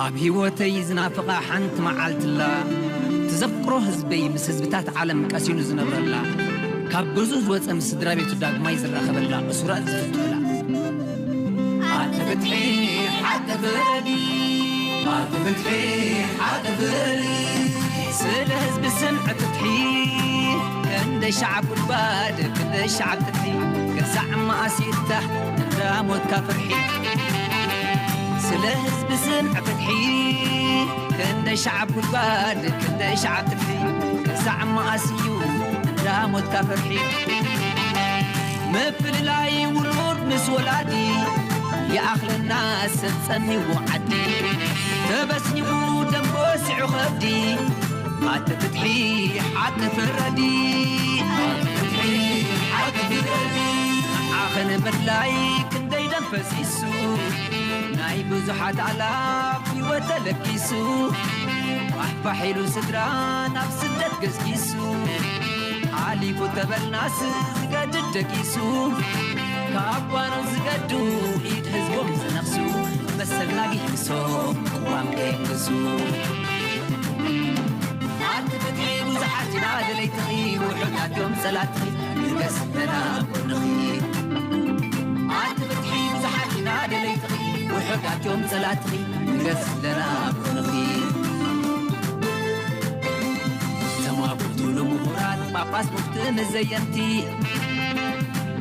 أبي وتيزنا فقا حنت معالت الله تذكره هزبي مس هزبتات عالم كاسينو زنبر الله كابوزوز وصم سدرا بيتو داغ ما يزرخ بالله اسرا زفتلا فتحي حتى بلدي فتحي حتى بلدي سل هزب السمع تفتحي عند شعب الباد عند شعب تفتحي كسع ما اسيته راموت كفرحي سل هزب السمع فتحي عند شعب الباد عند شعب تفتحي كسع ما اسيو راموت كفرحي مفل لاي والورد مس ولادي يا أخل الناس تسمي وعدي تبسني ودم بوسع خدي حتى تتحي حتى فردي تتحي حتى فردي آخن بدلاي كندي دنفس يسو ناي بزحات على في وتلك يسو وحفا حيلو سدران أبسدت قسكيسو علي كتب الناس زقادتك يسو كابانو زقادو إيد هزبهم زنفسو بس اللاقي حسو قوام كيكسو عاد فتحي وزحاتي نادي ليتغي وحدات يوم سلاتي قسمنا ونغي عاد فتحي وزحاتي نادي ليتغي وحدات يوم سلاتي قسمنا ونغي تمابوتو لمهورات باباس مفتن زينتي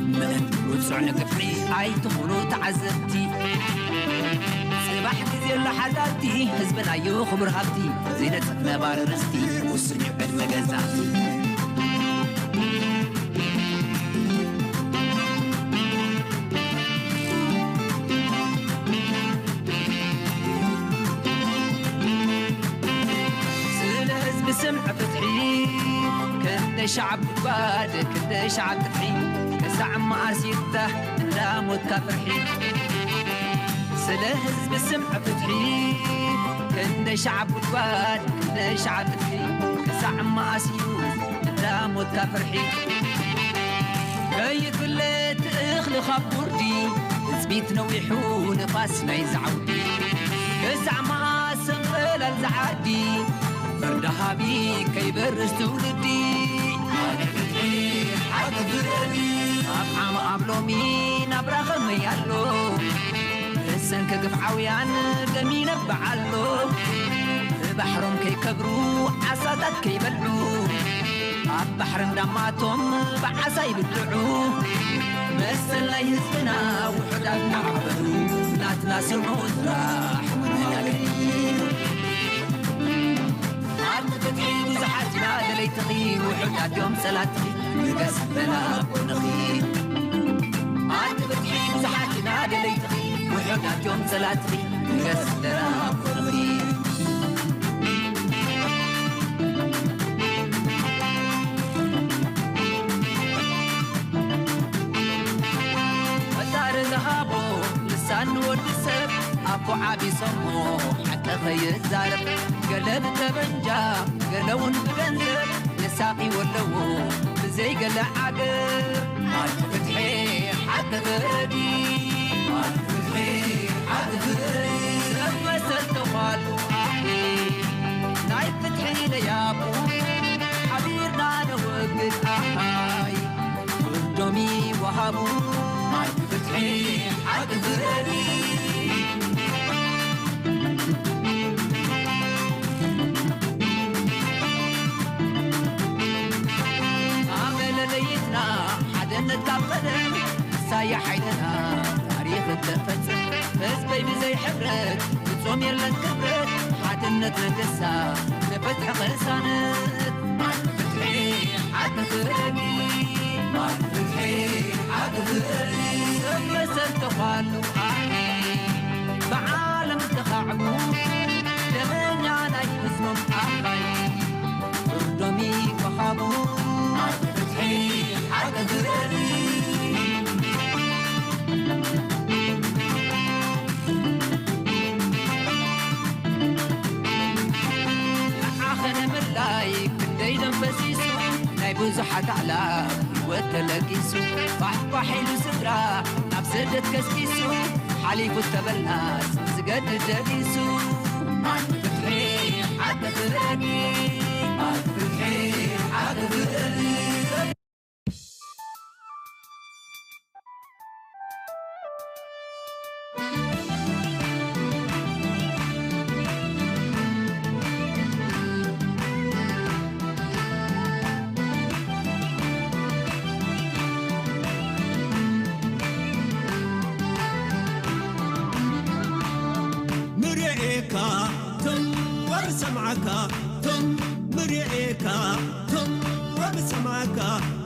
من وتسعنا كفري هاي تخلو تعزبتي صباح كزير لحظاتي حزبنا يو خبر هابتي زينة سفنا بار رستي والسنع بد مجازاتي سل حزب سمع فتحي كنت شعب باد كنت شعب تفحي كسع ما أسيته لا موت كفرحي سله حزب السمع فتحي كنت شعب الواد كنت شعب تفحي كسع ما أسيو لا موت كفرحي كي كلت اخلي خبردي زبيت نويحو نفاسنا يزعودي كسع ما سنقل الزعادي بردها بي كي برز تولدي حتى بردي أبعام أبلومين أبرغم يالو السن كقف عويان دمين بعلو بحرم كي كبرو عصادات كي بلعو بحرم دماتهم بعصا يبلعو مثل لا يزنا وحدات نعبدو لا تناسل موزراح ومنا كريم عاد فتحي وزحاتنا دلي تغي وحدات يوم سلاتي قسمنا ونغي عاد فتحي وزحاتنا دلي تغي وحدات يوم سلاتي قسمنا ونغي ودار ذهابو لسان ودسب أبو عابي سمو حتى غير الزارب قلب تبنجا قلون بجنزب لساقي ولو بزي قلع عقب عاد فتحي حتى غردي عاد فتحي حتى غردي لما سلت وقالوا أحي نايف فتحي ليابو حبيرنا نوقت أحاي قدومي وهابو عاد فتحي حتى غردي نتقبل سايح حيدنا تاريخ التفتح هزبي بزي حبرت بتصوم يلا نكبرت حاتنا تنقسى نفتح خلصانت عاد فتحي عاد تغربي عاد فتحي عاد تغربي ثم سلتقالوا أحي بعالم تخعبوا لمن يعنى يهزمهم أحي قدومي وخابوا عاد فتحي عاد تغربي بزحت على وتلاقيسو بحبا حلو سدرا نفسدت كسكيسو حليف التبلناس زقد جديسو فتحي عقد راني فتحي عقد راني سمعك تم مرئيك تم وبسمعك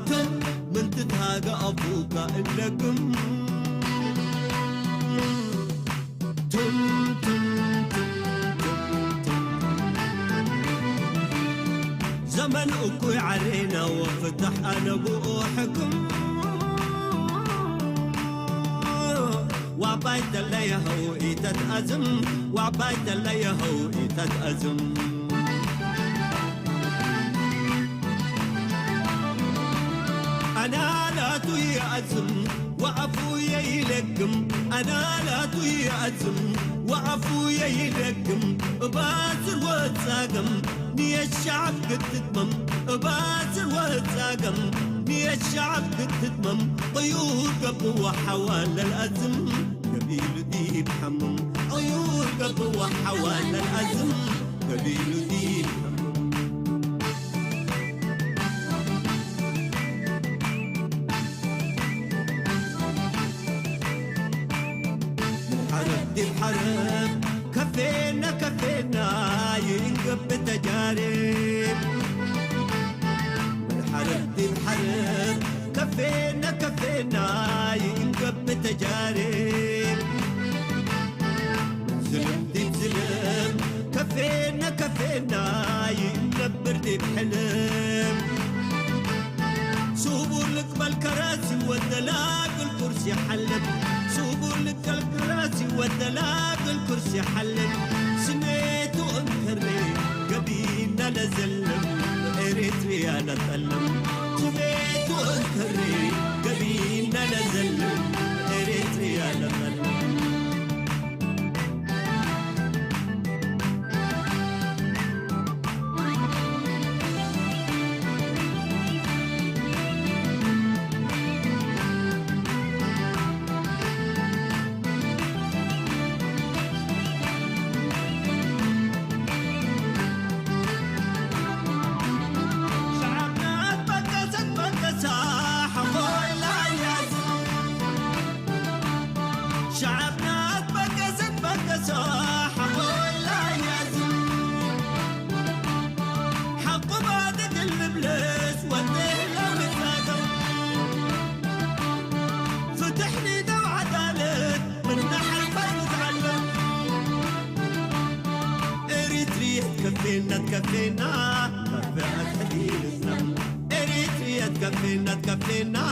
تم من تتهاج أبوك إلكم تم تم زمن أكوي علينا وفتح أنا بوحكم وعبايد اللي يهو إيتت أزم وعبايد اللي يهو إيتت أزم أنا لا توي أزم وعفويا يلقم أنا لا توي أزم وعفويا يلقم بازر وتساقم نية الشعب قد تتمم بازر وتساقم نية الشعب قد تتمم طيور قبوة حوال الأزم قبيل ديب حمم طيور قبوة حوال الأزم قبيل ديب حمم حرب دي بحرب كفينا كفينا ينقب تجارب الحرب دي بحرب كفينا كفينا ينقب تجارب زلم دي بزلم كفينا كفينا ينبر دي بحلم سوبوا لك بالكراسي والدلاق الكرسي حلب سوبوا لك الكراسي والدلاق الكرسي حلب سميتوا انكري قبيلنا نزلم اريتريا نتألم سميتوا انكري قبيلنا نزلم اريتريا نتألم كفينا تكفينا كفاءة حديد السم إريتريا تكفينا تكفينا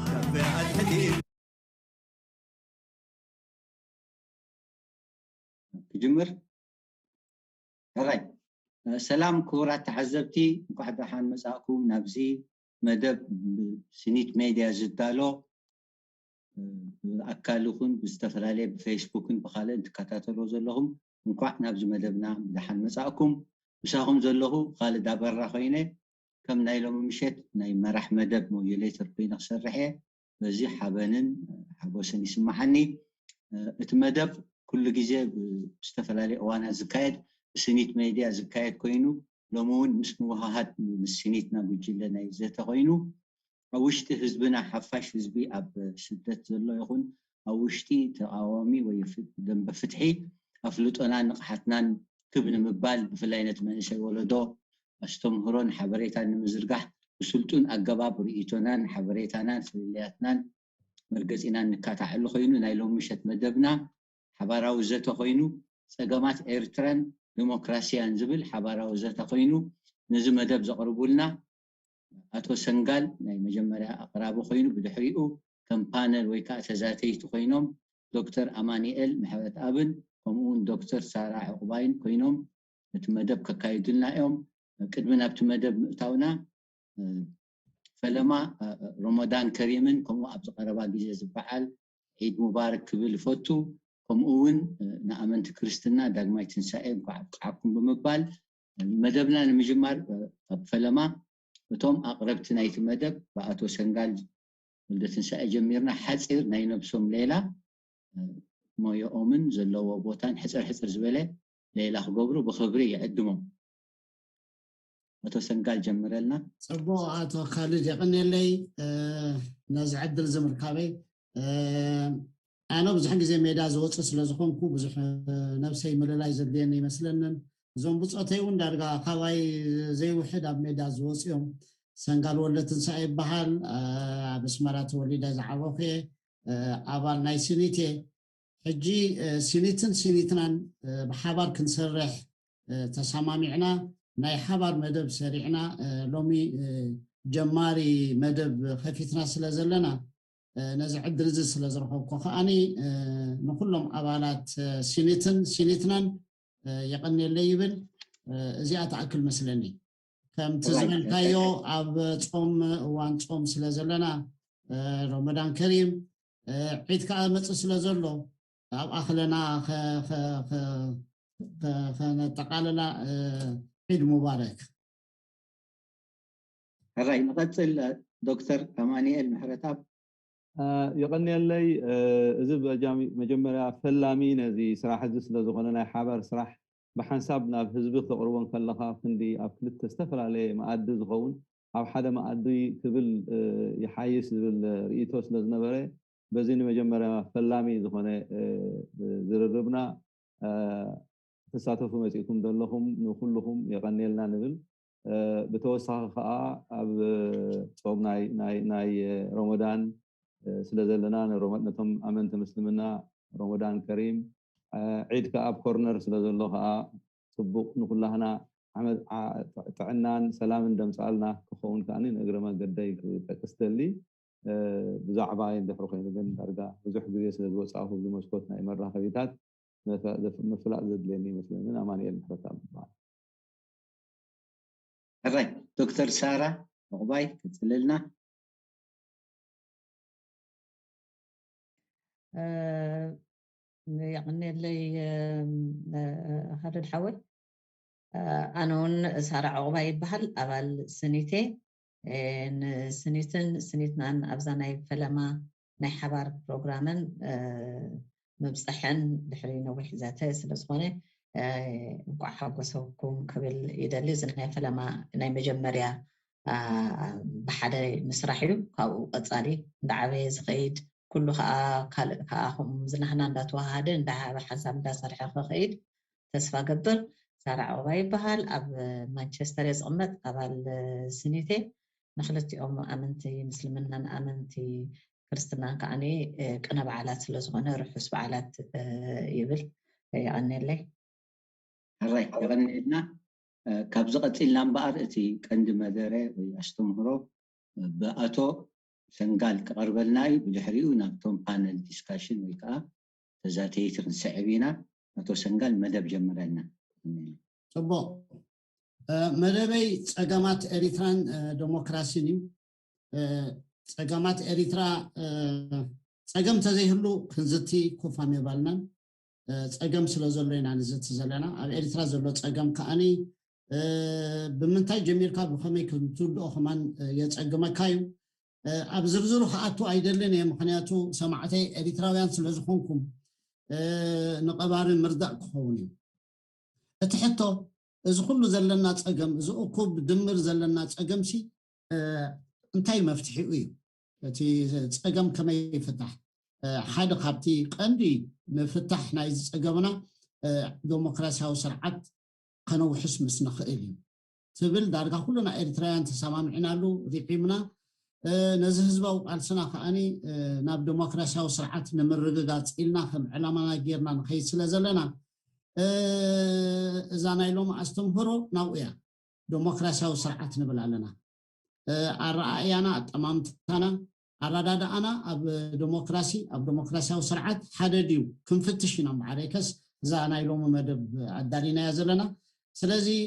كفاءة حديد تجمر هاي سلام كورات تحزبتي واحد حان مساكم نبزي مدب سنيت ميديا زدالو أكالوكن بستفرالي بفيسبوكن بخالي انتكاتاتلو زلهم እንኳዕ ናብዚ መደብና ብድሓን መጻእኩም ምሳኹም ዘለኹ ኻልድ ኣበራ ኮይነ ከም ናይ ሎሚ ምሸት ናይ መራሕ መደብ ሞጁሌተር ኮይነ ክሰርሕ እየ በዚ ሓበንን ሓጎስን ይስማዓኒ እቲ መደብ ኩሉ ግዜ ብዝተፈላለዩ እዋናት ዝካየድ ብስኒት ሜድያ ዝካየድ ኮይኑ ሎሚ እውን ምስ ምውሃሃድ ምስ ስኒትና ጉጅለ ናይ ዘተ ኮይኑ ኣብ ውሽጢ ህዝብና ሓፋሽ ህዝቢ ኣብ ስደት ዘሎ ይኹን ኣብ ውሽጢ ተቃዋሚ ወይ ደንበ ፍትሒ أفلوتنا نقحتنا كبن مبال بفلاينة منشي ولدو أستمهرون حبريتان نمزرقح وسلطون أقباب رئيتونا حبريتانا سلياتنا مرقزينا نكاتا حلو خينو نايلو مشت مدبنا حبارا وزتا خينو سقامات إيرتران ديمقراسيان زبل حبارا وزتا خينو نزو مدب زقربو لنا أتو سنقال ناي مجمرة أقرابو خينو بدحريقو كم بانل ويكا تزاتيتو خينوم دكتور أمانيئل محمد أبن كمون دكتور سارة عقباين كوينوم نتمدب كايدلنا يوم قدمنا بتمدب مقتاونا فلما رمضان كريم كمو أبز قربا جيزة زبعال عيد مبارك كبير فوتو ከምኡውን ንኣመንቲ ክርስትና ዳግማይ ትንሳኤ ቋዓኩም ብምባል መደብና ንምጅማር ኣብ ፈለማ እቶም ኣቅረብቲ ናይቲ መደብ ብኣቶ ሰንጋል ወልደ ትንሳኤ ጀሚርና ሓፂር ናይ ነብሶም ሌላ ሞዮኦምን ዘለዎ ቦታን ሕፅር ዝበለ ሌላ ክገብሩ ብክብሪ ይዕድሞም ኣቶ ሰንጋል ጀምረልና ጽቡቅ ኣቶ ካሊድ ይቅንየለይ ነዚ ዕድል ዝምርካበይ ኣነ ብዙሕ ግዜ ሜዳ ዝወፅእ ስለዝኾንኩ ብዙሕ ነብሰይ ምልላይ ዘድልየኒ ይመስለንን እዞም ብፆተይ እውን ዳርጋ ካባይ ዘይውሕድ ኣብ ሜዳ ዝወፅኦም ሰንጋል ወልደ ትንሳኤ ይበሃል ኣብ ኣስመራ ተወሊደ ዝዓበኹ ኣባል ናይ ሲኒቴ ሕጂ ሲኒትናን ብሓባር ክንሰርሕ ተሰማሚዕና ናይ ሓባር መደብ ሰሪዕና ሎሚ ጀማሪ መደብ ከፊትና ስለ ዘለና ነዚ ዕድል እዚ ስለ ዝረኸብኩ ከዓኒ ንኩሎም ኣባላት ሲኒትናን ይቀንየለይ ይብል እዚኣ ተኣክል መስለኒ ከምቲ ዝብልካዮ ኣብ ጾም እዋን ጾም ስለ ዘለና ረመዳን ከሪም ዒድ ከዓ መፅእ ስለ ዘሎ ኣብ ኣኽለና ከነጠቃልላ ዒድ ሙባረክ ሕራይ ንቐፅል ዶክተር ኣማኒኤል ምሕረታብ يقنيلي إذا مجمرة فلامي نزي صراحة زل زخنا ناي حبر صراح بحسابنا في حزب تقربون كلها فندي أكلت تستفر عليه ما أدي زخون أو حدا ما أدي قبل يحيس بالرئيتوس لزنبرة بزين مجمرة فلامي زخنا زربنا تساتفوا مسيكم دلهم نخلهم يقنيلنا نبل بتوسع أب صوب ناي رمضان سلازلنا نتم أمنت مسلمنا رمضان كريم عيد كأب كورنر سلازلها سبوق نقولنا عمد تعنان سلام دم سألنا كخون كأني نقدر ما قدي تكستلي بزعباين دفرقين بين درجة بزح بيس لزوج صاحب زمسكوتنا مرة خبيثات مثلا زد لني مسلمين أماني المحرطة الرأي دكتور سارة مغباي كتسللنا يعني اللي هذا الحول أنا سارة عقباي بحال أول سنتي سنتنا أبزاني فلما نحبر برنامج مبصحن دحرينا وحزاتي سلسخوني وحق وسوكم قبل يدلز إنها فلما ناي مجمريا بحدا مسرحيو أو قصالي دعوي زغيد كلها كأخم زنحنا نداتوهادن دعا بحسب دا صرح خيد تسفى قبر سارع عواي بحال أب مانشستر يزغمت أبال سنيتي نخلتي أمنتي مسلمنا أمنتي كريستنا كأني كنا بعالات لزغنا رحوس بعالات يبل يعني اللي الرأي يغني لنا كابزقت إلا مبار إتي كند مدري ويأشتمهرو بأتو سنقال كقربلناي بجحريو نابتون بانل ديسكاشن ويكا تزاتيتر نسعبينا أتو سنقال مدب جمرنا صبو مدبي تقامات إريتران ديمقراسي نيو تقامات إريترا تقام تزيهلو كنزتي كوفا ميبالنا تقام سلوزولين عن زت زلنا إريترا زلو تقام كأني بمنتاج جميل كابو خمي كنتود أخمان يتقام كايو ኣብ ዝርዝሩ ከኣቱ ኣይደለን እየ ምክንያቱ ሰማዕተይ ኤሪትራውያን ስለ ዝኾንኩም ንቐባሪ ምርዳእ ክኸውን እዩ እቲ ሕቶ እዚ ኩሉ ዘለና ፀገም እዚ እኩብ ድምር ዘለና ፀገምሲ እንታይ መፍትሒኡ እዩ እቲ ፀገም ከመይ ይፍታሕ ሓደ ካብቲ ቀንዲ ምፍታሕ ናይ ፀገምና ዲሞክራሲያዊ ስርዓት ከነውሕስ ምስ ንኽእል እዩ ትብል ዳርጋ ኩሉና ኤሪትራውያን ተሰማሚዕናሉ ሪዒምና نزه هزباو قالسنا خاني ناب ديمقراسياو سرعات نمرغغاص إلنا خم علامنا غيرنا نخيس لزلنا اذا نايلوم استمهرو ناويا ديمقراسياو سرعات نبلالنا الرأينا تمامتنا الردادا انا اب ديمقراسياو سرعات حدديو كنفتشنا معركس اذا نايلوم مدب عدالينا يزلنا سلازي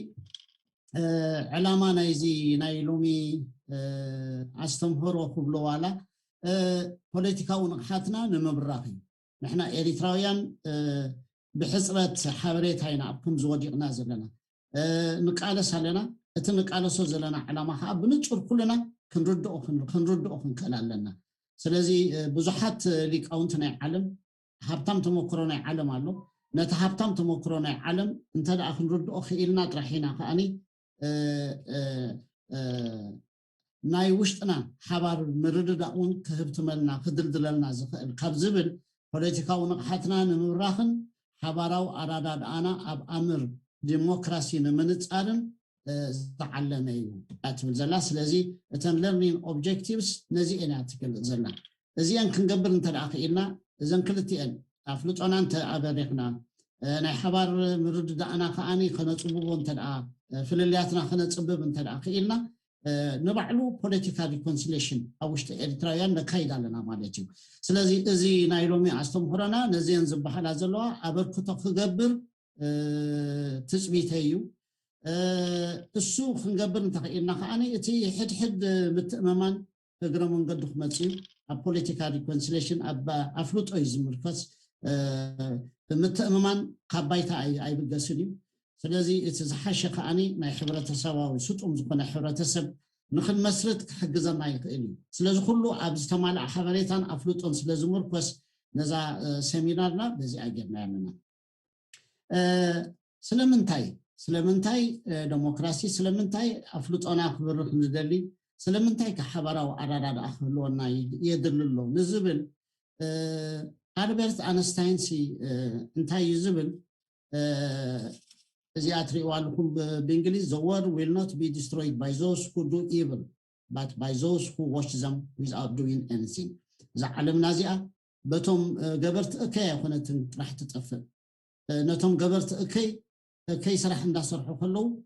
علامة نايزي نايلومي أستمهرو كبلو على بوليتيكاو نقحاتنا نمبراخي نحن إريتراويان بحسرة حبريتها هنا أبكم زوديقنا زلنا نقالس علينا نقالسو زلنا على ما حاب بنشر كلنا كنردو كلالنا سلازي بزحات ليك أونتنا علم هبتم تمكرنا علم الله نتهبتم تمكرنا علم انت دا كنردو خيلنا طرحينا كاني ناي وشتنا حبار مردداون كهبتملنا كدلدلنا زخل كابزبل ፖለቲካው ንቕሓትና ንምብራኽን ሓባራው ኣራዳድ ኣና ኣብ ኣምር ዲሞክራሲ ንምንጻርን ዝተዓለመ እዩ ኣትብል ዘላ ስለዚ እተን ለርኒንግ ኦብጀክቲቭስ ነዚአን ትገልጽ ዘላ እዚአን ክንገብር እንተደኣ ክኢልና እዘን ክልቲአን ኣፍልጦና እንተ ኣበሪኽና ናይ ሓባር ምርድዳእና ከዓኒ ከነፅብቦ እንተደኣ ፍልልያትና ከነፅብብ እንተደኣ ክኢልና نبعلو political reconciliation أوشت إريترايان نكايد علينا مالتيو سلازي إزي نايلومي أستمهرنا نزين زبحة لازلوا أبركتو خجبر تسبيتيو السوق خنجبر نتقينا خاني إتي حد متأممان تجرمون قد خمسين political reconciliation أبا أفلوت أيزم مركز متأممان قبايتا أي بالجسدي ስለዚህ እትዝሓሸ ከዓኒ ናይ ሕብረተሰባዊ ስጡም ዝኾነ ሕብረተሰብ ንኽንመስርት ክሕግዘና ይኽእል እዩ ስለዚ ኩሉ ኣብ ዝተማልአ ሓበሬታን ኣፍልጦን ስለዝምርኮስ ነዛ ሰሚናርና በዚኣ ጌርና ኣለና ስለምንታይ ዲሞክራሲ ስለምንታይ ኣፍልጦና ክብርኽ ንደሊ ስለምንታይ ከሓበራዊ ኣራዳዳ ክህልወና የድልሎ ንዝብል ኣልበርት ኣንስታይንሲ እንታይ እዩ ዝብል As you Bengali, the world will not be destroyed by those who do evil, but by those who watch them without doing anything. The Alam Nazia, Batom Gabert Akay, when it راح تتقفل. نتوم Gabert Akay, كيس راح ندسر حلو.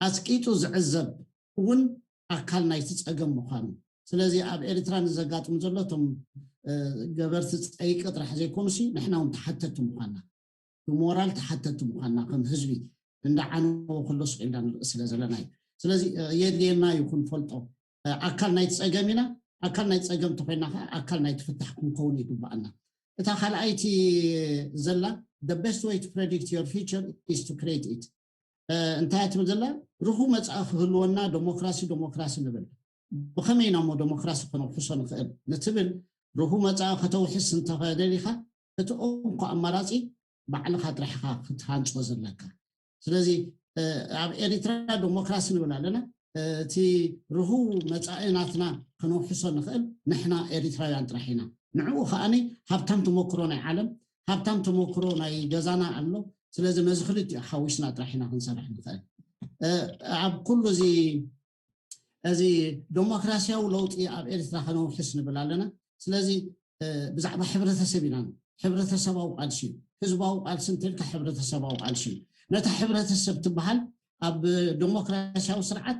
أسكيتو زعزب ون أكل نايتس أجمع مخان. سلازي أب إريتران زقات مزلتهم جبرت أي قطر حزي كونسي نحن تحتتم مخنا المورال تحتتم مخنا كم هزبي ندعنو خلص إلى الأسئلة زلناي سلازي يدينا يكون فلتو أكل نايتس أجمعنا أكل نايتس أجمع تقينا أكل نايت فتحكم كوني دبعنا إتخيل أيتي زلا the best way to predict your future is to create it انتهت من زلا روحو متأخ هلونا ديمقراسي نبل بخمينا مو ديمقراسي كنا حصل خير نتبل روحو متأخ توحس انتفادليها تتقوم كأماراتي بعلى خاطرها ختانش وزلك سلازي إريترا ديمقراسي نبل لنا تي روحو متأخناتنا كنا حصل خير نحنا إريترا ينطرحينا نعو خاني هبتم تمكرونا عالم هبتم تمكرونا يجزانا عنه سلازي مزخلت حوشنا طرحينا نصرح نخير عب كل زي ديمقراسيا ولوطي اب إريترا كنا حسن بلالنا سلازي بزعبه حبرتسبينا حبرتسباو قالشي حزباو قال سنتلك حبرتسباو قالشي نتا حبرتسب تبحال اب ديمقراسيا وسرعت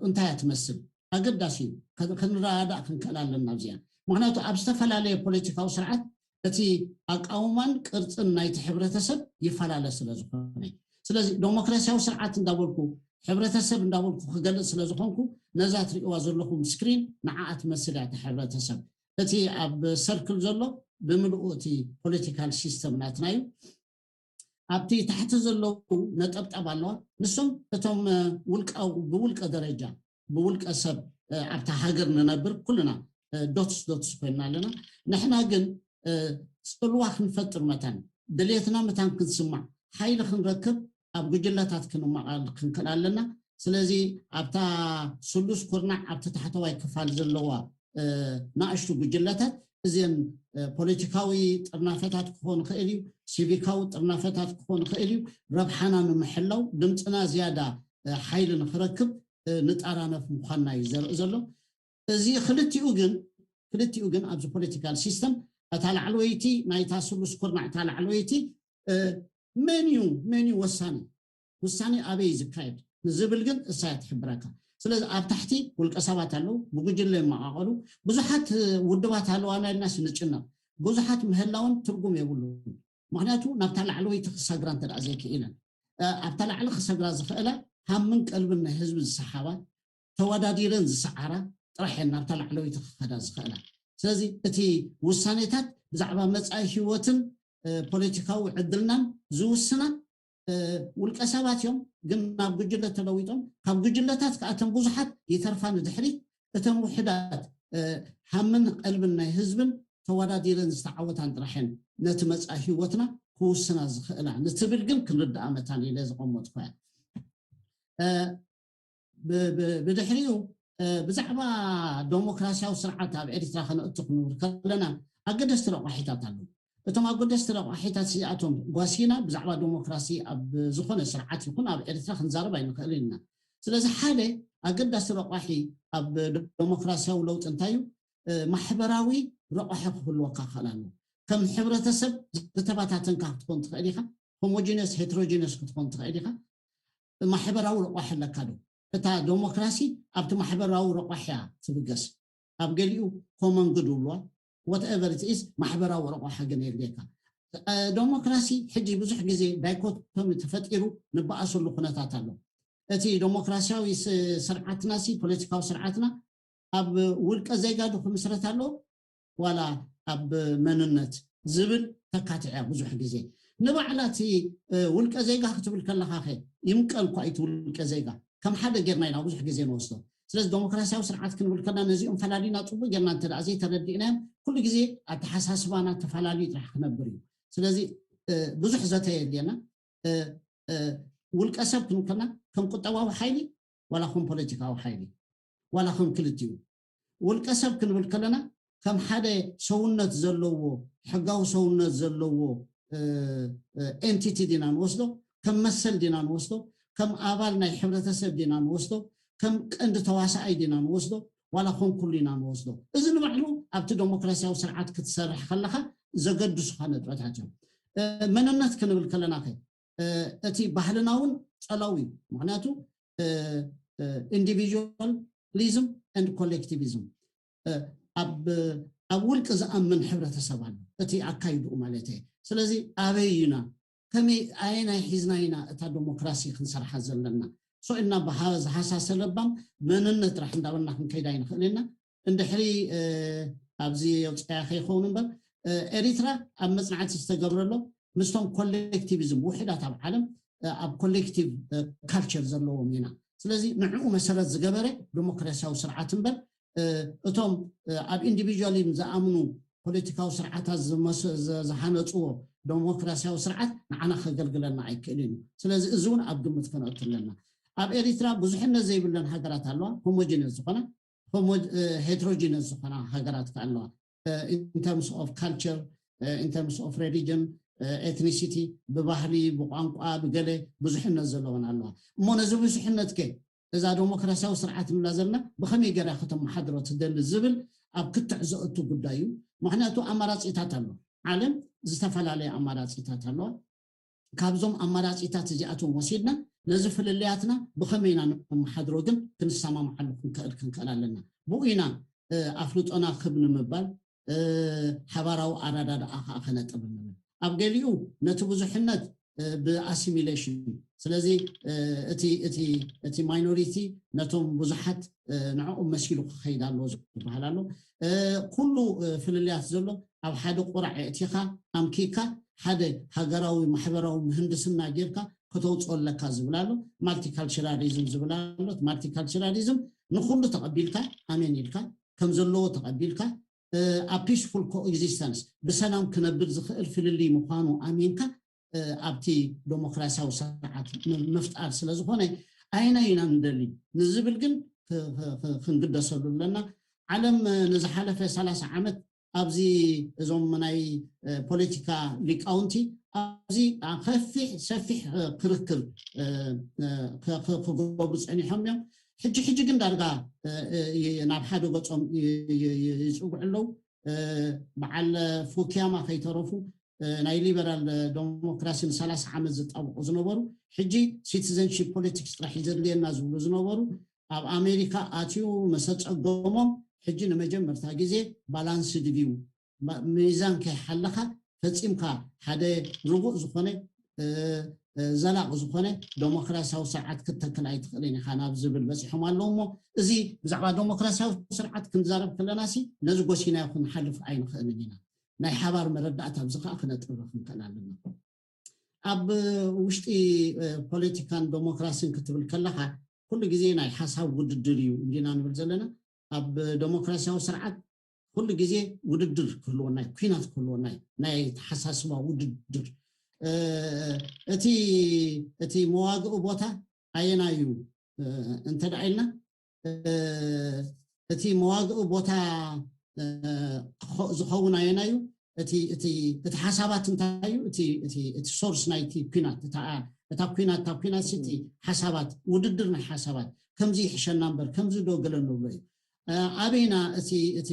انتهى تمثل اقداسي كنرادا كنكلالنا مزيان معناته اب استفلالي بوليتيكاو سرعت التي اقاومان قرصن نايت حبرتسب يفلالس ስለዝኾነ ስለዚ ዲሞክራሲያዊ ስርዓት እንዳወልኩ ሕብረተሰብ እንዳወልኩ ክገልጽ ስለዝኾንኩ ነዛት ሪእዋ ዘለኹም ስክሪን ንዓት መስልያት ሕብረተሰብ እቲ ኣብ ሰርክል ዘሎ ብምልኡ እቲ ፖለቲካል ሲስተም ናትናዩ ኣብቲ ታሕቲ ዘለዉ ነጠብጣብ ኣለዋ ንሶም እቶም ብውልቀ ደረጃ ብውልቀ ሰብ ኣብታ ሃገር ንነብር ኩልና ዶትስ ኮይና ኣለና ንሕና ግን ጽልዋ ክንፈጥር መተን ድሌትና መታን ክንስማዕ ሓይሊ ክንረክብ ኣብ ጉጅለታት ክንከላለና ስለዚ ኣብታ ስሉስ ኩርናዕ ኣብታ ታሕተዋይ ክፋል ዘለዋ ናእሽቱ ጉጅለታት እዚን ፖለቲካዊ ጥርናፈታት ክኾኑ ክእል እዩ ሲቪካዊ ጥርናፈታት ክኾኑ ክእል እዩ ረብሓና ንምሕላው ድምፅና ዝያዳ ሓይሊ ንክረክብ ንጣራነፍ ምዃንና እዩ ዘርኢ ዘሎ እዚ ክልቲኡ ግን ኣብዚ ፖለቲካል ሲስተም እታ ላዕለወይቲ ናይታ ስሉስ ኩርናዕ እታ ላዕለወይቲ ሜንዩ ውሳኔ ኣበይ ዝካየድ ንዝብል ግን እሳ ትሕብረካ ስለዚ ኣብ ታሕቲ ውልቀ ሰባት ኣለው ብጉጅለ ይመቃቀሉ ብዙሓት ውድባት ኣለዋና ኢልና ስንጭነቕ ብዙሓት ምህላውን ትርጉም የብሉን ምክንያቱ ናብታ ላዕለወይቲ ክሰግራ እንተደኣ ዘይክኢለን ኣብታ ላዕሊ ክሰግራ ዝኽእላ ሃምን ቀልብን ናይ ህዝቢ ዝሰሓባ ተወዳዲረን ዝሰዓራ ጥራሕና ተላዕለዊት ክኸዳ ዝኽእላ ስለዚ እቲ ውሳኔታት ብዛዕባ መጻኢ ህይወትን ፖለቲካዊ ዕድልናን ዝውስና ውልቀ ሰባት እዮም ግን ናብ ጉጅለ ተለዊጦም ካብ ጉጅለታት ከኣተን ብዙሓት ይተርፋን ድሕሪት እተን ውሕዳት ሃምን ቀልብን ናይ ህዝብን ተወዳዲረን ዝተዓወታን ጥራሕን ነቲ መጻኢ ህይወትና ክውስና ዝኽእላ ንትብል ግን ክንርዳእ መታን ኢለ ዝቐመጥ ኮያ ብድሕሪኡ ብዛዕባ ዲሞክራሲያዊ ስርዓት ኣብ ኤርትራ ክንእቱ ክንብል ከለና ኣገደስቲ ረቑሒታት ኣለዉ እቶም ኣገደስቲ ረቑሒታት እዚኣቶም ጓሲና ብዛዕባ ዲሞክራሲ ኣብ ዝኾነ ስርዓት ይኹን ኣብ ኤርትራ ክንዛረብ ኣይንኽእል ኢና ስለዚ ሓደ ኣገዳሲ ረቑሒ ኣብ ዲሞክራሲያዊ ለውጢ እንታይ እዩ ማሕበራዊ ረቑሒ ክህልወካ ክኽእል ኣለዎ ከም ሕብረተሰብ ዝተበታተንካ ክትኮን ትኽእል ኢኻ ሆሞጂነስ ሄትሮጂነስ ክትኮን ትኽእል ኢኻ ማሕበራዊ ረቑሒ ኣለካ ዶ እታ ዲሞክራሲ ኣብቲ ማሕበራዊ ረቑሒያ ትብገስ ኣብ ገሊኡ ኮመን ጉድ ብልዋ whatever it is ማሕበራዊ ረቑሒ ግን የድልየካ ዲሞክራሲ ሕጂ ብዙሕ ግዜ ዳይኮቶሚ ተፈጢሩ ንበኣሰሉ ኩነታት ኣሎ እቲ ዲሞክራሲያዊ ስርዓትና ፖለቲካዊ ስርዓትና ኣብ ውልቀ ዜጋ ዶ ክምስረት ኣሎ ዋላ ኣብ መንነት ዝብል ተካትዕያ ብዙሕ ግዜ ንባዕላቲ ውልቀ ዜጋ ክትብል ከለኻ ይምቀል እኳ እቲ ውልቀ ዜጋ ከም ሓደ ጌርና ኢና ብዙሕ ግዜ ንወስዶ ስለዚ ዲሞክራሲያዊ ስርዓት ክንብል ከለና ነዚኦም ፈላሊና ፅቡቅ ጌርና እንተደኣ ዘይተረዲእናዮም ኩሉ ግዜ ኣተሓሳስባና ተፈላለዩ ጥራሕ ክነብር እዩ ስለዚ ብዙሕ ዘተ የድልየና ውልቀ ሰብ ክንብል ከለና ከም ቁጠባዊ ሓይሊ ዋላ ከም ፖለቲካዊ ሓይሊ ዋላ ከም ክልቲኡ ውልቀ ሰብ ክንብል ከለና ከም ሓደ ሰውነት ዘለዎ ሕጋዊ ሰውነት ዘለዎ ኤንቲቲ ዲና ንወስዶ ከም መሰል ዲና ንወስዶ ከም ኣባል ናይ ሕብረተሰብ ዲና ንወስዶ ከም ቀንዲ ተዋሳኣይ ዲና ንወስዶ ዋላ ከም ኩሉ ኢና ንወስዶ እዚ ንባዕሉ ኣብቲ ዲሞክራሲያዊ ስርዓት ክትሰርሕ ከለካ ዘገድሱካ ነጥበታት እዮም መንነት ክንብል ከለና እቲ ባህልናውን ፀላዊ እዩ ምክንያቱ ኢንዲቪጁዋሊዝም ኤንድ ኮሌክቲቪዝም ኣብ ውልቂ ዝኣምን ሕብረተሰብ ኣሎ እቲ ኣካይድኡ ማለት እዩ ስለዚ ኣበይና ከመይ ኣየናይ ሒዝና ኢና እታ ዲሞክራሲ ክንሰርሓ ዘለና ኢልና ዝሓሳሰለባም መንነት ጥራሕ እንዳበልና ክንከይዳ ይንኽእል ኢና እንድሕሪ ኣብዚ የውፅያ ከይኸውን እምበር ኤሪትራ ኣብ መፅናዕቲ ዝተገብረሎ ምስቶም ኮሌክቲቪዝም ውሕዳት ኣብ ዓለም ኣብ ኮሌክቲቭ ካልቸር ዘለዎም ኢና ስለዚ ንዕኡ መሰረት ዝገበረ ዲሞክራሲያዊ ስርዓት እምበር እቶም ኣብ ኢንዲቪጁዋሊዝም ዝኣምኑ ፖለቲካዊ ስርዓታት ዝሃነፅዎ ዲሞክራሲያዊ ስርዓት ንዓና ከገልግለና ኣይክእልን እዩ ስለዚ እዚ እውን ኣብ ግምት ክነእቱ ኣለና ኣብ ኤሪትራ ብዙሕነት ዘይብለን ሃገራት ኣለዋ ሆሞጂነስ ዝኾና ሄትሮጂነስ ዝኾና ሃገራት ኣለዋ in terms of culture in terms of religion ethnicity ብባህሊ ብቋንቋ ብገለ ብዙሕነት ዘለወን ኣለዋ እሞ ነዚ ብዙሕነት እዛ ዲሞክራሲያዊ ስርዓት ንብላ ዘለና ብኸመይ ገይራ ከተመሓድሮ ትደሊ ዝብል ኣብ ክትዕ ዘእቱ ጉዳይ እዩ ምክንያቱ ኣማራፂታት ኣሎ ዓለም ዝተፈላለየ ኣማራፂታት ኣለዋ ካብዞም ኣማራፂታት እዚኣቶም ወሲድና ነዚ ፍልልያትና ብኸመይና ንመሓድሮ ግን ክንሰማምዓሉ ክንክእል ኣለና ብኡ ኢና ኣፍልጦና ክብ ንምባል ሓባራዊ ኣረዳድኣ ከዓ ክነጥብ ንብል ኣብ ገሊኡ ነቲ ብዙሕነት ብኣሲሚሌሽን ስለዚ እቲ ማይኖሪቲ ነቶም ብዙሓት ንዕኡ መሲሉ ክኸይድ ኣለዎ ዝበሃል ኣሎ ኩሉ ፍልልያት ዘሎ ኣብ ሓደ ቁራዕ እቲኻ ኣምኪካ ሓደ ሃገራዊ ማሕበራዊ ምህንድስና ጌርካ ከተውፅለካ ዝብል ኣሎ ማልቲካልቸራሊዝም ዝብል ኣሎ ማልቲካልቸራሊዝም ንኩሉ ተቐቢልካ ኣሜን ኢልካ ከም ዘለዎ ተቐቢልካ ኣብ ፒስፉል ኮኤግዚስተንስ ብሰላም ክነብር ዝኽእል ፍልልይ ምዃኑ ኣሜንካ ኣብቲ ዲሞክራሲያዊ ስርዓት ምፍጣር ስለ ዝኾነ ኣይና ኢና ንደሊ ንዝብል ግን ክንግደሰሉ ኣለና ዓለም ንዝሓለፈ 30 ዓመት ኣብዚ እዞም ናይ ፖለቲካ ሊቃውንቲ ኣብዚ ሰፊሕ ክርክር ክገብሩ ፀኒሖም እዮም ሕጂ ግን ዳርጋ ናብ ሓደ ገጾም ይፅውዑ ኣለዉ በዓል ፉኪያማ ከይተረፉ ናይ ሊበራል ዲሞክራሲ 30 ዓመት ዝጣብቁ ዝነበሩ ሕጂ ሲቲዘንሺፕ ፖለቲክስ ጥራሕ ይዘድልየና ዝብሉ ዝነበሩ ኣብ ኣሜሪካ ኣትዩ መሰፀጎሞም ሕጂ ንመጀመርታ ግዜ ባላንስ ዲቪው ሚዛን ከይሓለካ ፈፂምካ ሓደ ርጉእ ዝኾነ ዘላቕ ዝኾነ ዴሞክራሲያዊ ስርዓት ክትተክል ኣይትኽእልን ኢኻ ናብ ዝብል በፂሖም ኣለዎ እሞ እዚ ብዛዕባ ዴሞክራሲያዊ ስርዓት ክንዛረብ ከለና ሲ ነዚ ጎሲና ይኹን ሓልፍ ኣይንኽእልን ኢና ናይ ሓባር መረዳእታ ኣብዚ ከዓ ክነጥርፍ ንክእል ኣለና ኣብ ውሽጢ ፖለቲካን ዴሞክራሲን ክትብል ከለኻ ኩሉ ግዜ ናይ ሓሳብ ውድድር እዩ እንዲና ንብል ዘለና ኣብ ዴሞክራሲያዊ ስርዓት ኩሉ ግዜ ውድድር ክህልወና ኩናት ክህልወና ናይ ተሓሳስባ ውድድር እቲ መዋግኡ ቦታ ኣየና እዩ እንተደኣይልና እቲ መዋግኡ ቦታ ዝኸውን ኣየና እዩ እቲ ሓሳባት እንታይ እዩ እቲ ሶርስ ናይቲ ኩናት እታ ኩናት ሲቲ ሓሳባት ውድድር ናይ ሓሳባት ከምዚ ይሕሸና እምበር ከምዚ ዶ ገለ ንብሎ እዩ ኣበይና እቲ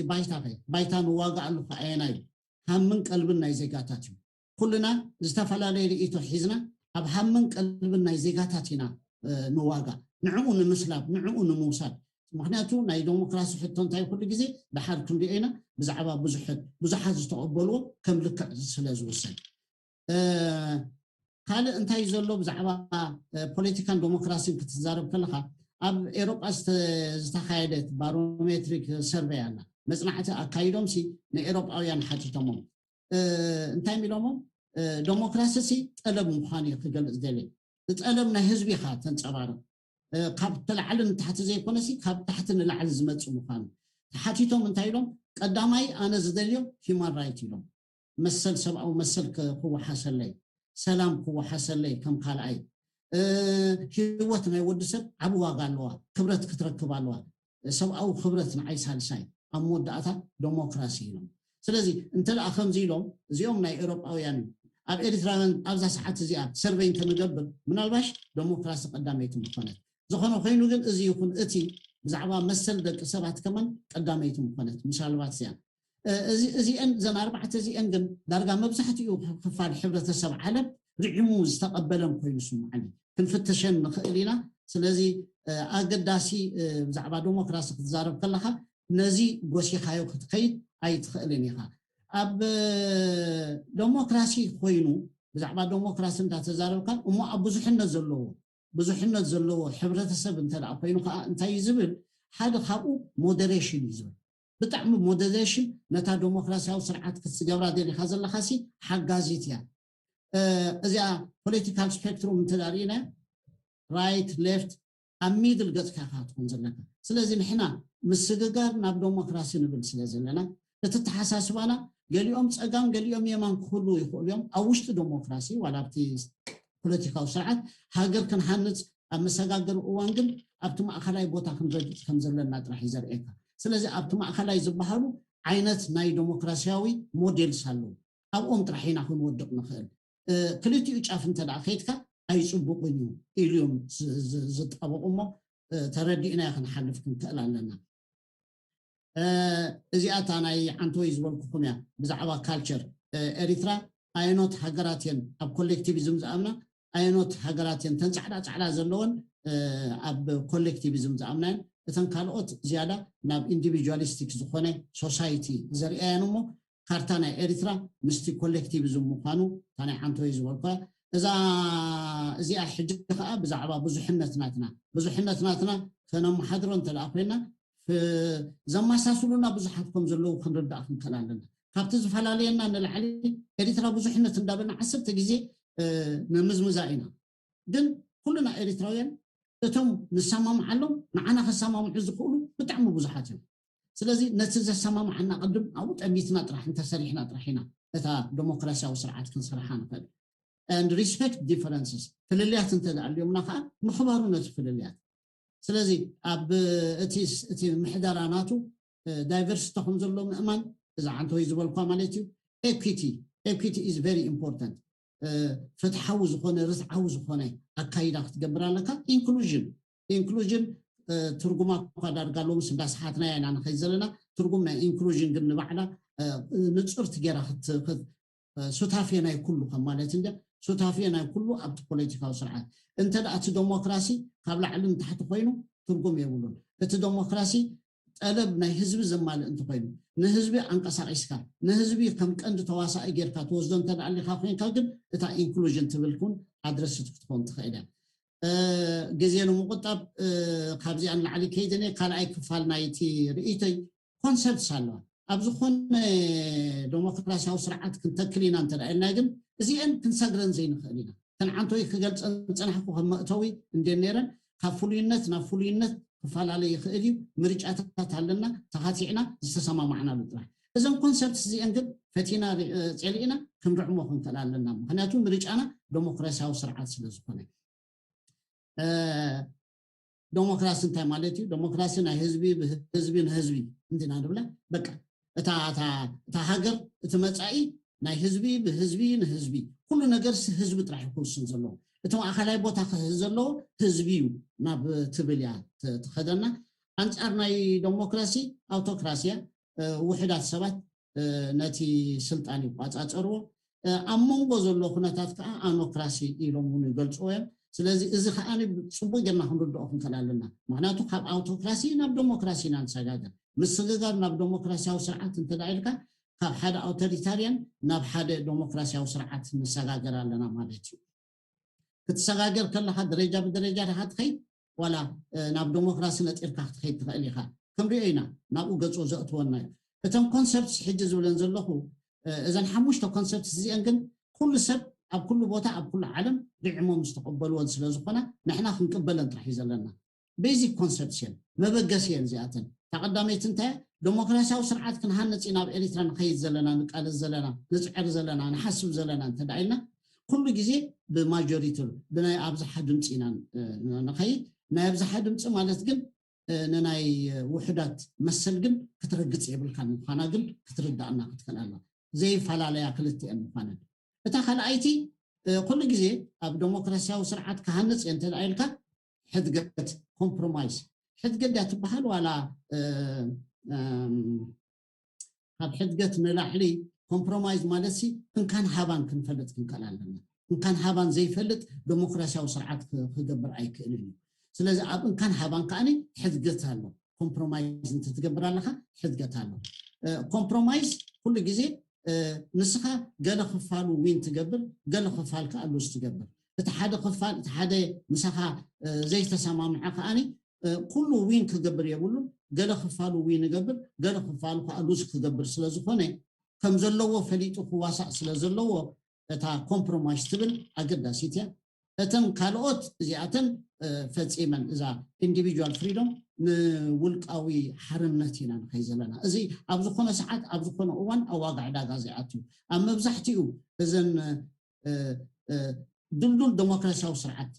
ባይታ ንዋጋእ ኣለኹ ኣየና እዩ ሃምን ቀልብን ናይ ዜጋታት እዩ ኩልና ዝተፈላለየ ርእይቶ ሒዝና ኣብ ሃምን ቀልብን ናይ ዜጋታት ኢና ንዋጋእ ንዕኡ ንምስላብ ንዕኡ ንምውሳድ ምክንያቱ ናይ ዴሞክራሲ ሕቶ እንታይ ኩሉ ግዜ ብሓድ ክንሪኦ ኢና ብዛዕባ ብዙሓት ዝተቐበልዎ ከም ልክዕ ስለ ዝውሰድ ካልእ እንታይ ዘሎ ብዛዕባ ፖለቲካን ዴሞክራሲን ክትዛረብ ከለካ ኣብ ኤሮጳ ዝተካየደት ባሮሜትሪክ ሰርቬይ ኣላ መፅናዕቲ ኣካይዶም ሲ ንኤሮጳውያን ሓቲቶሞም እንታይ ሚሎሞም ዴሞክራሲ ሲ ጠለብ ምዃኑ እዩ ክገልፅ ደልየ ጠለብ ናይ ህዝቢ ኢኻ ተንፀባርቕ ካብ ተላዕሊ ንታሕቲ ዘይኮነ ሲ ካብ ታሕቲ ንላዕሊ ዝመፅእ ምዃኑ ሓቲቶም እንታይ ኢሎም ቀዳማይ ኣነ ዝደልዮ ሂውማን ራይት ኢሎም መሰል ሰብኣዊ መሰል ክወሓሰለይ ሰላም ክወሓሰለይ ከም ካልኣይ ህይወት ናይ ወዲ ሰብ ዓብ ዋጋ ኣለዋ ክብረት ክትረክብ ኣለዋ ሰብኣዊ ክብረት ንዓይ ሳልሳይ ኣብ መወዳእታ ዴሞክራሲ ኢሎም ስለዚ እንተደኣ ከምዚ ኢሎም እዚኦም ናይ ኤሮጳውያን እዩ ኣብ ኤርትራውያን ኣብዛ ሰዓት እዚኣ ሰርቬይ እንተንገብር ምናልባሽ ዴሞክራሲ ቀዳመይቲ ምኾነት ዝኾነ ኮይኑ ግን እዚ ይኹን እቲ ብዛዕባ መሰል ደቂ ሰባት ከመን ቀዳመይቲ ምኾነት ምሳልባት እዚኣ እዚአን ዘን ኣርባዕተ እዚአን ግን ዳርጋ መብዛሕትኡ ክፋል ሕብረተሰብ ዓለም ርዒሙ ዝተቐበለም ኮይኑ ስምዓኒ ክንፍተሸን ንኽእል ኢና ስለዚ ኣገዳሲ ብዛዕባ ዴሞክራሲ ክትዛረብ ከለካ ነዚ ጎሲኻዮ ክትከይድ ኣይትኽእልን ኢኻ ኣብ ዴሞክራሲ ኮይኑ ብዛዕባ ዴሞክራሲ እንዳተዛረብካ እሞ ኣብ ብዙሕነት ዘለዎ ሕብረተሰብ እንተደኣ ኮይኑ ከዓ እንታይ ዝብል ሓደ ካብኡ ሞዴሬሽን እዩ ዝብል ብጣዕሚ ሞዴሬሽን ነታ ዴሞክራሲያዊ ስርዓት ክትገብራ ደሊኻ ዘለካ ሲ ሓጋዚት እያ እዚኣ ፖለቲካል ስፔክትሩም እንተዳሪእና ራይት ሌፍት ኣብ ሚድል ገፅካ ትኩን ዘለካ ስለዚ ንሕና ምስግጋር ናብ ዴሞክራሲ ንብል ስለ ዘለና እቲ ተሓሳስባና ገሊኦም ፀጋም ገሊኦም የማን ክህሉ ይኽእሉ እዮም ኣብ ውሽጢ ዴሞክራሲ ዋላ ኣብቲ ፖለቲካዊ ስርዓት ሃገር ክንሃንፅ ኣብ መሰጋገር እዋን ግን ኣብቲ ማእኸላይ ቦታ ክንረግፅ ከም ዘለና ጥራሕ እዩ ዘርኤካ ስለዚ ኣብቲ ማእኸላይ ዝበሃሉ ዓይነት ናይ ዴሞክራሲያዊ ሞዴልስ ኣለዉ ኣብኦም ጥራሕ ኢና ክንወድቕ ንኽእል ክልቲኡ ጫፍ እንተደኣ ከይድካ ኣይፅቡቕን እዩ ኢልዮም ዝጠበቑ እሞ ተረዲእና ክንሓልፍ ክንክእል ኣለና እዚኣታ ናይ ዓንተወይ ዝበልኩኩም እያ ብዛዕባ ካልቸር ኤሪትራ ኣይኖት ሃገራት እየን ኣብ ኮሌክቲቪዝም ዝኣምና ኣይኖት ሃገራት እየን ተን ፃዕዳ ዘለወን ኣብ ኮሌክቲቪዝም ዝኣምናየን እተን ካልኦት ዝያዳ ናብ ኢንዲቪጁዋሊስቲክ ዝኾነ ሶሳይቲ ዘርአያን እሞ ካርታ ናይ ኤሪትራ ምስቲ ኮሌክቲቪዝም ምዃኑ እታ ናይ ዓንተወይ ዝበልኳ እዚኣ ሕጂ ከዓ ብዛዕባ ብዙሕነት ናትና ከነመሓድሮ እንተደኣ ኮይና ዘመሳስሉና ብዙሓት ከም ዘለዉ ክንርዳእ ክንክእል ኣለና ካብቲ ዝፈላለየና ንላዕሊ ኤሪትራ ብዙሕነት እንዳበልና 10 ግዜ ንምዝምዛ ኢና ግን ኩሉና ኤሪትራውያን እቶም ንሰማምዓሎም ንዓና ከሰማምዑ ዝኽእሉ ብጣዕሚ ብዙሓት እዮም ስለዚ ነቲ ዘሰማምዓና ቅድም ኣብኡ ጠሚትና ጥራሕ እንተሰሪሕና ጥራሕ ኢና እታ ዴሞክራሲያዊ ስርዓት ክንሰርሓ ንኽእል and respect differences ፍልልያት እንተዳልዮምና ከዓ ምኽባሩ ነቲ ፍልልያት ስለዚ ኣብ እቲ ምሕዳራናቱ ዳይቨርሲቲ ከም ዘሎ ምእማን እዛ ዓንተወይ ዝበልኳ ማለት እዩ equity is very important ፍትሓዊ ዝኾነ ርትዓዊ ዝኾነ ኣካይዳ ክትገብር ኣለካ ኢንክሉዥን ትርጉማ እኳ ዳርጋ ሎ ምስ እንዳስሓትና ኢና ንኸይድ ዘለና ትርጉም ናይ ኢንክሉዥን ግን ንባዕላ ንፁርቲ ጌራ ሱታፍየ ናይ ኩሉ ከም ማለት እንደ ሱታፍየ ናይ ኩሉ ኣብቲ ፖለቲካዊ ስርዓት እንተደኣ እቲ ዴሞክራሲ ካብ ላዕሊ ንታሕቲ ኮይኑ ትርጉም የብሉን እቲ ዴሞክራሲ ጠለብ ናይ ህዝቢ ዘማልእ እንተኮይኑ ንህዝቢ አንቀሳቂስካ ንህዝቢ ከም ቀንዲ ተዋሳኢ ጌርካ ተወስዶ እንተደኣሊካ ኮይንካ ግን እታ ኢንክሉዥን ትብልኩን አድረስት ክትኮን ትኸይዳ ግዜኑ ምቁጣብ ካብዚ አን ላዕሊ ከይድነ ካልኣይ ክፋል ናይቲ ርእይተይ ኮንሰፕትስ ኣለዋ ኣብ ዝኾነ ዲሞክራሲያዊ ስርዓት ክንተክሊና እንተዳኢልና ግን እዚአን ክንሰግረን ዘይንኽእል ኢና ተንዓንቶይ ክገልፀን ፀናሕኩ ከም መእተዊ እንዴት ነይረን ካብ ፍሉይነት ናብ ፍሉይነት ክፈላለዩ ይኽእል እዩ ምርጫታት ኣለና ተኻቲዕና ዝተሰማማዕናሉ ጥራሕ እዞም ኮንሰፕትስ እዚአን ግን ፈቲና ፀሊእና ክንርዕሞ ክንክእል ኣለና ምክንያቱ ምርጫና ዲሞክራሲያዊ ስርዓት ስለ ዝኾነ ዲሞክራሲ እንታይ ማለት እዩ ዲሞክራሲ ናይ ህዝቢ ብህዝቢ ንህዝቢ እንትና ንብላ በቃ እታ ሃገር እቲ መጻኢ ናይ ህዝቢ ብህዝቢ ንህዝቢ ኩሉ ነገር ህዝቢ ጥራሕ ይኩስን ዘለዎ እቶም ኣካላይ ቦታ ዘለዎ ህዝቢ እዩ ናብ ትብልያ ተኸደና አንጻር ናይ ዲሞክራሲ አውቶክራሲያ ውሕዳት ሰባት ነቲ ስልጣን ይቋጻጸርዎ ኣብ መንጎ ዘሎ ኩነታት ከዓ ኣኖክራሲ ኢሎም እውን ይገልጽዎ እዮም ስለዚ እዚ ከዓኒ ጽቡቕ ጌርና ክንርድኦ ክንክእል ኣለና ምክንያቱ ካብ አውቶክራሲ ናብ ዲሞክራሲ ኢና ንሰጋገር ምስግጋር ናብ ዲሞክራሲያዊ ስርዓት እንተዳኢልካ ካብ ሓደ አውቶሪታሪያን ናብ ሓደ ዲሞክራሲያዊ ስርዓት ንሰጋገር ኣለና ማለት እዩ ክትሰጋገር ከለካ ደረጃ ብደረጃ ዲኻ ትኸይድ ዋላ ናብ ዲሞክራሲ ነጢርካ ክትኸይድ ትኽእል ኢኻ ክንሪኦ ኢና ናብኡ ገጾ ዘእትወና እዩ እቶም ኮንሰፕትስ ሕጂ ዝብለን ዘለኹ እዘን ሓሙሽተ ኮንሰፕትስ እዚአን ግን ኩሉ ሰብ ኣብ ኩሉ ቦታ ኣብ ኩሉ ዓለም ድዕሞም ዝተቐበልዎን ስለ ዝኾነ ንሕና ክንቅበለን ጥራሕ እዩ ዘለና ቤዚክ ኮንሰፕትስ እየን መበገሲ እየን እዚኣተን ተቐዳመይቲ እንታይ ዲሞክራሲያዊ ስርዓት ክንሃንፅ ኢና ኣብ ኤሪትራ ንኸይድ ዘለና ንቃልስ ዘለና ንፅዕር ዘለና ንሓስብ ዘለና እንተዳኢልና ኩሉ ግዜ ብማጆሪቲ ብናይ ኣብዝሓ ድምፂ ኢና ንኸይድ ናይ ኣብዝሓ ድምፂ ማለት ግን ንናይ ውሕዳት መሰል ግን ክትረግፅ የብልካ ምዃና ግን ክትርዳእና ክትክእል ኣላ ዘይፈላለያ ክልቲአን ምዃነን እታ ካልኣይቲ ኩሉ ግዜ ኣብ ዲሞክራሲያዊ ስርዓት ክሃንፅ እየ እንተዳኢልካ ሕድገት ኮምፕሮማይዝ ሕድገት ዳ ትበሃል ዋላ ኣብ ሕድገት ንላዕሊ ኮምፕሮማይዝ ማለት እንካን ሃባን ክንፈልጥ ክንክእል ኣለና እንካን ሃባን ዘይፈልጥ ዲሞክራሲያዊ ስርዓት ክገብር ኣይክእልን እዩ ስለዚ ኣብ እንካን ሃባን ከዓኒ ሕድገት ኣሎ ኮምፕሮማይዝ እንትትገብር ኣለካ ሕድገት ኣሎ ኮምፕሮማይዝ ኩሉ ግዜ ንስኻ ገለ ክፋሉ ዊን ትገብር ገለ ክፋል ከዓ ሉዝ ትገብር እቲ ሓደ ክፋል እቲ ሓደ ንስኻ ዘይተሰማምዐ ከዓኒ ኩሉ ዊን ክገብር የብሉን ገለ ክፋሉ ዊን ይገብር ገለ ክፋሉ ከዓ ሉዝ ክገብር ስለ ዝኾነ ከም ዘለዎ ፈሊጡ ክዋሳእ ስለ ዘለዎ እታ ኮምፕሮማይዝ ትብል ኣገዳሲት እያ እተን ካልኦት እዚኣተን ፈፂመን እዛ ኢንዲቪጁዋል ፍሪዶም ንውልቃዊ ሓርነት ኢና ንኸይ ዘለና እዚ ኣብ ዝኾነ ሰዓት ኣብ ዝኾነ እዋን ኣዋጋዕ ዳጋ ዘይኣትዩ ኣብ መብዛሕትኡ እዘን ድልዱል ዲሞክራሲያዊ ስርዓት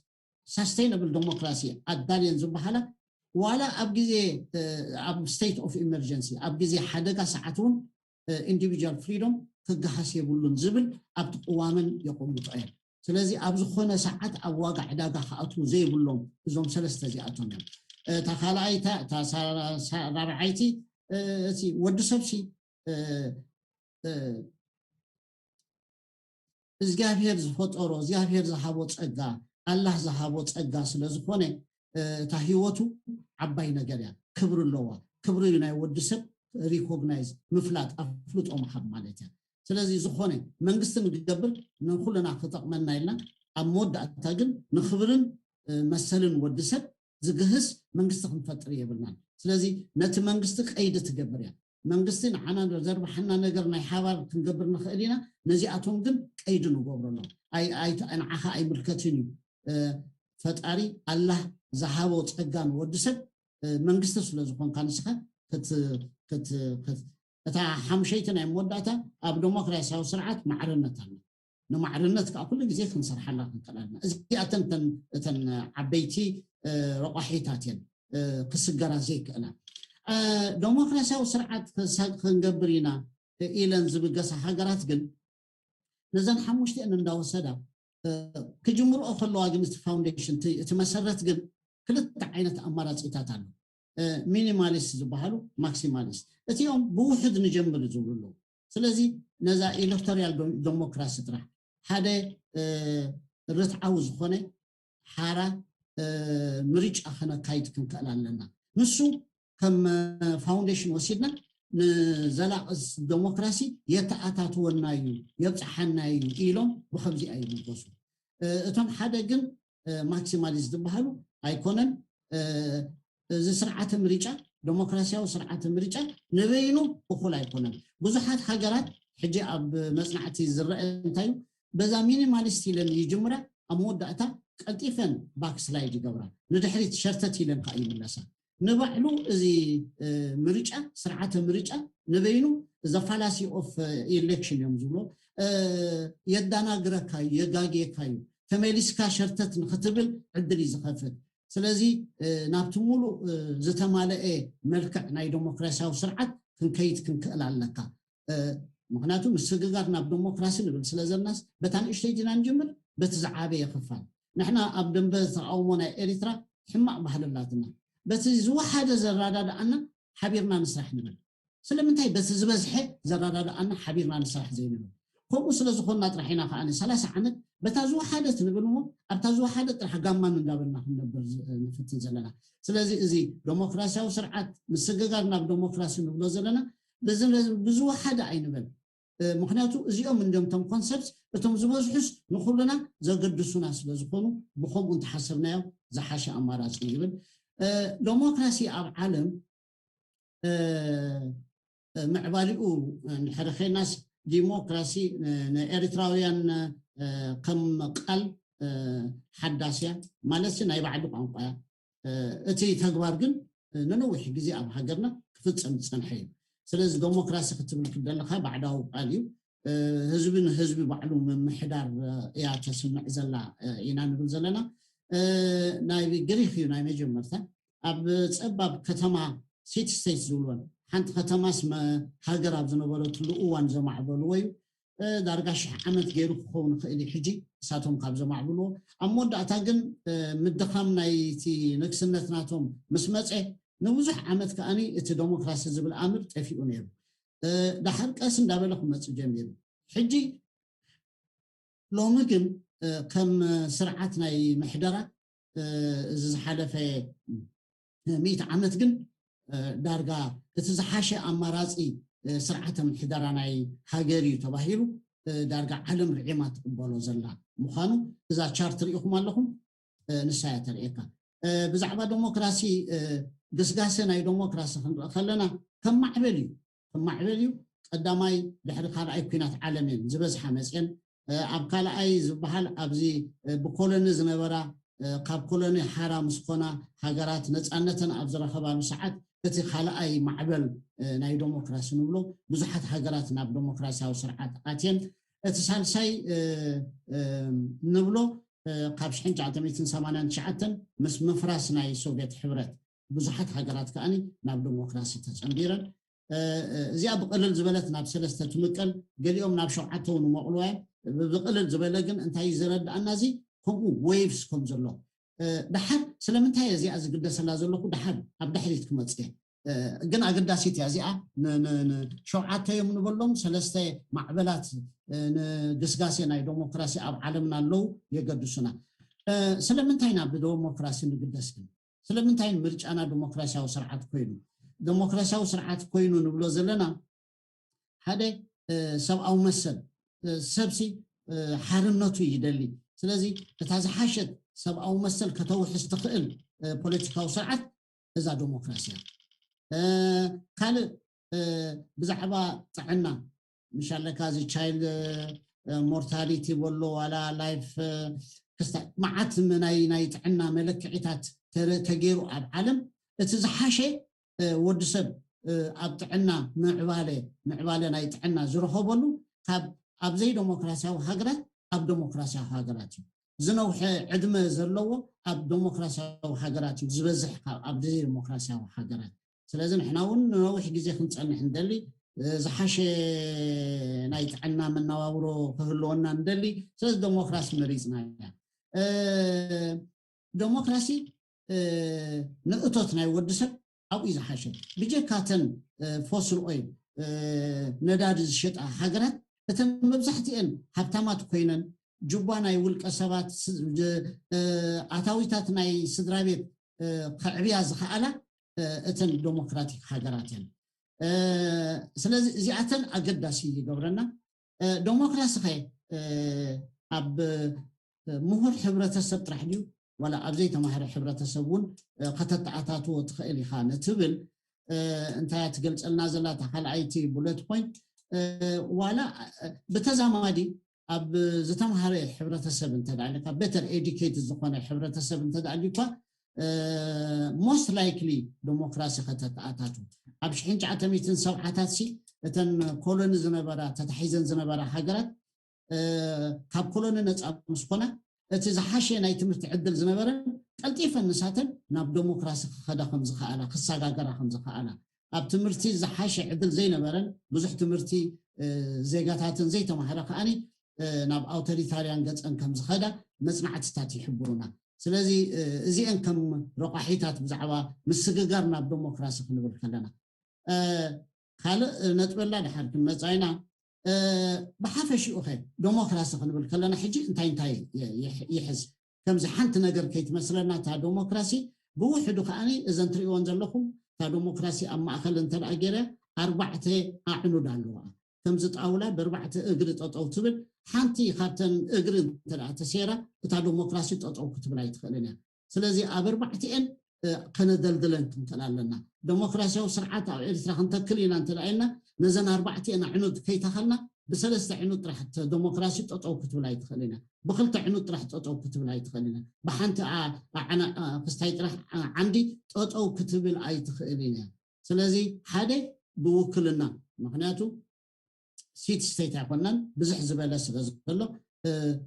ሳስቴይነብል ዲሞክራሲ ኣዳልየን ዝበሃላ ዋላ ኣብ ግዜ ኣብ ስቴት ኦፍ ኢመርጀንሲ ኣብ ግዜ ሓደጋ ሰዓት እውን ኢንዲቪጁዋል ፍሪዶም ክገሃስ የብሉን ዝብል ኣብቲ ቅዋምን የቆምጡ እዮም ስለዚ ኣብ ዝኾነ ሰዓት ኣብ ዋጋዕ ዳጋ ክኣትዉ ዘይብሎም እዞም ሰለስተ እዚኣቶም እዮም እታ ካልኣይታ እታ ራብዓይቲ እቲ ወዲ ሰብሲ እግዚኣብሔር ዝፈጠሮ እግዚኣብሔር ዝሃቦ ፀጋ ኣላህ ዝሃቦ ፀጋ ስለ ዝኾነ እታ ሂወቱ ዓባይ ነገር እያ ክብሪ ኣለዋ ክብሪ ናይ ወዲ ሰብ ሪኮግናይዝ ምፍላጥ ኣፍልጦ ምሃብ ማለት እያ ስለዚ ዝኾነ መንግስቲ ንግገብር ንኩልና ክጠቕመና ኢልና ኣብ መወዳእታ ግን ንክብርን መሰልን ወዲ ሰብ ዝግህስ መንግስቲ ክንፈጥር የብልናን ስለዚ ነቲ መንግስቲ ቀይዲ ትገብር እያ መንግስቲ ንዓና ዘርባሕና ነገር ናይ ሓባር ክንገብር ንኽእል ኢና ነዚኣቶም ግን ቀይዲ ንገብረሎ ንዓኻ ኣይምልከትን እዩ ፈጣሪ ኣላህ ዝሃቦ ፀጋ ንወዲ ሰብ መንግስቲ ስለ ዝኾንካ ንስኻ እታ ሓምሸይቲ ናይ መወዳእታ ኣብ ዲሞክራሲያዊ ስርዓት ማዕርነት ኣሎ ንማዕርነት ከዓ ኩሉ ግዜ ክንሰርሓላ ክንክእል ኣለና እዚኣተን እተን ዓበይቲ ረቋሒታት እየን ክስገራ ዘይክእላ ዲሞክራሲያዊ ስርዓት ክንገብር ኢና ኢለን ዝብገሳ ሃገራት ግን ነዘን ሓሙሽተን እንዳወሰዳ ክጅምርኦ ከለዋ ግን እቲ ፋውንዴሽን እቲ መሰረት ግን ክልተ ዓይነት ኣማራፂታት ኣሎ ሚኒማሊስት ዝበሃሉ ማክሲማሊስት እቲኦም ብውሕድ ንጀምር ዝብሉ ስለዚ ነዛ ኤሌክቶራል ዲሞክራሲ ጥራሕ ሓደ ርትዓዊ ዝኾነ ሓራ ምርጫ ክነካይድ ክንክእል ኣለና ንሱ ከም ፋውንዴሽን ወሲድና ንዘላቂ ዲሞክራሲ የተኣታትወና እዩ የብፅሓና እዩ ኢሎም ብከምዚ ኣይምገሱ እቶም ሓደ ግን ማክሲማሊስት ዝበሃሉ ኣይኮነን እዚ ስርዓተ ምርጫ ዲሞክራሲያዊ ስርዓተ ምርጫ ንበይኑ እኩል ኣይኮነን ብዙሓት ሃገራት ሕጂ ኣብ መጽናዕቲ ዝረአ እንታይ በዛ ሚኒማሊስት ኢለን ይጅምራ ኣብ መወዳእታ ቀልጢፈን ባክስላይድ ይገብራ ንድሕሪት ሸርተት ኢለን ከዓ ይምለሳ ንባዕሉ እዚ ምርጫ ስርዓተ ምርጫ ንበይኑ the fallacy of election እዮም ዝብሎ የዳናግረካ የጋጌካ ተመሊስካ ሸርተት ንኽትብል ዕድል ይዝኸፍት ስለዚ ናብቲ ሙሉእ ዝተማለአ መልክዕ ናይ ዲሞክራሲያዊ ስርዓት ክንከይድ ክንክእል ኣለካ ምክንያቱ ምስግጋር ናብ ዲሞክራሲ ንብል ስለዘናስ በታን እሽተይና እንጅምር በቲ ዝዓበየ ይኽፋል ንሕና ኣብ ደንበ ተቃውሞ ናይ ኤሪትራ ሕማቅ ባህልላትና በቲ ዝወሓደ ዘራዳድኣና ሓቢርና ንስራሕ ንብል ስለምንታይ በቲ ዝበዝሐ ዘራዳድኣና ሓቢርና ንስራሕ ዘይንብል ከምኡ ስለዝኾንና ጥራሕና ከዓኒ 30 ዓመት በታ ዝወሓደት ንብልሞ ኣብታ ዝወሓደ ጥራሕ ጋማን እንዳበልና ክንነብር ንፍትን ዘለና ስለዚ እዚ ዲሞክራሲያዊ ስርዓት ምስግጋር ናብ ዲሞክራሲ ንብሎ ዘለና ብዝወሓደ ኣይንብል ምክንያቱ እዚኦም እንደምቶም ኮንሰፕት እቶም ዝበዝሑስ ንኩልና ዘገድሱና ስለዝኾኑ ብከምኡ እንተሓሰብናዮ ዝሓሸ ኣማራፂ ይብል ዲሞክራሲ ኣብ ዓለም ምዕባሊኡ ንሕርኸናስ ዲሞክራሲ ንኤርትራውያን ከም ቃል ሓዳስያ ማለት ናይ ባዕሉ ቋንቋ እቲ ተግባር ግን ንነዊሕ ግዜ ኣብ ሃገርና ክፍፀም ዝፀንሐ እዩ ስለዚ ዲሞክራሲ ክትብል ከለካ ባዕዳዊ ቃል እዩ ህዝብን ህዝቢ ባዕሉ ምምሕዳር እያ ተስምዕ ዘላ ኢና ንብል ዘለና ናይ ግሪክ እዩ ናይ መጀመርታ ኣብ ፀባብ ከተማ ሲቲ ስቴት ዝብልዎን ሓንቲ ከተማስ ሃገር ኣብ ዝነበረትሉ እዋን ዘማዕበልዎ እዩ ዳርጋ 1000 ዓመት ገይሩ ክኸውን ክእል ሕጂ እሳቶም ካብ ዘማዕብልዎ ኣብ መወዳእታ ግን ምድኻም ናይቲ ንግስነት ናቶም ምስ መፀ ንብዙሕ ዓመት ከዓኒ እቲ ዲሞክራሲ ዝብል ኣምር ጠፊኡ ነይሩ ዳሕር ቀስ እንዳበለ ክመፅእ ጀሚሩ ሕጂ ሎሚ ግን ከም ስርዓት ናይ ምሕደራ እዚ ዝሓለፈ 100 ዓመት ግን ዳርጋ እቲ ዝሓሸ ኣማራፂ ስርዓተ ምሕደራ ናይ ሃገር እዩ ተባሂሉ ዳርጋ ዓለም ርዒማ ትቅበሎ ዘላ ምዃኑ እዛ ቻርተር ኢኹም ኣለኹም ንሳያ ተርእየካ ብዛዕባ ዲሞክራሲ ግስጋሴ ናይ ዲሞክራሲ ክንርኢ ከለና ከም ማዕበል እዩ ቀዳማይ ድሕሪ ካልኣይ ኩናት ዓለምን ዝበዝሓ መፅን ኣብ ካልኣይ ዝበሃል ኣብዚ ብኮሎኒ ዝነበራ ካብ ኮሎኒ ሓራ ምስኮና ሃገራት ነፃነትን ኣብ ዝረኸባሉ ሰዓት እቲ ካልኣይ ማዕበል ናይ ዲሞክራሲ ንብሎ ብዙሓት ሃገራት ናብ ዲሞክራሲያዊ ስርዓት ኣትየን እቲ ሳልሳይ ንብሎ ካብ 1989 ምስ ምፍራስ ናይ ሶቪየት ሕብረት ብዙሓት ሃገራት ከዓኒ ናብ ዲሞክራሲ ተፀምቢረን እዚኣ ብቅልል ዝበለት ናብ 3 ትምቀል ገሊኦም ናብ 7 እውን መቕልዋ ብቅልል ዝበለ ግን እንታይ ዝረዳእና እዚ ከምኡ ዌቭስ ከም ዘሎ ድሓር ስለምንታይ እዚኣ ዝግደሰላ ዘለኹ ድሓር ኣብ ድሕሪት ክመፅእ ግን ኣገዳሲት እያ እዚኣ ሸውዓተ እዮም ንበሎም 3 ማዕበላት ንግስጋሴ ናይ ዲሞክራሲ ኣብ ዓለምና ኣለው የገድሱና ስለምንታይ ናብ ዲሞክራሲ ንግደስ ግን ስለምንታይ ምርጫና ዲሞክራሲያዊ ስርዓት ኮይኑ ዲሞክራሲያዊ ስርዓት ኮይኑ ንብሎ ዘለና ሓደ ሰብኣዊ መሰል ሰብሲ ሓርነቱ ይደሊ ስለዚ እታ ዝሓሸት ሰብኣዊ መሰል ከተውሕዝ ትኽእል ፖለቲካዊ ስርዓት እዛ ዲሞክራሲያ ካልእ ብዛዕባ ጥዕና ምሻለካ እዚ ቻይልድ ሞርታሊቲ በሎ ዋላ ላይፍ መዓት ናይ ጥዕና መለክዒታት ተገይሩ ኣብ ዓለም እቲ ዝሓሸ ወዲ ሰብ ኣብ ጥዕና ምዕባለ ናይ ጥዕና ዝረኸበሉ ካብ ኣብ ዘይ ዲሞክራሲያዊ ሃገራት ኣብ ዲሞክራሲያዊ ሃገራት እዩ ዝነውሐ ዕድመ ዘለዎ ኣብ ዲሞክራሲያዊ ሃገራት እዩ ዝበዝሕ ኣብ ዘይ ዲሞክራሲያዊ ሃገራት ስለዚ ንሕና እውን ንነዊሕ ግዜ ክንፀንሕ እንደሊ ዝሓሸ ናይ ጥዕና መነባብሮ ክህልወና እንደሊ ስለዚ ዲሞክራሲ መሪፅና እያ ዲሞክራሲ ንእቶት ናይ ወዲ ሰብ ኣብኡ ዝሓሸ ብጀካተን ፎስል ኦይል ነዳዲ ዝሸጣ ሃገራት እተን መብዛሕትአን ሃብታማት ኮይነን ጁባ ናይ ውልቀ ሰባት ኣታዊታት ናይ ስድራ ቤት ከዕብያ ዝኸኣላ እተን ዲሞክራቲክ ሃገራት እየን ስለዚ እዚኣተን ኣገዳሲ ይገብረና ዲሞክራሲ ኸ ኣብ مهور ሕብረተሰብ ጥራሕ ድዩ ወላ ኣብዘይ ተማሃረ ሕብረተሰብ እውን ከተተኣታትዎ ትኽእል ኢኻ ነትብል እንታይ ትገልጸልና ዘላ ተኻልኣይቲ ቡለት ፖይንት ዋላ በተዛማዲ ኣብ ዝተማሃረ ሕብረተሰብ እንተዳልካ better educated ዝኾነ ሕብረተሰብ እንተዳልካ most likely ዲሞክራሲ ከተተኣታቱ ኣብ 1970ታት ሲ እተን ኮሎኒ ዝነበራ ተታሒዘን ዝነበራ ሃገራት ካብ ኮሎኒ ነፃ ምስኮና እቲ ዝሓሸ ናይ ትምህርቲ ዕድል ዝነበረ ቀልጢፈን ንሳተን ናብ ዲሞክራሲ ክኸዳ ከም ዝኽኣላ ክሰጋገራ ከም ዝኽኣላ ኣብ ትምህርቲ ዝሓሸ ዕድል ዘይነበረን ብዙሕ ትምህርቲ ዜጋታትን ዘይተማሃረ ከኣኒ ናብ ኣውቶሪታርያን ገፀን ከም ዝኸዳ መፅናዕትታት ይሕብሩና ስለዚ እዚአን ከም ረቋሒታት ብዛዕባ ምስግጋር ናብ ዲሞክራሲ ክንብል ከለና ካልእ ነጥበላ ድሓር ክንመፃይና بحافشي أخي ديمقراطية خلينا نقول حجي انتاي يحز كم زحنت نجر كيت مثلا تاع ديمقراطية بوحدو خاني إذا نتريون زلهم تاع ديمقراطية أما أخل انت الأجرة 4 أعنو دالوا كم زت أولى ب4 أجرة أو تبل حنتي خاطن أجرة تاع تسيرة تاع ديمقراطية أو كتب لا يدخلنا سلازي أب4 إن كنا دلدلن تلالنا ديمقراطية وسرعة أو إرث راح نتكلين أنت لعنا نزن 4 أنا عنود كي تخلنا بسلسة عنود راح ديمقراطية أو كتب لا يدخلنا بخلت عنود راح أو كتب لا يدخلنا بحنت أنا فستايت راح عندي أو كتب لا يدخلنا سلازي هذا بوكلنا معناته سيت ستيت عقلنا بزح زبالة سلازله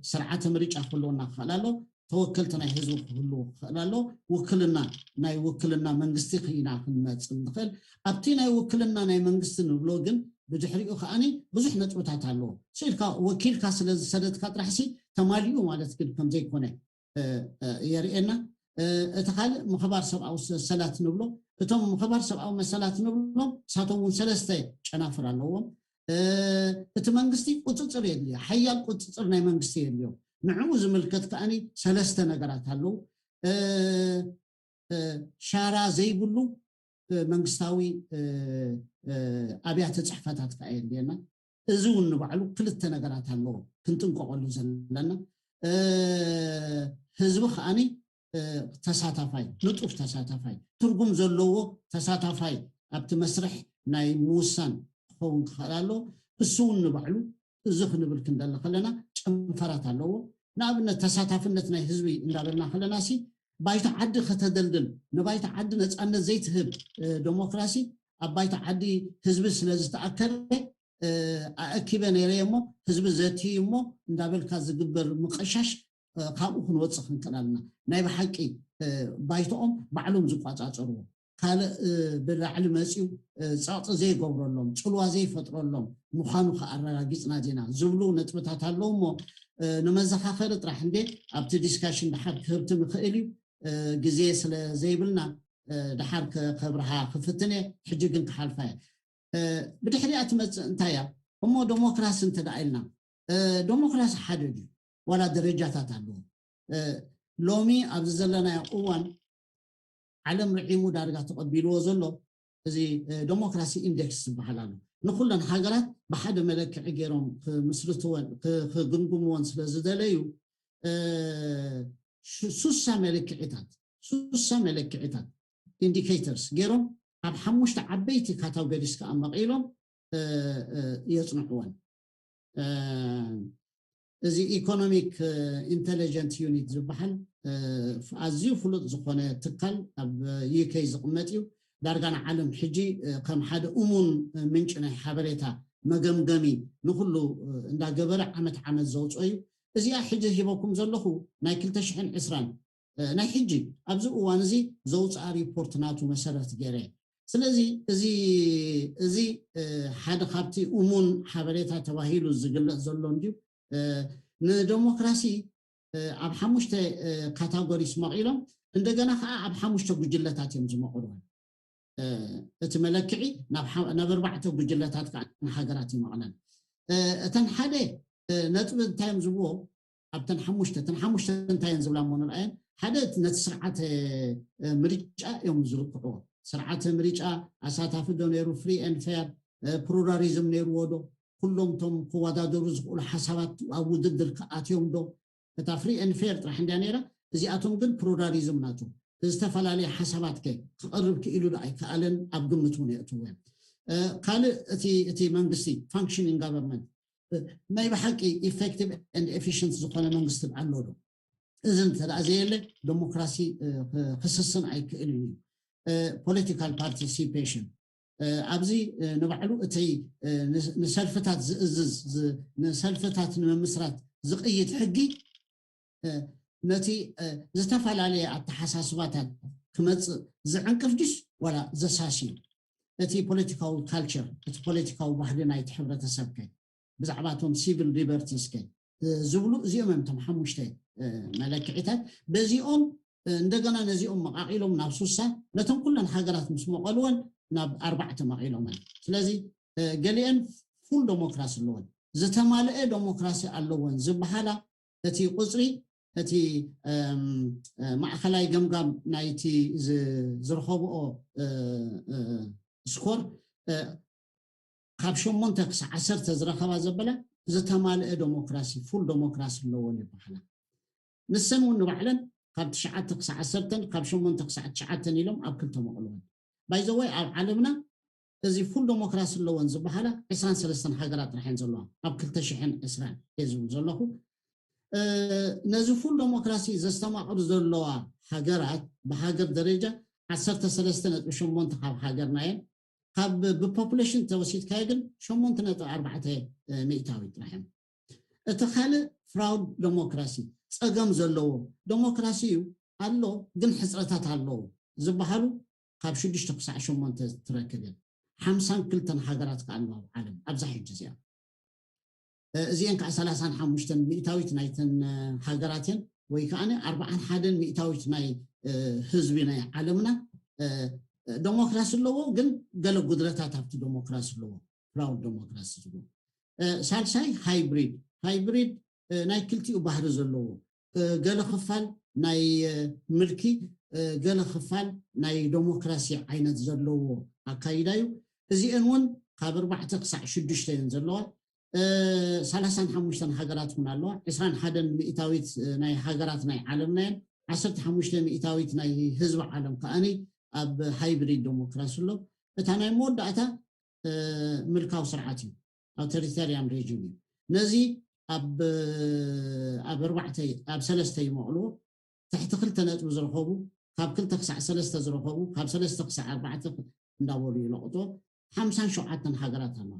سرعة مريج أخلونا خلاله توكلتنا حزب كله خلاله وكلنا ناي وكلنا منجستي خينا خدمات ندخل ابتينا وكلنا ناي منجستي نبلوجن بجحريو خاني بزح نطبطات علو سيلكا وكيل كاس سدد كطرحسي تماليو مالت كم زي كونه يرينا اتخال مخبار سبع او سلات نبلو اتم مخبار سبع او مسلات نبلو ساتون سلسته ጨናፍር ኣለዎም እቲ መንግስቲ ቁጥጥር የድልዮ ሓያል ቁጥጥር ናይ መንግስቲ የድልዮ نعم زملكت كأني 3 نجارات هلو شارع زي بلو منقستاوي أبيات صحفتات كأين دينا زون نبعلو كل 3 نجارات هلو كنتم قولوا زلنا حزب خاني تساتفاي لطف تساتفاي ترجم زلوا تساتفاي أبت مسرح ناي موسان خون خلالو السون نبعلو زخن بالكندل خلنا ጨንፈራት አለው ናብነ ተሳታፍነትና ህዝቢ እንዳለና خلناسي ባይታ ዓዲ ከተደልድል ንባይታ ዓዲ ነፃነት ዘይትህብ ዲሞክራሲ አባይታ ዓዲ ህዝቢ ስለዝተኣከለ ኣኪበ ነይረሞ ህዝቢ ዘትይሞ እንዳበልካ ዝግበር ምቀሻሽ ካብኡ ክንወፅእ ክንከላልና ናይ በሓቂ ባይቶኦም ባዕሎም ዝቋጻጸሩ ካለ ብላዕሊ መጽዩ ጻጽ ዘይገብረሎም ጽልዋ ዘይፈጥረሎም ምዃኑ ከኣረጋግጽና ዲና ዝብሉ ነጥብታት ኣለውሞ ንመዘኻኸሪ ጥራሕ እንዴ ኣብቲ ዲስካሽን ድሓር ክህብቲ ምኽእል እዩ ግዜ ስለ ዘይብልና ድሓር ከብርሃ ክፍትነ ሕጂ ግን ክሓልፋ ብድሕሪኣ ትመጽእ እንታይ እያ እሞ ዲሞክራሲ እንተዳኢልና ዲሞክራሲ ሓደ ድዩ ወላ ደረጃታት ኣለዎ ሎሚ ኣብ ዘለናዮ እዋን ዓለም ርዒሙ ዳርጋ ተቐቢልዎ ዘሎ እዚ ዲሞክራሲ ኢንዴክስ ዝበሃል ንኩለን ሃገራት ብሓደ መለክዒ ገይሮም ክምስርትዎን ክግምግምዎን ስለዝደለዩ ሱሳ መለክዒታት ኢንዲኬተርስ ገይሮም ኣብ 5 ዓበይቲ ካታጎሪስ ከኣመቂሎም የጽንዕዎን እዚ ኢኮኖሚክ ኢንተለጀንት ዩኒት ዝበሃል ኣዝዩ ፍሉጥ ዝኾነ ትካል ኣብ ዩኬ ዝቕመጥ እዩ ዳርጋና ዓለም ሕጂ ከም ሓደ እሙን ምንጭ ናይ ሓበሬታ መገምገሚ ንኩሉ እንዳገበረ ዓመት ዘውፅኦ እዩ እዚኣ ሕጂ ሂበኩም ዘለኹ ናይ 2020 ናይ ሕጂ ኣብዚ እዋን እዚ ዘውፅኣ ሪፖርት ናቱ መሰረት ገይረ ስለዚ እዚ ሓደ ካብቲ እሙን ሓበሬታ ተባሂሉ ዝግለጽ ዘሎ እንዲሁ ንዲሞክራሲ ኣብ 5 ካታጎሪስ መቂሎም እንደገና ከዓ ኣብ 5 ጉጅለታት እዮም ዝመቕልዎ እቲ መለክዒ ናብ 4 ጉጅለታት ከዓ ሃገራት ይመቕለን እተን ሓደ ነጥብ እንታይም ዝብዎ ኣብተን 5 እንታይን ዝብላ ሞኖልአየን ሓደ ነቲ ስርዓት ምርጫ እዮም ዝልክዕዎ ስርዓት ምርጫ ኣሳታፊ ዶ ነይሩ ፍሪ ኤንድ ፌር ፕሉራሊዝም ነይሩዎ ዶ ኩሎም ቶም ክወዳደሩ ዝኽእሉ ሓሳባት ኣብ ውድድር ከኣትዮም ዶ እታ ፍሪ ኤንድ ፌር ጥራሕ እንዳ ነይራ እዚኣቶም ግን ፕሉራሊዝም ናቱ ዝተፈላለዩ ሓሳባት ክቐርብ ክኢሉ ኣይከኣለን ኣብ ግምት እውን የእትዎ ካልእ እቲ መንግስቲ ፋንክሽኒንግ ጋቨርንመንት ናይ ብሓቂ ኢፌክቲቭ ኤንድ ኤፊሽንት ዝኾነ መንግስቲ ኣሎ ዶ እዚ እንተዘየለ ዲሞክራሲ ክስስን ኣይክእልን እዩ ፖለቲካል ፓርቲሲፔሽን ኣብዚ ንባዕሉ እቲ ንሰልፍታት ዝእዝዝ ንሰልፍታት ንምስራት ዝቕይድ ሕጊ ነቲ ዝተፈላለየ ኣተሓሳስባታት ክመፅእ ዝዕንቅፍ ድስ ዋላ ዘሳስዩ እቲ ፖለቲካዊ ካልቸር እቲ ፖለቲካዊ ባህሊ ናይቲ ሕብረተሰብ ብዛዕባቶም ሲቪል ሊበርቲስ ዝብሉ እዚኦም እዮም ሓሙሽተ መለክዒታት በዚኦም እንደገና ነዚኦም መቃቂሎም ናብ ሱሳ ነቶም ኩለን ሃገራት ምስ መቐልወን ናብ 4 መቂሎም ስለዚ ገሊአን ፉል ዲሞክራሲ ኣለወን ዝተማልአ ዲሞክራሲ ኣለወን ዝበሃላ እቲ ቁፅሪ እቲ ማእከላይ ገምጋም ናይቲ ዝረኸብኦ ስኮር ካብ 8 ክሳብ 10 ዝረኸባ ዘበለ ዝተማልአ ዲሞክራሲ ፉል ዲሞክራሲ ኣለወን ይበሃላ ንሰን እውን ንባዕለን ካብ 9 ክሳብ 10 ካብ 8 ክሳብ 9 ኢሎም ኣብ ክልተ መቕልወን ባይ ዘ ወይ ኣብ ዓለምና እዚ ፉል ዲሞክራሲ ኣለወን ዝበሃላ 23 ሃገራት ጥራሕን ዘለዋ ኣብ 2020 ዝብል ዘለኹ ነዚ ፉል ዲሞክራሲ ዘስተማቕሩ ዘለዋ ሃገራት ብሃገር ደረጃ 13.8 ካብ ሃገርና እየን ካብ ብፖፑሌሽን ተወሲድካ ግን 8.4 ሚእታዊ ጥራሕን እቲ ካልእ ፍራውድ ዲሞክራሲ ፀገም ዘለዎ ዲሞክራሲ እዩ ኣሎ ግን ሕፅረታት ኣለዎ ዝበሃሉ ካብ 6 ክሳብ 8 ትረክብ 52 ሃገራት ኣለዋ ኣብ ዓለም ኣብዛ ሕጂ እዚኣ እዚአን ከዓ 35 ሚእታዊት ናይተን ሃገራትን ወይ ከዓ 41 ሚእታዊት ናይ ህዝቢ ናይ ዓለምና ዲሞክራሲ ኣለዎ ግን ገለ ጉድለታት ኣብቲ ዲሞክራሲ ኣለዎ ፍራውድ ዲሞክራሲ ዝብሉ ሳልሳይ ሃይብሪድ ናይ ክልቲኡ ባህሪ ዘለዎ ገለ ክፋል ናይ ምልኪ ገለ ክፋል ናይ ዲሞክራሲ ዓይነት ዘለዎ ኣካይዳ እዩ እዚአን እውን ካብ 4 ክሳብ 6 እየን ዘለዋ 35 ሃገራት እውን ኣለዋ 21 ሚእታዊት ናይ ሃገራት ናይ ዓለምና እየን 15 ሚእታዊት ናይ ህዝቢ ዓለም ከዓኒ ኣብ ሃይብሪድ ዲሞክራሲ ኣሎ እታ ናይ መወዳእታ ምልካዊ ስርዓት እዩ ኣውቶሪታሪያን ሬጅም እዩ ነዚ ኣብ 3 ይመቕልዎ ትሕቲ 2 ነጥቢ ዝረኸቡ ካብ 2 ክሳብ 3 ዝረኸቡ ካብ 3 ክሳብ 4 እንዳበሉ ይለቕጦ 57 ሃገራት ኣለዋ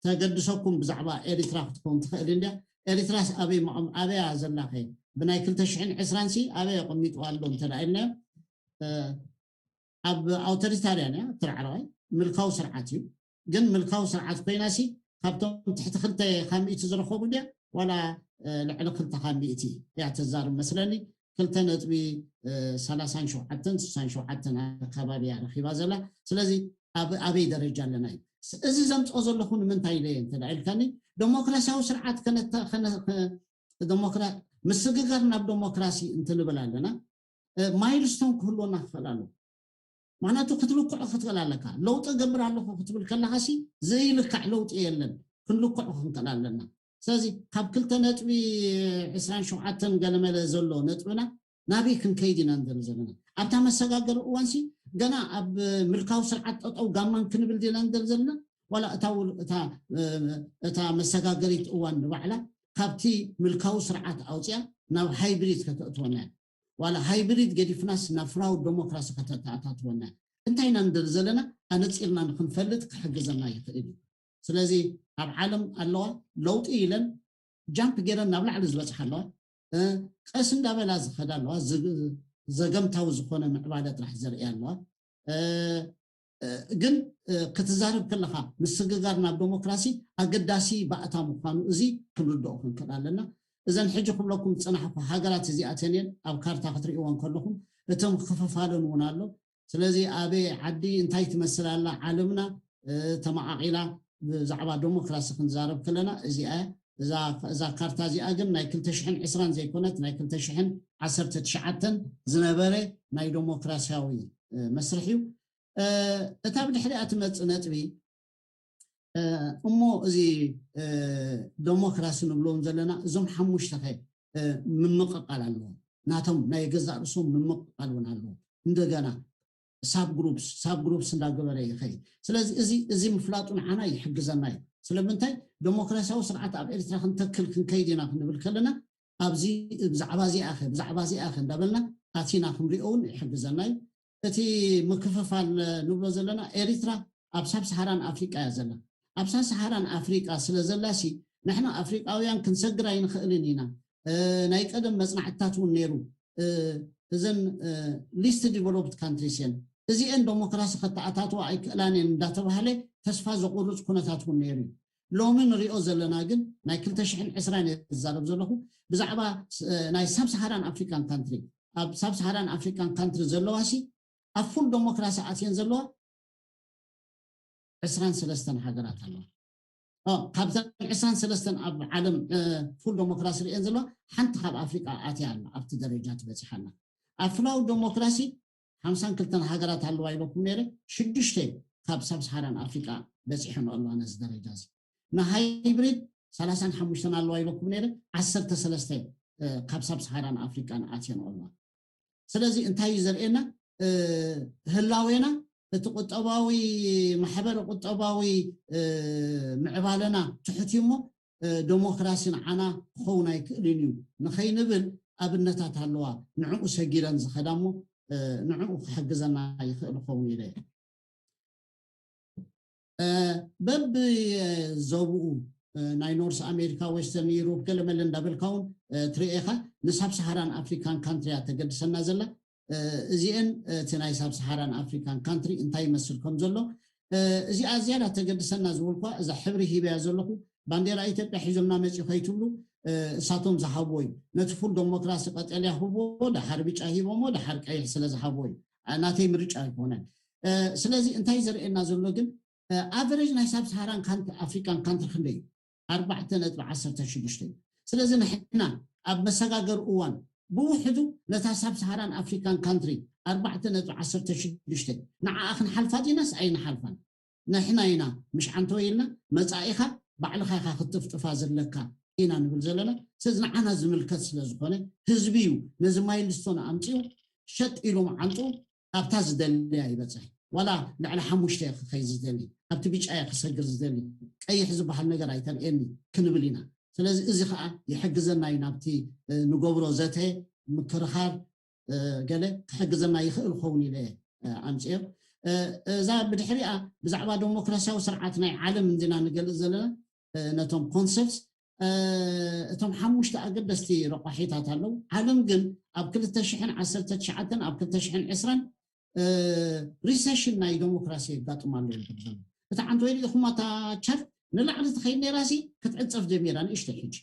ተገድሰኩም ብዛዕባ ኤሪትራ ክትኮን ትኽእል እንዳ ኤሪትራ ኣበያ ዘላኸ ብናይ 2020 ሲ ኣበያ ቆሚጥዋ ኣሎ እንተዳኢልና ኣብ ኣውቶሪታሪያን ትርዓረዋይ ምልካዊ ስርዓት እዩ ግን ምልካዊ ስርዓት ኮይናሲ ካብቶም ትሕቲ 2 ካብ ሚእቲ ዝረኸቡ እንዳ ዋላ ልዕሊ 2 ካብ ሚእቲ እያ ተዛርብ መስለኒ 2.37 ከባቢያ ረኺባ ዘላ ስለዚ ኣበይ ደረጃ ኣለና እዩ እዚ ዘምፅኦ ዘለኹ ንምንታይ ኢለ እንተዳኢልካኒ ዲሞክራሲያዊ ስርዓት ምስግጋር ናብ ዲሞክራሲ እንትንብል ኣለና ማይልስቶን ክህልወና ክኽእል ኣሎ ማናቱ ክትልክዑ ክትኽእል ኣለካ ለውጢ ገብር ኣለኹ ክትብል ከለኻሲ ዘይልካዕ ለውጢ የለን ክንልክዑ ክንክእል ኣለና ስለዚ ካብ 2.27 ገለመለ ዘሎ ነጥብና ናበይ ክንከይድ ኢና ንዘሎ ዘለና ኣብታ መሰጋገር እዋንሲ ገና ኣብ ምልካዊ ስርዓት ጠጠው ጋማን ክንብል ዲና ንዘሎ ዘለና ዋላ እታ መሰጋገሪት እዋን ንባዕላ ካብቲ ምልካዊ ስርዓት ኣውፅያ ናብ ሃይብሪድ ከተእትወና ዋላ ሃይብሪድ ገዲፍናስ ናብ ፍራውድ ዲሞክራሲ ከተእትወና እንታይ ኢና ንደል ዘለና ኣነፂርና ንክንፈልጥ ክሕግዘና ይኽእል እዩ ስለዚ ኣብ ዓለም ኣለዋ ለውጢ ኢለን ጃምፕ ገይረን ናብ ላዕሊ ዝበፅሓ ኣለዋ ቀስ እንዳበላ ዝኸዳ ኣለዋ ዘገምታዊ ዝኾነ ምዕባለ ጥራሕ ዘርኢ ኣለዋ ግን ክትዛረብ ከለኻ ምስግጋር ናብ ዲሞክራሲ ኣገዳሲ ባእታ ምዃኑ እዚ ክንርድኦ ክንክእል ኣለና እዘን ሕጂ ክብለኩም ፅናሕኩ ሃገራት እዚኣተን እየን ኣብ ካርታ ክትሪእዎን ከለኹም እቶም ክፍፋለን እውን ኣሎ ስለዚ ኣበይ ዓዲ እንታይ ትመስል ኣላ ዓለምና ተመዓቂላ ብዛዕባ ዲሞክራሲ ክንዛረብ ከለና እዛ ካርታ እዚኣ ግን ናይ 2020 ዘይኮነት ናይ 2019 ዝነበረ ናይ ዲሞክራሲያዊ መስርሕ እዩ እታ ብድሕሪኣ ትመፅእ ነጥቢ እሞ እዚ ዲሞክራሲ ንብሎም ዘለና እዞም ሓሙሽተ ምምቅቃል ኣለዎ ናቶም ናይ ገዛእ ርእሶም ምምቅቃል እውን ኣለዎ እንደገና ሳብ ግሩፕስ እንዳገበረ ይኸይድ ስለዚ እዚ ምፍላጡ ንዓና ይሕግዘና እዩ ስለምንታይ ዲሞክራሲያዊ ስርዓት ኣብ ኤርትራ ክንተክል ክንከይድ ኢና ክንብል ከለና ኣብዚ ብዛዕባ እዚኣ እንዳበልና ኣቲና ክንሪኦውን ይሕግዘና እዩ እቲ ምክፍፋል ንብሎ ዘለና ኤርትራ ኣብ ሳብ ሰሃራን ኣፍሪቃ እያ ዘላ ኣብ ሳብ ሰሃራን ኣፍሪቃ ስለ ዘላሲ ንሕና ኣፍሪቃውያን ክንሰግር ኣይንኽእልን ኢና ናይ ቀደም መፅናዕትታት እውን ነይሩ እዘን ሊስት ዲቨሎፕድ ካንትሪስ እየን እዚአን ዲሞክራሲ ከተኣታትዋ ኣይክእላን እንዳተባሃለ ተስፋ ዘቁርፅ ኩነታት እውን ነይሩ ሎሚ ንሪኦ ዘለና ግን ናይ 2020 ዝዛረብ ዘለኹ ብዛዕባ ናይ ሳብ ሰሃራን ኣፍሪካን ካንትሪ ኣብ ሳብ ሰሃራን ኣፍሪካን ካንትሪ ዘለዋሲ ኣብ ፉል ዲሞክራሲ ኣትየን ዘለዋ 23 ሃገራት ኣለዋ ካብዘን 23 ኣብ ዓለም ፉል ዲሞክራሲ ሪአን ዘለዋ ሓንቲ ካብ ኣፍሪቃ ኣትያ ኣላ ኣብቲ ደረጃ ትበፂሓና ኣብ ፍላው ዲሞክራሲ 52 ሃገራት ኣለዋ ኢለኩም ነይረ 6 ካብ ሳብ ሰሃራን ኣፍሪቃ በፂሐን ኣለዋ ነዚ ደረጃ እዚ ንሃይብሪድ 35 ኣለዋ ኢለኩም ነይረ 13 ካብ ሳብ ሰሃራን ኣፍሪቃን ኣትየን ኣለዋ ስለዚ እንታይ እዩ ዘርእየና ህላዌና እቲ ቁጠባዊ ማሕበር ቁጠባዊ ምዕባለና ትሕት እሞ ዲሞክራሲ ንዓና ክኸውን ኣይክእልን እዩ ንኸይንብል ኣብነታት ኣለዋ ንዕኡ ሰጊረን ዝኸዳ እሞ ንዕኡ ክሕግዘና ይኽእል ክኸውን ኢለ በብ ዘብኡ ናይ ኖርስ ኣሜሪካ ዌስተርን ዩሮፕ ገለመለ እንዳበልካውን ትርኢኻ ንሳብ ሰሃራን ኣፍሪካን ካንትሪ ተገድሰና ዘላ እዚአን እቲ ናይ ሳብ ሰሃራን ኣፍሪካን ካንትሪ እንታይ ይመስል ከም ዘሎ እዚኣ ዝያዳ ተገድሰና ዝብልኳ እዛ ሕብሪ ሂብያ ዘለኹ ባንዴራ ኢትዮጵያ ሒዞምና መፂኡ ከይትብሉ እሳቶም ዝሃብዎ እዩ ነቲ ፉል ዲሞክራሲ ቀጠልያ ሂቦሞ ድሓር ብጫ ሂቦሞ ድሓር ቀይሕ ስለ ዝሃብዎ እዩ ናተይ ምርጫ ኣይኮነን ስለዚ እንታይ ዘርእየና ዘሎ ግን ኣቨሬጅ ናይ ሳብ ሰሃራን ኣፍሪካን ካንትሪ ክንደይ እዩ 4.16 ስለዚ ንሕና ኣብ መሰጋገር እዋን ብውሕዱ ነታ ሳብ ሰሃራን ኣፍሪካን ካንትሪ 4.16 ንዓኣ ክንሓልፋ ዲናስ ኣይንሓልፋን ንሕና ኢና ምሽ ዓንተ ኢልና መፃኢኻ ባዕልኻ ኢኻ ክትጥፍጥፋ ዘለካ ኢና ንብል ዘለና ስለዚ ንዓና ዝምልከት ስለ ዝኾነ ህዝቢ እዩ ነዚ ማይልስቶን ኣምፂኡ ሸጥ ኢሎም ዓንጡ ኣብታ ዝደልያ ይበፅሕ ዋላ ልዕሊ 5 ክኸይ ዝደሊ ኣብቲ ብጫ ክሰግር ዝደሊ ቀይሕ ዝበሃል ነገር ኣይተርእየኒ ክንብል ኢና ስለዚ እዚ ከዓ ይሕግዘና እዩ ናብቲ ንገብሮ ዘተ ምክርኻር ገለ ክሕግዘና ይኽእል ክኸውን ኢለ ኣምፅዮ እዛ ብድሕሪኣ ብዛዕባ ዲሞክራሲያዊ ስርዓት ናይ ዓለም እንዲና ንገልፅ ዘለና ነቶም ኮንሰፕትስ እቶም 5 ኣገደስቲ ረቋሒታት ኣለው ዓለም ግን ኣብ 2019 ኣብ 2020 ሪሴሽን ናይ ዲሞክራሲ ይጋጥማሉ እዩ እቲ ዓንተ ኢኹም እታ ቻርት ንላዕሊ ትኸይድ ነይራሲ ክትዕፀፍ ጀሚራ ንእሽተይ ሕጂ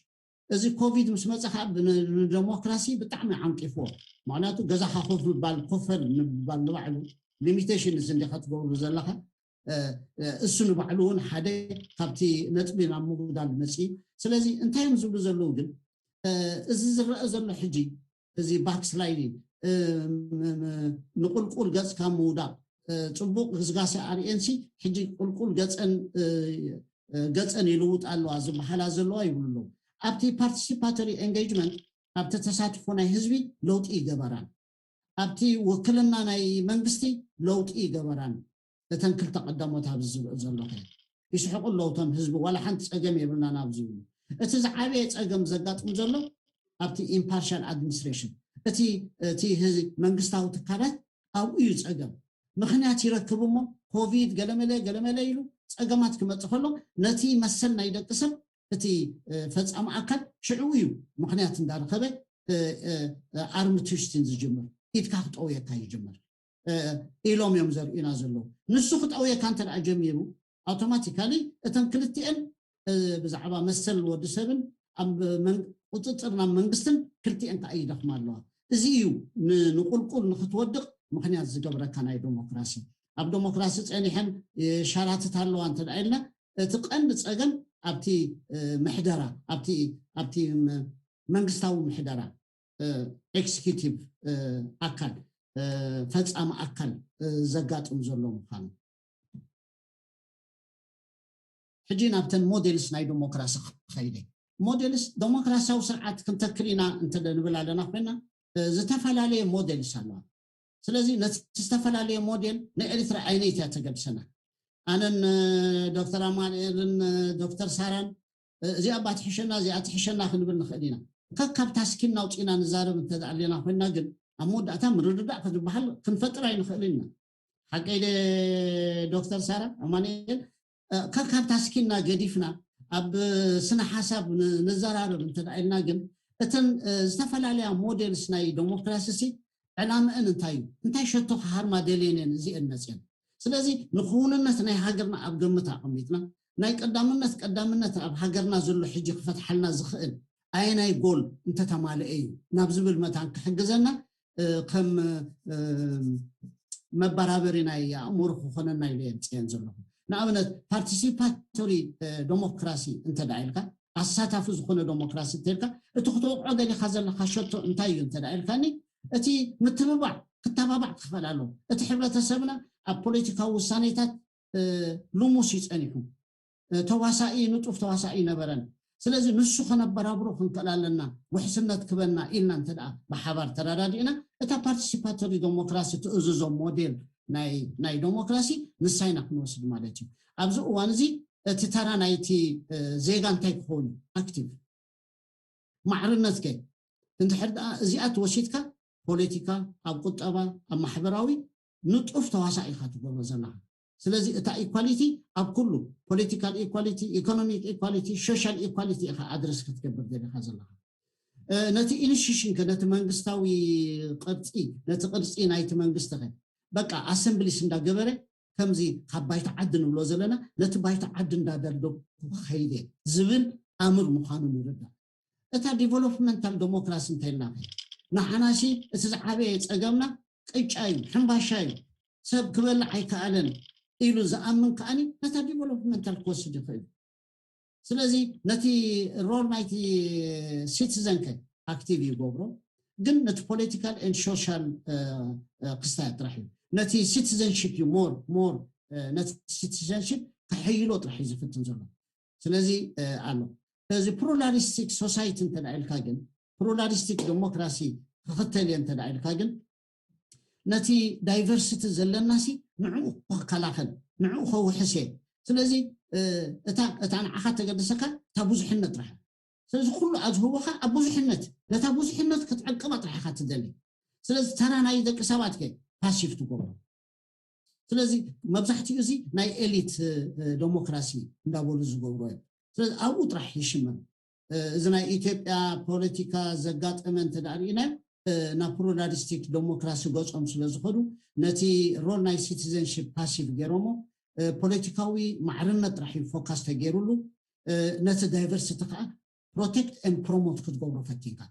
እዚ ኮቪድ ምስ መፅኻ ብዲሞክራሲ ብጣዕሚ ዓንቂፍዎ ምክንያቱ ገዛኻ ኮፍ ምባል ኮፈል ንባል ንባዕሉ ሊሚቴሽንስ እንዲኻ ትገብሩ ዘለኻ እሱ ንባዕሉ እውን ሓደ ካብቲ ነጥቢ ናብ ምጉዳል መፅኡ ስለዚ እንታይ እዮም ዝብሉ ዘለዉ ግን እዚ ዝረአ ዘሎ ሕጂ እዚ ባክስላይዲንግ ንቁልቁል ገፅካ ምውዳቕ ፅቡቅ ግስጋሴ ኣርኤንሲ ሕጂ ቁልቁል ገፀን ይልውጥ ኣለዋ ዝበሃላ ዘለዋ ይብሉ ኣለዉ ኣብቲ ፓርቲሲፓቶሪ ኤንጌጅመንት ኣብቲ ተሳትፎ ናይ ህዝቢ ለውጢ ይገበራን ኣብቲ ውክልና ናይ መንግስቲ ለውጢ ይገበራን እተን ክልተ ቀዳሞት ኣብዚ ዝብልዑ ዘለኹ ይስሕቁ ኣለውቶም ህዝቢ ዋላ ሓንቲ ፀገም የብልና ናብዚ ይብሉ እቲ ዝዓበየ ፀገም ዘጋጥም ዘሎ ኣብቲ ኢምፓርሻል ኣድሚኒስትሬሽን እቲ መንግስታዊ ትካላት ኣብኡ እዩ ፀገም ምክንያት ይረክብ እሞ ኮቪድ ገለመለ ኢሉ ፀገማት ክመፅእ ከሎ ነቲ መሰል ናይ ደቂ ሰብ እቲ ፈፃሚ ኣካል ሽዑ እዩ ምክንያት እንዳረኸበ ኣርሚ ትሽትን ዝጅምር ኢድካ ክጠውየካ ይጅምር ኢሎም እዮም ዘርእዩና ዘለዉ ንሱ ክጠውየካ እንተደኣ ጀሚሩ ኣውቶማቲካሊ እተን ክልቲአን ብዛዕባ መሰል ወዲ ሰብን ኣብ ቁፅፅር ናብ መንግስትን ክልቲአን ከዓ ይደኽማ ኣለዋ እዚ እዩ ንቁልቁል ንክትወድቕ ምክንያት ዝገብረካ ናይ ዲሞክራሲ ኣብ ዲሞክራሲ ፀኒሐን ሻራትት ኣለዋ እንተደኣ ኢልና እቲ ቀንዲ ፀገም ኣብቲ ምሕደራ ኣብቲ መንግስታዊ ምሕደራ ኤክስኪዩቲቭ ኣካል ፈፃሚ ኣካል ዘጋጥም ዘሎ ምዃኑ حجي نابتن موديلس ناي ديمقراسي خيدي موديلس ديمقراسياዊ ስርዓት ክንተክልና እንተደንብል ኣለና ኮይና ዝተፈላለየ ሞዴልስ ኣለዋ ስለዚህ ዝተፈላለየ ሞዴል ንኤርትራ ዓይነይታ ተገድሰና ኣነን ዶክተር አማኑኤልን ዶክተር ሳራን እዚኣ ባትሕሸና እዚኣ ትሕሸና ክንብል ንኽእል ኢና ካብ ታስኪና ውጪና ንዛረብ እንተዛለና ኮይና ግን ኣብ መወዳእታ ምርድዳእ ክትበሃል ክንፈጥር ኣይንኽእል ኢና ሓቀይደ ዶክተር ሳራ አማኑኤል ካብ ታስኪና ገዲፍና ኣብ ስነ ሓሳብ ንዘራረብ እንተዳኢልና ግን እተን ዝተፈላለያ ሞዴልስ ናይ ዲሞክራሲ ዕላምአን እንታይ ሸቶ ሃርማ ደሌነን እዚአን መፅን ስለዚህ ንኹንነት ናይ ሃገርና ኣብ ግምት ኣቐሚጥና ናይ ቀዳምነት ኣብ ሃገርና ዘሎ ሕጂ ክፈትሐልና ዝኽእል ኣይናይ ጎል እንተተማልአ እዩ ናብ ዝብል መታን ክሕግዘና ከም መባራበሪ ናይ ኣእምሮ ክኾነና ኢለን ፅየን ዘለኹ ንኣብነት ፓርቲሲፓቶሪ ዲሞክራሲ እንተዳኢልካ ኣሳታፊ ዝኾነ ዲሞክራሲ እንተልካ እቲ ክትወቅዖ ገሊኻ ዘለካ ሸቶ እንታይ እዩ እንተዳኢልካኒ እቲ ምትብባዕ ክተባባዕ ክኽእል ኣለዎ እቲ ሕብረተሰብና ኣብ ፖለቲካዊ ውሳኔታት ልሙስ ይፀኒሑ ተዋሳኢ ንጡፍ ተዋሳኢ ነበረን ስለዚህ ንሱ ከነበራብሮ ክንከል ኣለና ውሕስነት ክበና ኢልና እንተደኣ ብሓባር ተራዳዲእና እታ ፓርቲሲፓቶሪ ዲሞክራሲ ትእዝዞ ሞዴል ናይ ዲሞክራሲ ንሳይና ክንወስድ ማለት እዩ ኣብዚ እዋን እዚ እቲ ተራ ናይቲ ዜጋ እንታይ ክኾን ኣክቲቭ ማዕርነት ከ እንድሕር እዚኣ ትወሲድካ ፖለቲካ ኣብ ቁጠባ ኣብ ማሕበራዊ ንጡፍ ተዋሳኢ ኢኻ ትገብሮ ዘለኻ ስለዚህ እታ ኢኳሊቲ ኣብ ኩሉ ፖለቲካል ኢኳሊቲ ኢኮኖሚክ ኢኳሊቲ ሶሻል ኢኳሊቲ ኢኻ ኣድረስ ክትገብር ዘለኻ ዘለኻ ነቲ ኢንስቲትዩሽን ከነቲ መንግስታዊ ቅርፂ ናይቲ መንግስቲ ከ በቃ ኣሰምብሊስ እንዳገበረ ከምዚ ካብ ባይታ ዓዲ ንብሎ ዘለና ነቲ ባይታ ዓዲ እንዳደርዶ ከይደ ዝብል ኣምር ምዃኑ ንርዳእ እታ ዲቨሎፕመንታል ዲሞክራሲ እንተልና ንሓናሲ እቲ ዝዓበየ ፀገምና ቅጫ እዩ ሕምባሻ እዩ ሰብ ክበልዕ ኣይከኣለን ኢሉ ዝኣምን ከኣኒ ነታ ዲቨሎፕመንታል ክወስድ ይኽእል ስለዚህ ነቲ ሮል ናይቲ ሲቲዘን ከ ኣክቲቭ ይገብሮ ግን ነቲ ፖለቲካል ኤንድ ሶሻል ክስታይ ጥራሕ እዩ ነቲ ሲቲዘንሽፕ እዩ ሞር ነቲ ሲቲዘንሽፕ ከሕይሎ ጥራሕ እዩ ዝፍትን ዘሎ ስለዚህ ኣሎ ስለዚ ፕሉራሊስቲክ ሶሳይቲ እንተዳኢልካ ግን ፕሉራሊስቲክ ዲሞክራሲ ክኽተል እየ እንተዳኢልካ ግን ነቲ ዳይቨርሲቲ ዘለናሲ ንዕኡ ክከላኸል ንዕኡ ከውሕስ እየ ስለዚ እታ ንዓኻ ተገደሰካ እታ ብዙሕነት ጥራሕ ስለዚ ኩሉ ኣዝህቦካ ኣብ ብዙሕነት ነታ ብዙሕነት ክትዕቅባ ጥራሕ ኢኻ ትደሊ ስለዚ ተራ ናይ ደቂ ሰባት ከ ፓሲቭ ትገብሮ ስለዚ መብዛሕትኡ እዚ ናይ ኤሊት ዲሞክራሲ እንዳበሉ ዝገብሮ እዮም ስለዚ ኣብኡ ጥራሕ ይሽመን እዚ ናይ ኢትዮጵያ ፖለቲካ ዘጋጠመ እንተዳሪእና ናብ ፕሉራሊስቲክ ዲሞክራሲ ገጾም ስለዝኸዱ ነቲ ሮል ናይ ሲቲዘንሽፕ ፓሲቭ ገይሮሞ ፖለቲካዊ ማዕርነት ጥራሕ ፎካስ ተገይሩሉ ነቲ ዳይቨርሲቲ ከዓ ፕሮቴክት ኤንድ ፕሮሞት ክትገብሮ ፈቲንካ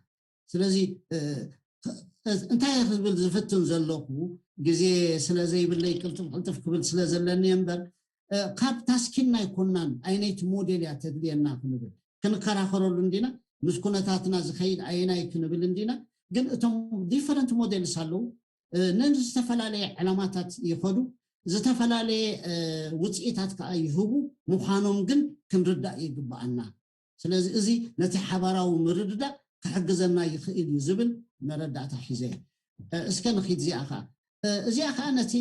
ስለዚ እንታይ ክብል ዝፍትን ዘለኹ ግዜ ስለዘይብለይ ቅልጥፍ ክብል ስለዘለኒ እምበር ካብ ታስኪና ይኮናን ኣይነይቲ ሞዴል እያ ተድልየና ክንብል ክንከራኸረሉ እንዲና ምስ ኩነታትና ዝኸይድ ኣይናይ ክንብል እንዲና ግን እቶም ዲፈረንት ሞዴልስ ኣለዉ ንዝተፈላለየ ዕላማታት ይኸዱ ዝተፈላለዩ ውፅኢታት ከዓ ይህቡ ምዃኖም ግን ክንርዳእ ይግባአና ስለዚ እዚ ነቲ ሓባራዊ ምርድዳእ ክሕግዘና ይኽእል እዩ ዝብል መረዳእታ ሒዘ እስከ ንኺድ እዚኣ ከዓ ነቲ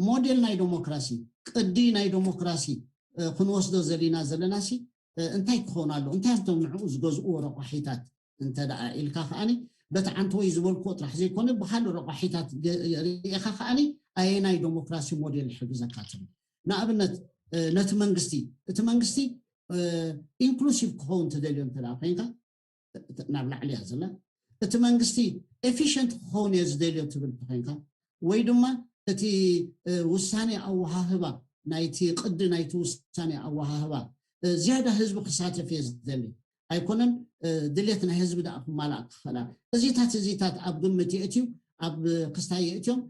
ሞዴል ናይ ዲሞክራሲ ቅዲ ናይ ዲሞክራሲ ክንወስዶ ዘለናሲ እንታይ ክኾን ኣሎ እንታይ እንቶም ንዕኡ ዝገዝእዎ ረቋሒታት እንተደኣ ኢልካ ከዓኒ በቲ ዓንቲ ወይ ዝበልክዎ ጥራሕ ዘይኮነ ብካልእ ረቋሒታት ሪኢኻ ከዓኒ ኣየናይ ዲሞክራሲ ሞዴል ይሕግዘካ ትብል ንኣብነት ነቲ መንግስቲ እቲ መንግስቲ ኢንክሉሲቭ ክኸውን ትደልዮ እንተደኣ ኮይንካ ናብ ላዕሊ እያ ዘላ እቲ መንግስቲ ኤፊሽንት ክኸውን እየ ዝደልዮ ትብል ኮይንካ ወይ ድማ እቲ ውሳኔ ኣወሃህባ ናይቲ ቅዲ ናይቲ ውሳኔ ኣወሃህባ ዝያዳ ህዝቢ ክሳተፍ እየ ዝደሊ ኣይኮነን ድሌት ናይ ህዝቢ ዳኣ ክማላእ ክኸላ እዚታት ኣብ ግምት የእትዩ ኣብ ክስታይ የእትዮም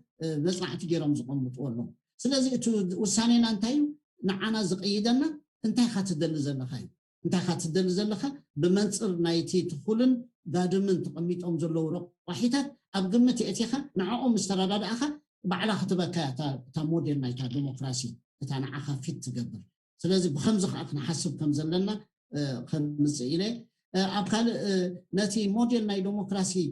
መፅናዕቲ ገይሮም ዝቐምጥዎ ኣሎ ስለዚ እቲ ውሳኔና እንታይ እዩ ንዓና ዝቀይደና እንታይ ካ ትደሊ ዘለካ እዩ እንታይ ካ ትደሊ ዘለካ ብመንፅር ናይቲ ትኩልን ጋድምን ተቐሚጦም ዘለዉ ረቋሒታት ኣብ ግምት የእትኻ ንዕኦም ዝተረዳድኣኻ ባዕላ ክትበካ እታ ሞዴል ናይታ ዲሞክራሲ እታና ፊት ትገብር ስለዚህ بخمس خاطر نحسب كم زلنا خمس إلى أبكال نتي موديل ناي ديمقراطي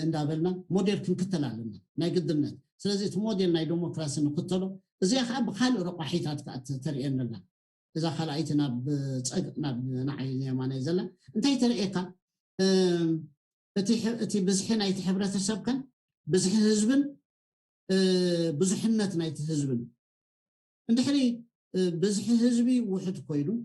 እንዳበልና ሞዴል ክንከተል ኣለና ናይ ግድነት ስለዚህ ሞዴል ናይ ዲሞክራሲ ንከተሎ እዚያ ካብ ካልእ ረቋሒታት ተርእየና እዛ ካልኣይትና ብፀቅና ንዓይ የማናይ ዘላ እንታይ ተርእየካ እቲ ብዝሕ ናይቲ ሕብረተሰብከን ብዝሕ ህዝብን ብዙሕነት ናይቲ ህዝብን እንድሕሪ بزح حزبي وحد كويلو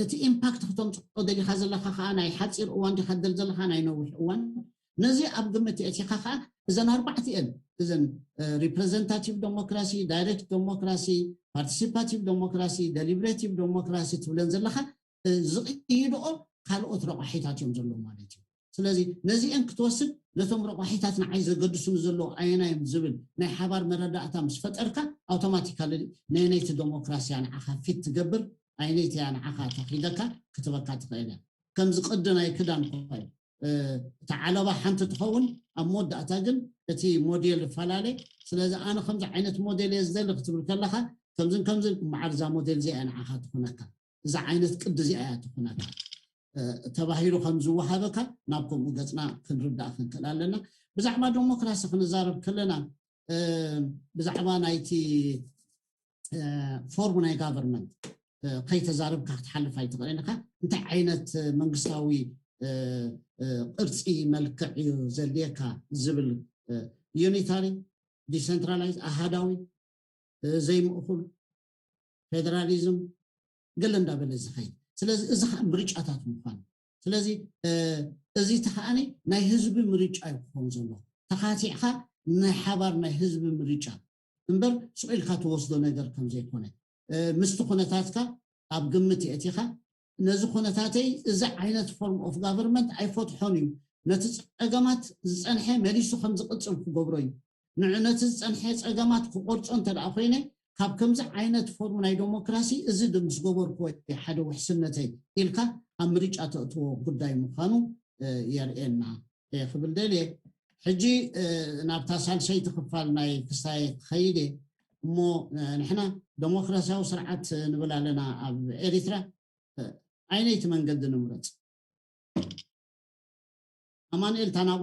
اتي امباكت ختم قدري خازل خا انا يحصير اوان دي خدل زل خا ينوح اوان نزي ابغمتي اتي خا اذا 4 ال اذا ريبريزنتاتيف ديموكراسي دايركت ديموكراسي بارتيسيباتيف ديموكراسي ديليبريتيف ديموكراسي تبلن زل خا زقيدو ካልኦት ረቋሒታት እዮም ዘሎ ማለት እዩ ስለዚህ ነዚአን ክትወስድ ነቶም ረቋሒታትና ዓይዘ ገድሱን ዘሎ ኣይናይም ዝብል ናይ ሓባር መረዳእታ ምስ ፈጠርካ ኣውቶማቲካሊ ነይቲ ዲሞክራሲያን ዓኻ ፊት ትገብር ኣይነይቲ ያን ዓኻ ተኺደካ ክትበካ ትኽእል ከም ዝቅድና ይክዳን ኮይኑ ተዓለባ ሓንቲ ትኸውን ኣብ መወዳእታ ግን እቲ ሞዴል ፈላለ ስለዚህ ኣነ ከምዚ ዓይነት ሞዴል የዝደሊ ክትብል ከለኻ ከምዝን ማዕርዛ ሞዴል ዚኣን ዓኻ ትኹነካ እዛ ዓይነት ቅዲ ዚኣ ትኹነካ ተባሂሩ ከም ዝወሃበካ ናብኩም ገጽና ክንርዳእ ክንክእል ኣለና ብዛዕባ ዲሞክራሲ ክንዛረብ ከለና ብዛዕባ ናይቲ ፎርም ናይ ጋቨርንመንት ከይተዛረብካ ክትሓልፍ ኣይትኽእልካ እንታይ ዓይነት መንግስታዊ ቅርፂ መልክዕ እዩ ዘድልየካ ዝብል ዩኒታሪ ዲሰንትራላይዝ ኣሃዳዊ ዘይምእኹል ፌደራሊዝም ገለ እንዳበለ ዝኸይድ ስለዚህ እዚ ምርጫታት ምዃን ስለዚህ እዚ ተኻኒ ናይ ህዝቢ ምርጫ ይኾን ዘሎ ተኻቲዕኻ ናይ ሓባር ናይ ህዝቢ ምርጫ እምበር ስኡልካ ተወስዶ ነገር ከም ዘይኮነ ምስቲ ኩነታትካ ኣብ ግምት እቲኻ ነዚ ኩነታተይ እዚ ዓይነት ፎርም ኦፍ ጋቨርንመንት ኣይፈትሖን እዩ ነቲ ፀገማት ዝፀንሐ መሊሱ ከም ዝቅፅል ክገብሮ እዩ ንዕነቲ ዝፀንሐ ፀገማት ክቆርፆ እንተደኣ ኮይነ ካብ ከምዚ ዓይነት ፎርም ናይ ዲሞክራሲ እዚ ድምስ ገበርኩ ሓደ ውሕስነተይ ኢልካ ኣብ ምርጫ ተእትዎ ጉዳይ ምዃኑ የርእየና ክብል ደልየ ሕጂ ናብታ ሳልሰይቲ ክፋል ናይ ክስታይ ከይደ እሞ ንሕና ዲሞክራሲያዊ ስርዓት ንብል ኣለና ኣብ ኤሪትራ ዓይነይቲ መንገዲ ንምረፅ ኣማኑኤል ታናቁ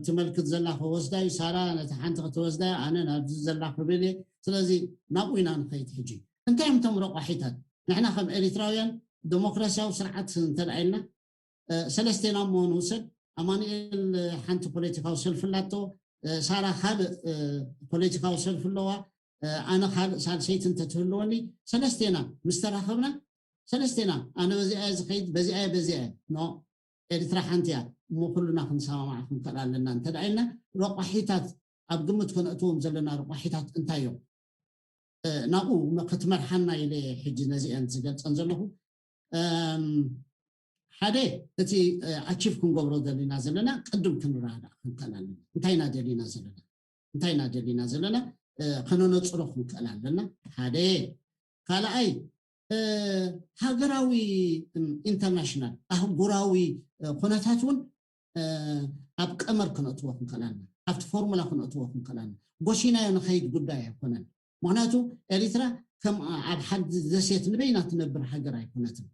ትመልክት ዘላ ወስዳይ ሳራ ነቲ ሓንቲ ክትወስዳ ኣነ ናብዚ ዘላ ክብል ስለዚህ ናቁይና ንኸይት ሕጂ እንታይ እዮም ቶም ረቋሒታት ንሕና ከም ኤሪትራውያን ዲሞክራሲያዊ ስርዓት እንተደኣይልና ሰለስቴና እሞ ንውሰድ ኣማኑኤል ሓንቲ ፖለቲካዊ ሰልፊ ኣላቶ ሳራ ካልእ ፖለቲካዊ ሰልፊ ኣለዋ ኣነ ካልእ ሳልሰይቲ እንተትህልወኒ ሰለስቴና ምስ ተራኸብና ሰለስቴና ኣነ በዚኣ ዝኸይድ በዚኣ ኖ ኤሪትራ ሓንቲ እያ እሞ ኩሉና ክንሰማማዕ ክንክእል ኣለና እንተደኣይልና ረቋሒታት ኣብ ግምት ከነእትዎም ዘለና ረቋሒታት እንታይ እዮም ናብኡ ክትመርሓና ኢለ ሕጂ ነዚአን ዝገልፀን ዘለኹ ሓደ እቲ ኣቺቭ ክንገብሮ ደሊና ዘለና ቅድም ክንረዳእ ክንክእል ኣለና እንታይና ደሊና ዘለና ከነነፅሮ ክንክእል ኣለና ሓደ ካልኣይ ሃገራዊ ኢንተርናሽናል ኣህጉራዊ ኩነታት እውን ኣብ ቀመር ክነእትዎ ክንክእል ኣለና ኣብቲ ፎርሙላ ክነእትዎ ክንክእል ኣለና ጎሺናዮ ንኸይድ ጉዳይ ኣይኮነን ምክንያቱ ኤሪትራ ከም ኣብ ሓንቲ ደሴት ንበይና ትነብር ሃገር ኣይኮነትን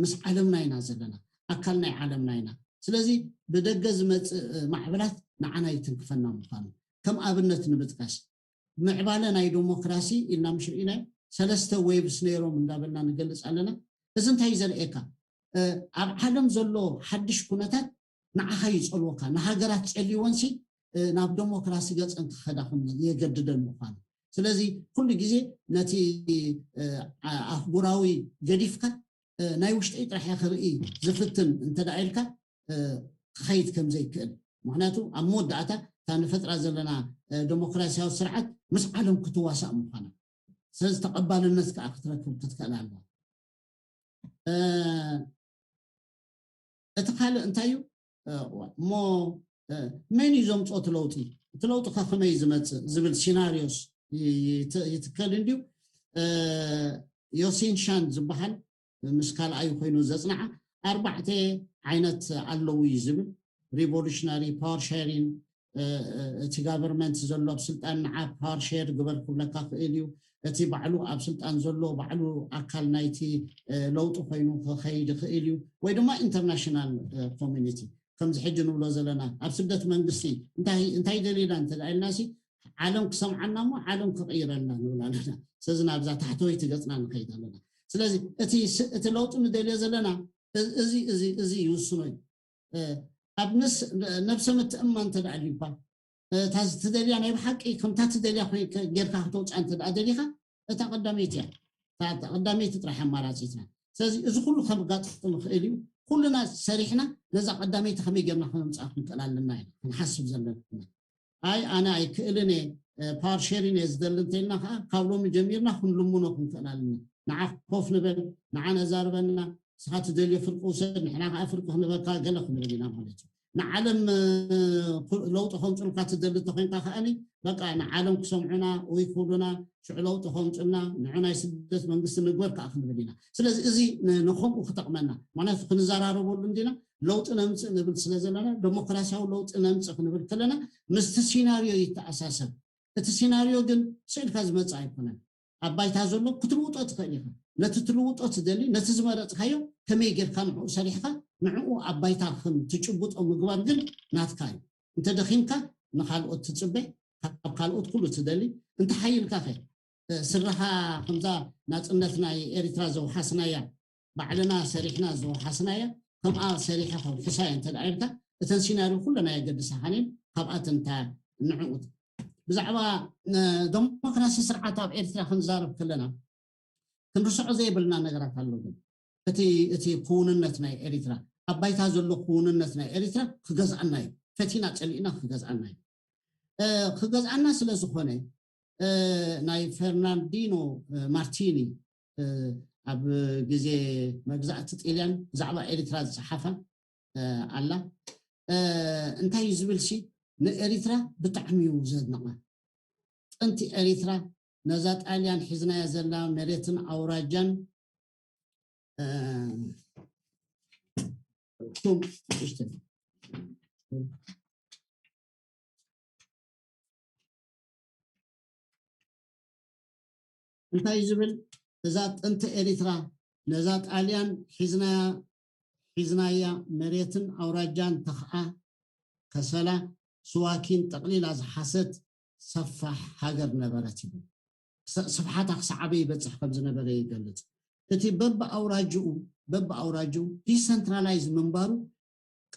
ምስ ዓለምና ኢና ዘለና ኣካል ናይ ዓለምና ኢና ስለዚ ብደገ ዝመፅእ ማዕበላት ንዓና ይትንክፈና ምዃኑ ከም ኣብነት ንምጥቃስ ምዕባለ ናይ ዲሞክራሲ ኢልና ምሽርኢና ሰለስተ ዌብስ ነይሮም እንዳበልና ንገልፅ ኣለና እዚ እንታይ ዘርእየካ ኣብ ዓለም ዘሎ ሓድሽ ኩነታት ንዓኻ ይፀልወካ ንሃገራት ፀልይወንሲ ናብ ዲሞክራሲ ገፅን ክኸዳ ከም የገድደን ምዃኑ ስለዚህ ኩሉ ግዜ ነቲ ኣህጉራዊ ገዲፍካ ናይ ውሽጠይ ጥራሕ ክርኢ ዝፍትን እንተዳኢልካ ክኸይድ ከም ዘይክእል ምክንያቱ ኣብ መወዳእታ እታ ንፈጥራ ዘለና ዲሞክራሲያዊ ስርዓት ምስ ዓለም ክትዋሳእ ምዃና ስለዚ ተቐባልነት ከዓ ክትረክብ ክትክእል ኣለዋ እቲ ካልእ እንታይ እዩ እሞ መን እዩ ዘምፅኦ እቲ ለውጢ ከመይ ዝመፅእ ዝብል ሲናሪዮስ ይትከል እንድዩ ዮሲንሻን ዝበሃል ምስ ካልኣዩ ኮይኑ ዘፅናዓ 4 ዓይነት ኣለዉ እዩ ዝብል ሪቮሉሽናሪ ፓወር ሼሪንግ እቲ ጋቨርንመንት ዘሎ ብስልጣን ንዓ ፓወር ሼር ግበር ክብለካ ክእል እዩ እቲ ባዕሉ ኣብ ስልጣን ዘሎ ባዕሉ ኣካል ናይቲ ለውጢ ኮይኑ ክኸይድ ክእል እዩ ወይ ድማ ኢንተርናሽናል ኮሚኒቲ ከምዚ ሕጂ ንብሎ ዘለና ኣብ ስደት መንግስቲ እንታይ ደሊና እንተዳኢልናሲ ዓለም ክሰምዓና እሞ ዓለም ክቕይረልና ንብላ ኣለና ስለዚ ናብዛ ታሕተወይቲ ገፅና ንኸይድ ኣለና ስለዚ እቲ ለውጢ ንደልዮ ዘለና እዚ ይውስኖ እዩ ኣብ ነብሰ ምትእማን ተዳልዩባ تدلي أنا بحكي كم تدلي أخوي غير كهتوش أنت أدليها تقدميت يعني تقدميت تروح مراتيتنا سأزي إذا كله خبقات الخيلي كلنا سريحنا لذا قدميت خمي جبنا خمس أخوي كلام لنا نحسب زلنا أي أنا كلني بار شيرين يزدلنتنا قولهم جميرنا خنلمونا كلام لنا نعرف خوف نبل نعنا زاربنا ساعات تدلي في القوسين نحنا أفرق نبل قال لكم نبينا مالتي نعلم لو تخون تلقى تدلل تخين تخاني بقى نعلم كسمعنا ويقولنا شو لو تخون تلنا نعنا يسدس من قصة نقول كأخذ بدينا سلز إزي نخوم وختقمنا معناه خنزارة ربول عندنا لو تنامس نبل سلزلنا ديمقراطية ولو تنامس نبل كلنا مستسيناريو يتأساسا السيناريو جن سيل كازمة عيبنا أباي تازولو كتلوط أتخيلها نتتلوط أتدلي نتزمر أتخيل كم يجر كان صريحة نعو أبايتا خم تجبط أو مقوار جل ناتكاي أنت دخينك نخالقوت تتبع خالقوت كله تدلي أنت حي الكافي سرها خمسة ناس الناس إريترا زو حسنايا بعدنا سريحنا زو حسنايا كم سريحة حسايا أنت العيرتا السيناريو كلنا يقدر سحنين خبأت أنت نعود بزعبا ديمقراطية سرعة بإريترا خنزارب كلنا كنرسع زي بلنا نقرأ كله أتي كوننتنا إريترا أبايت هذا اللي كوننتنا إريترا خجز عناي فتينا تلينا خجز عناي خجز عنا سلسخوني ناي فرناندينو مارتيني أب جزء مجزء تطيلان زعبا إريترا الصحافة الله أنت يزبل شيء إريترا بتعميو زدنا أنت إريترا نزات أليان حزنا يزلا مريتن أوراجان ثم اشتري انت يزبل ذات انت اريترا نزات اليان حزنايا مريتن اوراجان تخا كسلا سواكين تقليل از حسد صفح حجر نبرتي صفحات صعبه بتصح خبز نبره يقلت تتي بب أوراجو ديسنتراليز منبارو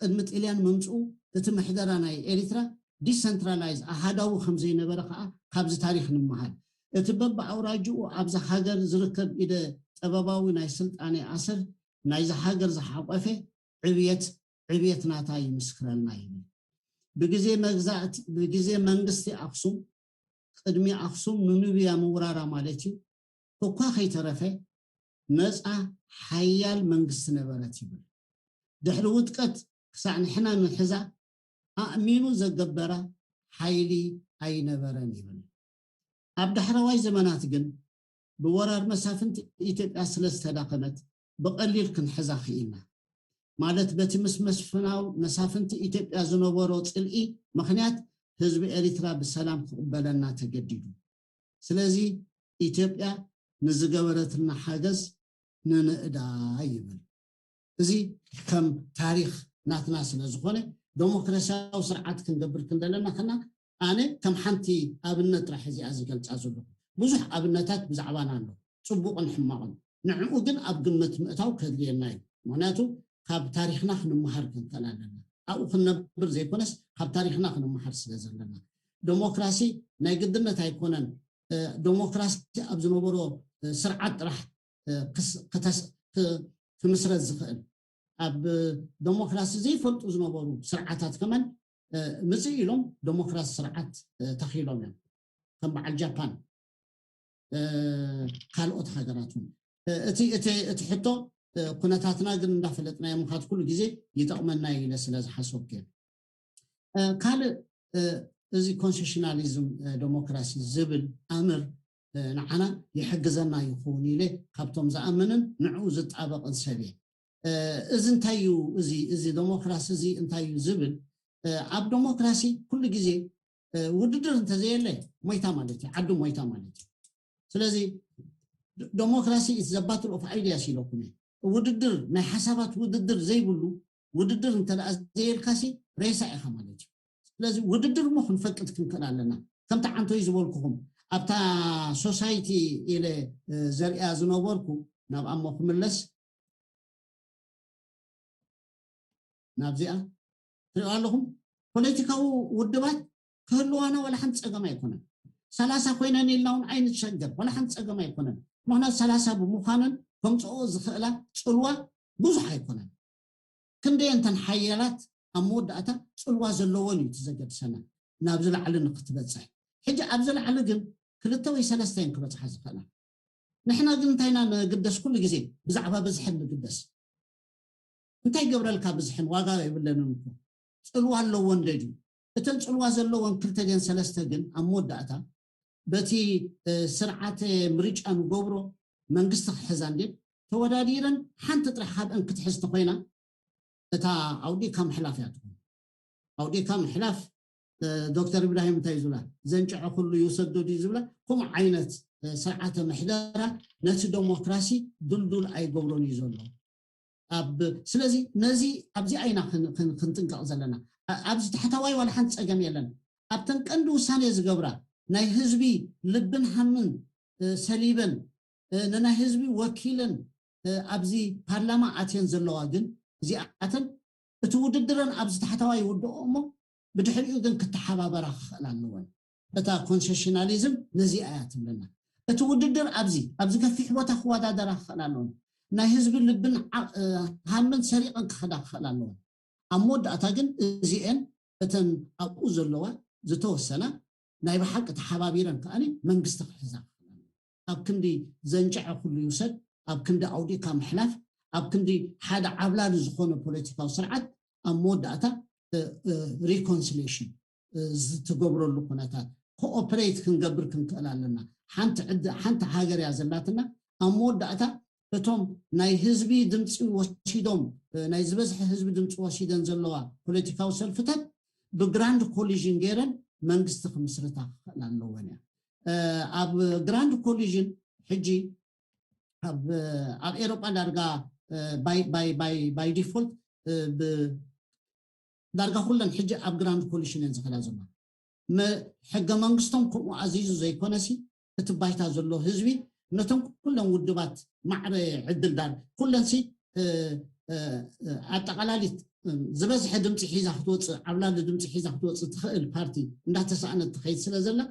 قدمت إليان ممسو تتم حدرانا إريترا ديسنتراليز أحداو خمزين برقاء خبز تاريخ نمهال تبب أوراجو أبز حاجر زركب إذا تباباوي ناي سلطاني أسر ناي زحاجر زحاقفة عبيت ناتاي مسكرالنا يبن بجزي منغستي أقسم قدمي أقسم ننوبيا مورارا مالتي وكوا خي ترفه نزعة حيال منقص نبراتي بل دحلوت قد كسعن حنا من حزا أأمينو زقبرا حيلي أي نبراني بل أبدا حرواي زمانات قن بورار مسافنت إيتبقى سلسة داقمت بقليل كن حزا خيئنا مالت باتي مسفناو مسافنت إيتبقى زنوبورو تسلقي مخنيات حزب إريترا بالسلام قبلنا تجديدو سلازي إيتبقى نزقبرتنا حاجز ننقدا يبل زي كم تاريخ ناتنا سنزخونه ديمقراطيا وسرعات كنقبر كندلنا خنا أنا كم حنتي أبنت راح يزي أزقل تعزله بزح أبنتات بزعبانا له صبوق حماقا نعم جن أبقمت مئتاو كذلي الناي معناته خاب تاريخنا خنا مهار كنتلنا أو خنا بر زي كونس خاب تاريخنا خنا مهار سلزلنا ديمقراطي نايقدرنا تايكونن ديمقراطي أبزنو برو سرعات راح كمسرة الزخائل أب ديمقراطي زي فلت أزنبارو سرعات كمان مزي لهم ديمقراطي سرعات تخيلهم يعني كم مع اليابان خالقت حاجاتهم اتي حتى قناتاتنا قلنا دافلتنا يا مخاط كل جزء يتأملنا إلى سلاز حسب كيف قال زي كونستيشناليزم ديمقراطي زبل أمر نحنا يحجزنا يخوني له خبطهم زأمنن نعوز الطابق السبيع إذن تايو إزي ديمقراطي إزي انتايو زبل ኣብ ዲሞክራሲ ኩሉ ግዜ ውድድር እንተዘየለ ሞይታ ማለት እዩ ዓዱ ሞይታ ማለት እዩ ስለዚ ዲሞክራሲ is the battle of ideas ኢለኩም ውድድር ናይ ሓሳባት ውድድር ዘይብሉ ውድድር እንተዘየልካሲ ሬሳ ኢኻ ማለት እዩ ስለዚ ውድድር ሞ ክንፈቅድ ክንክእል ኣለና ከምታ ዓንቶይ ዝበልኩኹም ኣብታ ሶሳይቲ ኢለ ዘርያ ዝነበርኩ ናብ ኣሞ ክምለስ ናብዚኣ ትሪኡ ኣለኹም ፖለቲካዊ ውድባት ክህልዋና ወላ ሓንቲ ፀገም ኣይኮነን 30 ኮይነን ኢልናውን ዓይነት ሸገር ወላ ሓንቲ ፀገም ኣይኮነን ምክንያቱ 30 ብምዃነን ከምፅኦ ዝኽእላ ፅልዋ ብዙሕ ኣይኮነን ክንደይ እንተን ሓያላት ኣብ መወዳእታ ፅልዋ ዘለዎን እዩ ትዘገድሰና ናብ ዝለዓለ ንክትበፅሕ ሕጂ ኣብ ዝለዓለ ግን 2 ወይ 3 ክበፅሓ ዝኽእላ ንሕና ግን እንታይና ንግደስ ኩሉ ግዜ ብዛዕባ ብዝሕን ንግደስ እንታይ ገብረልካ ብዝሕን ዋጋ ይብለንን እኮ ፅልዋ ኣለዎን ደድዩ እተን ፅልዋ ዘለዎን 2-3 ግን ኣብ መወዳእታ በቲ ስርዓት ምርጫ ንገብሮ መንግስቲ ክሕዛ እንዴት ተወዳዲረን ሓንቲ ጥራሕ ሃብአን ክትሕዝ ተኮይና እታ ኣውዲካ ምሕላፍ እያ ትኾን ኣውዲካ ምሕላፍ ዶክተር ኢብራሂም እንታይ ዝብላ ዘንጭዐ ኩሉ ይውሰደዱ ዝብላ ከምኡ ዓይነት ስርዓተ ምሕደራ ነቲ ዲሞክራሲ ድልዱል ኣይገብሮን እዩ ዘሎ ስለዚ ነዚ ኣብዚ ኣይና ክንጥንቀቕ ዘለና ኣብዚ ታሕተዋይ ዋላ ሓንቲ ፀገም የለን ኣብተን ቀንዲ ውሳኔ ዝገብራ ናይ ህዝቢ ልብን ሃምን ሰሊበን ንናይ ህዝቢ ወኪለን ኣብዚ ፓርላማ ኣትየን ዘለዋ ግን እዚኣተን እቲ ውድድረን ኣብዚ ታሕተዋይ ይውድኦ እሞ ብድሕሪኡ ግን ክትሓባበራ ክኽእል ኣለወን እታ ኮንሴሽናሊዝም ነዚ እያ ትብለና እቲ ውድድር ኣብዚ ገፊሕ ቦታ ክወዳደራ ክኽእል ኣለወን ናይ ህዝቢ ልብን ሃምን ሰሪቐን ክኽዳ ክኽእል ኣለወን ኣብ መወዳእታ ግን እዚአን እተን ኣብኡ ዘለዋ ዝተወሰና ናይ ብሓቂ ተሓባቢረን ከኣኒ መንግስቲ ክሕዛ ኣብ ክንዲ ዘንጭዐ ኩሉ ይውሰድ ኣብ ክንዲ ኣውዲካ ምሕላፍ ኣብ ክንዲ ሓደ ዓብላሊ ዝኾነ ፖለቲካዊ ስርዓት ኣብ መወዳእታ ሪኮንሲሌሽን ዝትገብረሉ ኩነታት ኮኦፐሬት ክንገብር ክንክእል ኣለና ሓንቲ ሃገር እያ ዘላትና ኣብ መወዳእታ እቶም ናይ ህዝቢ ድምፂ ወሲዶም ናይ ዝበዝሐ ህዝቢ ድምፂ ወሲደን ዘለዋ ፖለቲካዊ ሰልፍታት ብግራንድ ኮሊዥን ገይረን መንግስቲ ክምስርታ ክኽእል ኣለወን እያ ኣብ ግራንድ ኮሊዥን ሕጂ ኣብ ኤሮጳ ዳርጋ ባይ ዲፎልት ዳርጋ ኩለን ሕጂ ኣብ ግራንድ ኮሊዥን እየን ዝኸዳ ዘማ ሕገ መንግስቶም ከምኡ ኣዚዙ ዘይኮነሲ እቲ ባይታ ዘሎ ህዝቢ ነቶም ኩለን ውድባት ማዕረ ዕድል ዳር ኩለንሲ ኣጠቃላሊት ዝበዝሐ ድምፂ ሒዛ ክትወፅእ ዓብላሊ ድምፂ ሒዛ ክትወፅእ ትኽእል ፓርቲ እንዳተሰኣነት ትኸይድ ስለ ዘላ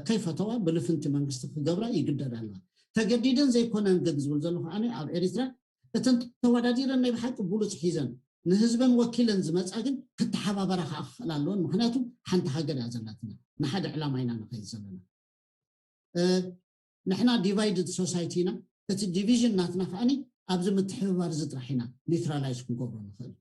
ከይፈተዋ ብልፍንቲ መንግስቲ ክገብራ ይግደድ ኣለዋ ተገዲደን ዘይኮነን ገድ ዝብል ዘሎ ከዓኒ ኣብ ኤሪትራ እተን ተወዳዲረን ናይ ብሓቂ ብሉፅ ሒዘን ንህዝበን ወኪለን ዝመፃ ግን ክትሓባበራ ከዓ ክኽእል ኣለወን ምክንያቱ ሓንቲ ሃገር እያ ዘላትና ንሓደ ዕላማ ኢና ንኸይድ ዘለና ንሕና ዲቫይድድ ሶሳይቲ ኢና እቲ ዲቪዥን ናትና ከዓኒ ኣብዚ ምትሕብባር ዝጥራሕ ኢና ኒውትራላይዝ ክንገብሮ ንኽእል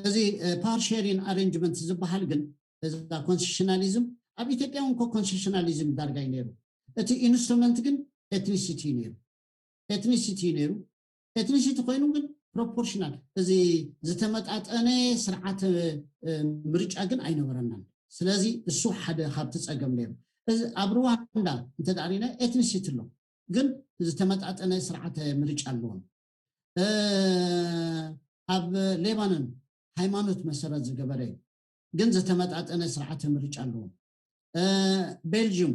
እዚ ፓወር ሼሪንግ ኣሬንጅመንት ዝበሃል ግን እዛ ኮንስቲቱሽናሊዝም ኣብ ኢትዮጵያ እንኮ ኮንስቲቱሽናሊዝም ዳርጋ እዩ ነይሩ እቲ ኢንስትሩመንት ግን ኤትኒሲቲ ነይሩ ኤትኒሲቲ ኮይኑ ግን ፕሮፖርሽናል እዚ ዝተመጣጠነ ስርዓት ምርጫ ግን ኣይነበረናን ስለዚ እሱ ሓደ ካብቲ ፀገም ነይሩ ኣብ ሩዋንዳ እንተዳሪና ኤትኒሲቲ ኣሎ ግን ዝተመጣጠነ ስርዓት ምርጫ ኣለዎም ኣብ ሌባኖን ሃይማኖት መሰረት ዝገበረ ግን ዝተመጣጠነ ስርዓት ምርጫ ኣለዎም ቤልጅየም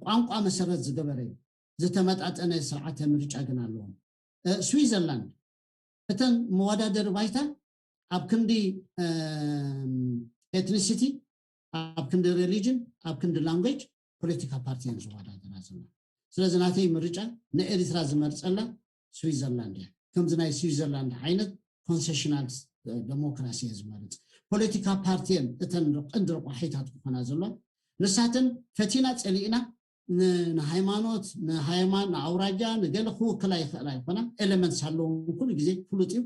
ቋንቋ መሰረት ዝገበረ ዝተመጣጠነ ስርዓት ምርጫ ግን ኣለዎም ስዊዘርላንድ እተን መወዳደሪ ባይታ ኣብ ክንዲ ኤትኒሲቲ ኣብ ክንዲ ሪሊጅን ኣብ ክንዲ ላንጉዌጅ ፖለቲካ ፓርቲያን ዝወዳደራ ዘላ ስለዚ ናተይ ምርጫ ንኤሪትራ ዝመርፀላ ስዊዘርላንድ እያ ከምዚ ናይ ስዊዘርላንድ ዓይነት ኮንሴሽናል ዲሞክራሲ ዝመርፅ ፖለቲካ ፓርቲያን እተን ቀንዲ ረቋሒታት ክኾና ዘሎ ንሳተን ፈቲና ፀሊእና ንሃይማኖት ንኣውራጃ ንገለ ክውክላ ይኽእላ ይኮና ኤሌመንትስ ኣለዎም ኩሉ ግዜ ፍሉጥ እዩ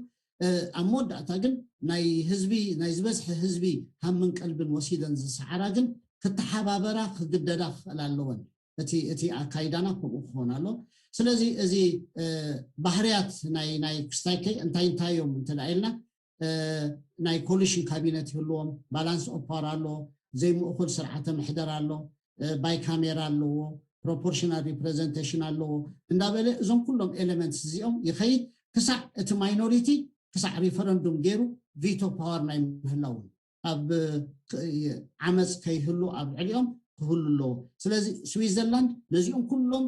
ኣብ መወዳእታ ግን ናይ ዝበዝሐ ህዝቢ ሃምን ቀልብን ወሲደን ዝሰዓራ ግን ክትሓባበራ ክግደዳ ክኽእል ኣለወን እቲ ኣካይዳና ከምኡ ክኾን ኣሎ ስለዚህ እዚ ባህርያት ናይ ክስታይከይ እንታይዮም እንትላይልና ናይ ኮሊሽን ካቢኔት ይህልዎም ባላንስ ኦፍ ፓወር አሎ ዘይምእኩል ስርዓተ ምሕደር አሎ ባይ ካሜራ ኣለዎ proportional representation ኣለዎ እንዳበለ እዞም ኩሎም ኤሌመንትስ እዚኦም ይኸይድ ክሳዕ እቲ ማይኖሪቲ ክሳዕ ሪፈረንዱም ገይሩ ቪቶ ፓወር ናይ ምህላው ኣብ ዓመፅ ከይህሉ ኣብ ዕሊኦም ክህሉ ኣለዎ ስለዚ ስዊዘርላንድ ነዚኦም ኩሎም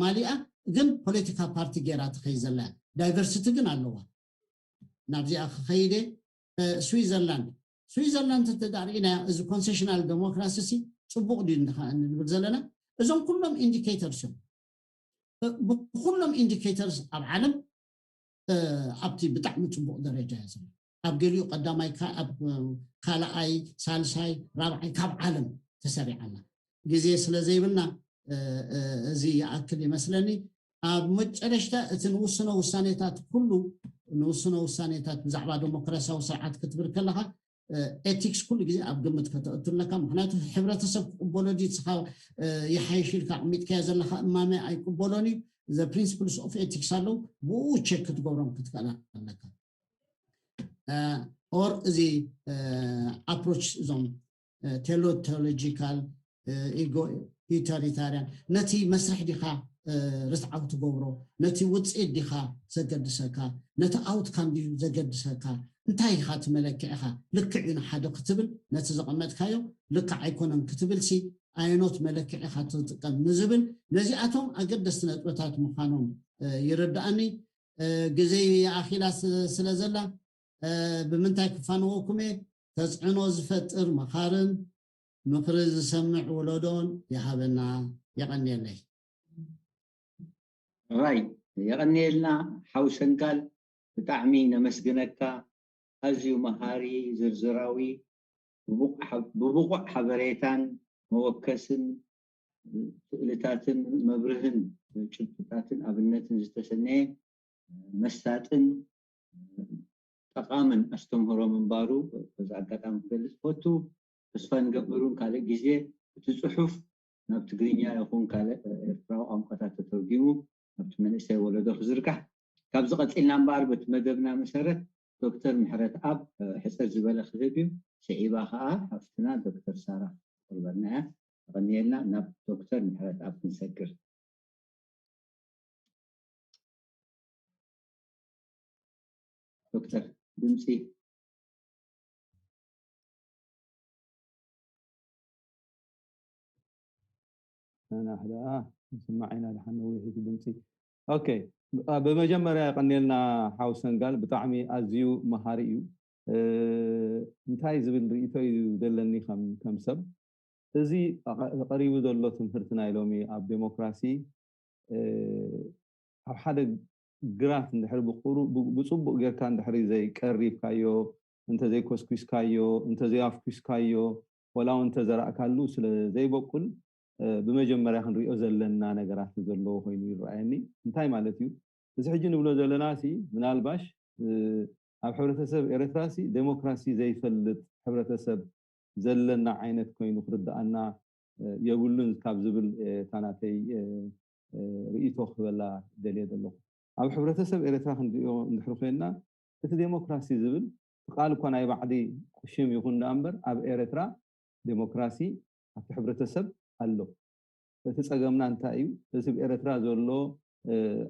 ማሊኣ ግን ፖለቲካ ፓርቲ ገይራ ትኸይ ዘላ ዳይቨርሲቲ ግን ኣለዋ ናብዚኣ ክኸይደ ስዊዘርላንድ ተዳሪና እዚ ኮንሴሽናል ዴሞክራሲ ጽቡቅ ዲ ንብል ዘለና እዞም ኩሎም ኢንዲኬተርስ ብኩሎም ኢንዲኬተርስ ኣብ ዓለም ኣብቲ ብጣዕሚ ጽቡቅ ደረጃ ያዘ ኣብ ገሊኡ ቀዳማይ ኣብ ካልኣይ ሳልሳይ ራብዓይ ካብ ዓለም ተሰሪዓና ግዜ ስለ ዘይብልና እዚ ያክል ይመስለኒ ኣብ መጨረሻ እቲ ንውስኖ ውሳኔታት ኩሉ ንውስኖ ውሳኔታት ብዛዕባ ዲሞክራሲያዊ ስርዓት ክትብር ከለኻ ኤቲክስ ኩሉ ግዜ ኣብ ግምት ከተእትለካ ምክንያቱ ሕብረተሰብ ቅበሎ ዲስኻ ይሓይሽልካ ዓሚትካ ዘለካ እማመ ኣይቅበሎኒ the principles of ethics አለው ብኡ ቼክ ክትገብሮም ክትከላ ኣለካ or the approach ዞም teleological ego utilitarian ነቲ መስርሕ ዲኻ ርስዓው ትገብሮ ነቲ ውፅኢት ዲኻ ዘገድሰካ ነቲ አውትካም ዲ ዘገድሰካ እንታይ ኢኻ ትመለክዕኻ ልክዕ ኢና ሓደ ክትብል ነቲ ዘቐመጥካዮ ልክዕ ኣይኮነን ክትብል ሲ አይኖት መለክዕ ኢኻ ትጥቀም ንዝብል ነዚኣቶም ኣገደስቲ ነጥብታት ምዃኖም ይርዳእኒ ግዜ ኣኺላ ስለዘላ ብምንታይ ክፋንወኩም ተፅዕኖ ዝፈጥር መኻርን ምክሪ ዝሰምዕ ወለዶን ይሃበና ይቐኒየለይ ራይ ይቐኒየልና ሓውሰንጋል ብጣዕሚ ነመስግነካ ኣዝዩ መሃሪ ዝርዝራዊ ብቡቑዕ ሓበሬታን መወከስን ስእልታትን መብርህን ጭብጥታትን ኣብነትን ዝተሰነየ መሳጥን ጠቃምን ኣስተምህሮ ምንባሩ በዛ ኣጋጣሚ ክገልጽ ፈቱ ተስፋ ንገብሩን ካልእ ግዜ እቲ ጽሑፍ ናብ ትግርኛ ይኹን ካልእ ኤርትራዊ ቋንቋታት ተተርጊሙ ኣብቲ መንእሰይ ወለዶ ክዝርጋሕ ካብ ዝቐፂልና እምበር በቲ መደብና መሰረት ዶክተር ምሕረት ኣብ ሕፅር ዝበለ ክህብ እዩ ስዒባ ከዓ ሓፍትና ዶክተር ሳራ ቁርበና ተቐኒየልና ናብ ዶክተር ምሕረት ኣብ ክንሰግር ዶክተር ድምፂ أنا أحد سمعنا لحن ويهد دمسي أوكي بمجمرة قنيلنا حوسن قال بطعمي أزيو مهاريو انتهي زبل رئيتو يدلني كم سب زي قريب دولو تمهرتنا يلومي أب ديمقراسي أو حدا جراف ندحر بصبق غير كان دحري زي كريف كايو انت زي كوسكوس كايو انت زي افكوس كايو ولا انت زرع كالو زي بقول بمجمرة خنريو زلنا ነገራት ዘሎ ኮይኑ ይራኣየኒ እንታይ ማለት እዩ እዚ ሕጂ ንብሎ ዘለና ሲ ምናልባሽ ኣብ ሕብረተሰብ ኤርትራሲ ዴሞክራሲ ዘይፈልጥ ሕብረተሰብ ዘለና ዓይነት ኮይኑ ክርዳእና የብሉን ካብ ዝብል ታናተይ ርእይቶ ክበላ ደልየ ዘለኹ ኣብ ሕብረተሰብ ኤርትራ ክንሪኦ እንድሕር ኮይና እቲ ዴሞክራሲ ዝብል ቃል እኳ ናይ ባዕዲ ሽም ይኹን እምበር ኣብ ኤርትራ ዴሞክራሲ ኣብ ሕብረተሰብ አሎ እቲ ፀገምና እንታይ እዩ እዚ በኤርትራ ዘሎ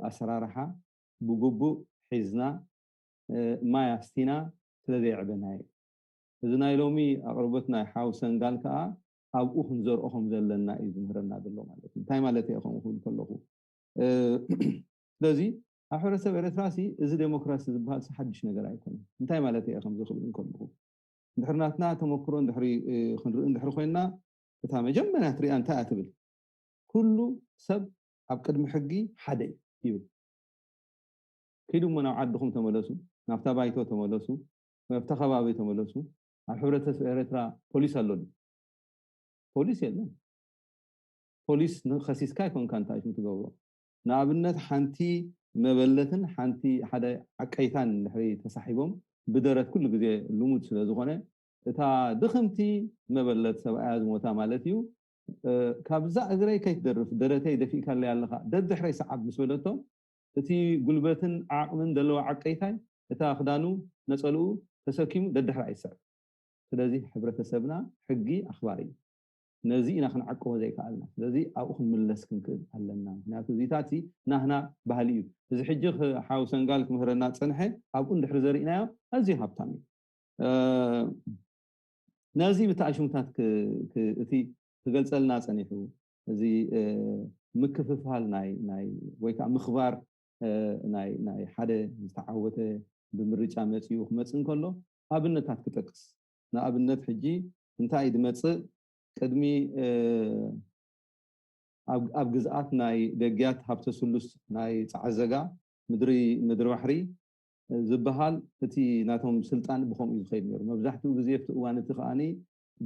ኣሰራርሓ ብግቡእ ሒዝና ማይ ኣስቲና ስለዘይዕበና እዩ እዚ ናይ ሎሚ ኣቅርቦት ናይ ሓውሰን ጋል ከዓ ኣብኡ ክንዘርኦኹም ዘለና እዩ ዝምህረና ዘሎ ማለት እዩ እንታይ ማለት እዩ ክብል ከለኹ ስለዚ ኣብ ሕብረተሰብ ኤርትራሲ እዚ ዴሞክራሲ ዝበሃል ሓድሽ ነገር ኣይኮነን እንታይ ማለት እዩ ከም ዝኽብል ከለኹ እንድሕርናትና ተመክሮ እንድሕር ኮይና እታ መጀመርያ ትሪኣ እንታይ ኣትብል ኩሉ ሰብ ኣብ ቅድሚ ሕጊ ሓደ ይብል كيدو من عدكم تملسوا نافتا بايتو تملسوا نافتا خبابي تملسوا الحبرة إريترا بوليس اللون بوليس يلا بوليس خسيس كاي كون كان تايش متجوّا نابنت حنتي مبلتن حنتي حدا عكيتان نحري تصاحبهم بدرت كل جزء لومود سلازقنا تا دخمتي مبلت سبعة موتا مالتيو ካብዛ እግረይ ከይትደርፍ ደረተይ ደፊእካ ኣለይ ኣለኻ ደድሕረይ ሰዓብ ምስ በለቶም እቲ ጉልበትን ዓቕምን ዘለዎ ዓቀይታይ እታ ክዳኑ ነፀልኡ ተሰኪሙ ደድሕራ ይስዕብ ስለዚ ሕብረተሰብና ሕጊ ኣኽባሪ እዩ ነዚ ኢና ክንዓቅቦ ዘይከኣልና ስለዚ ኣብኡ ክንምለስ ክንክእል ኣለና ምክንያቱ እዚታት ናህና ባህሊ እዩ እዚ ሕጂ ሓው ሰንጋል ክምህረና ፀንሐ ኣብኡ እንድሕሪ ዘሪእናዮ ኣዝዩ ሃብታም እዩ ነዚ ብተኣሽሙታት እቲ ክገልፀልና ፀኒሑ እዚ ምክፍፋል ናይ ወይ ከዓ ምኽባር ናይ ሓደ ዝተዓወተ ብምርጫ መፂኡ ክመፅእ እንከሎ ኣብነታት ክጠቅስ ንኣብነት ሕጂ እንታይ ድመፅእ ቅድሚ ኣብ ግዝኣት ናይ ደጊያት ሃብተ ስሉስ ናይ ፃዕዘጋ ምድሪ ባሕሪ ዝበሃል እቲ ናቶም ስልጣን ብከምኡ ዝኸይድ ነይሩ መብዛሕትኡ ግዜ ኣብቲ እዋን እቲ ከዓኒ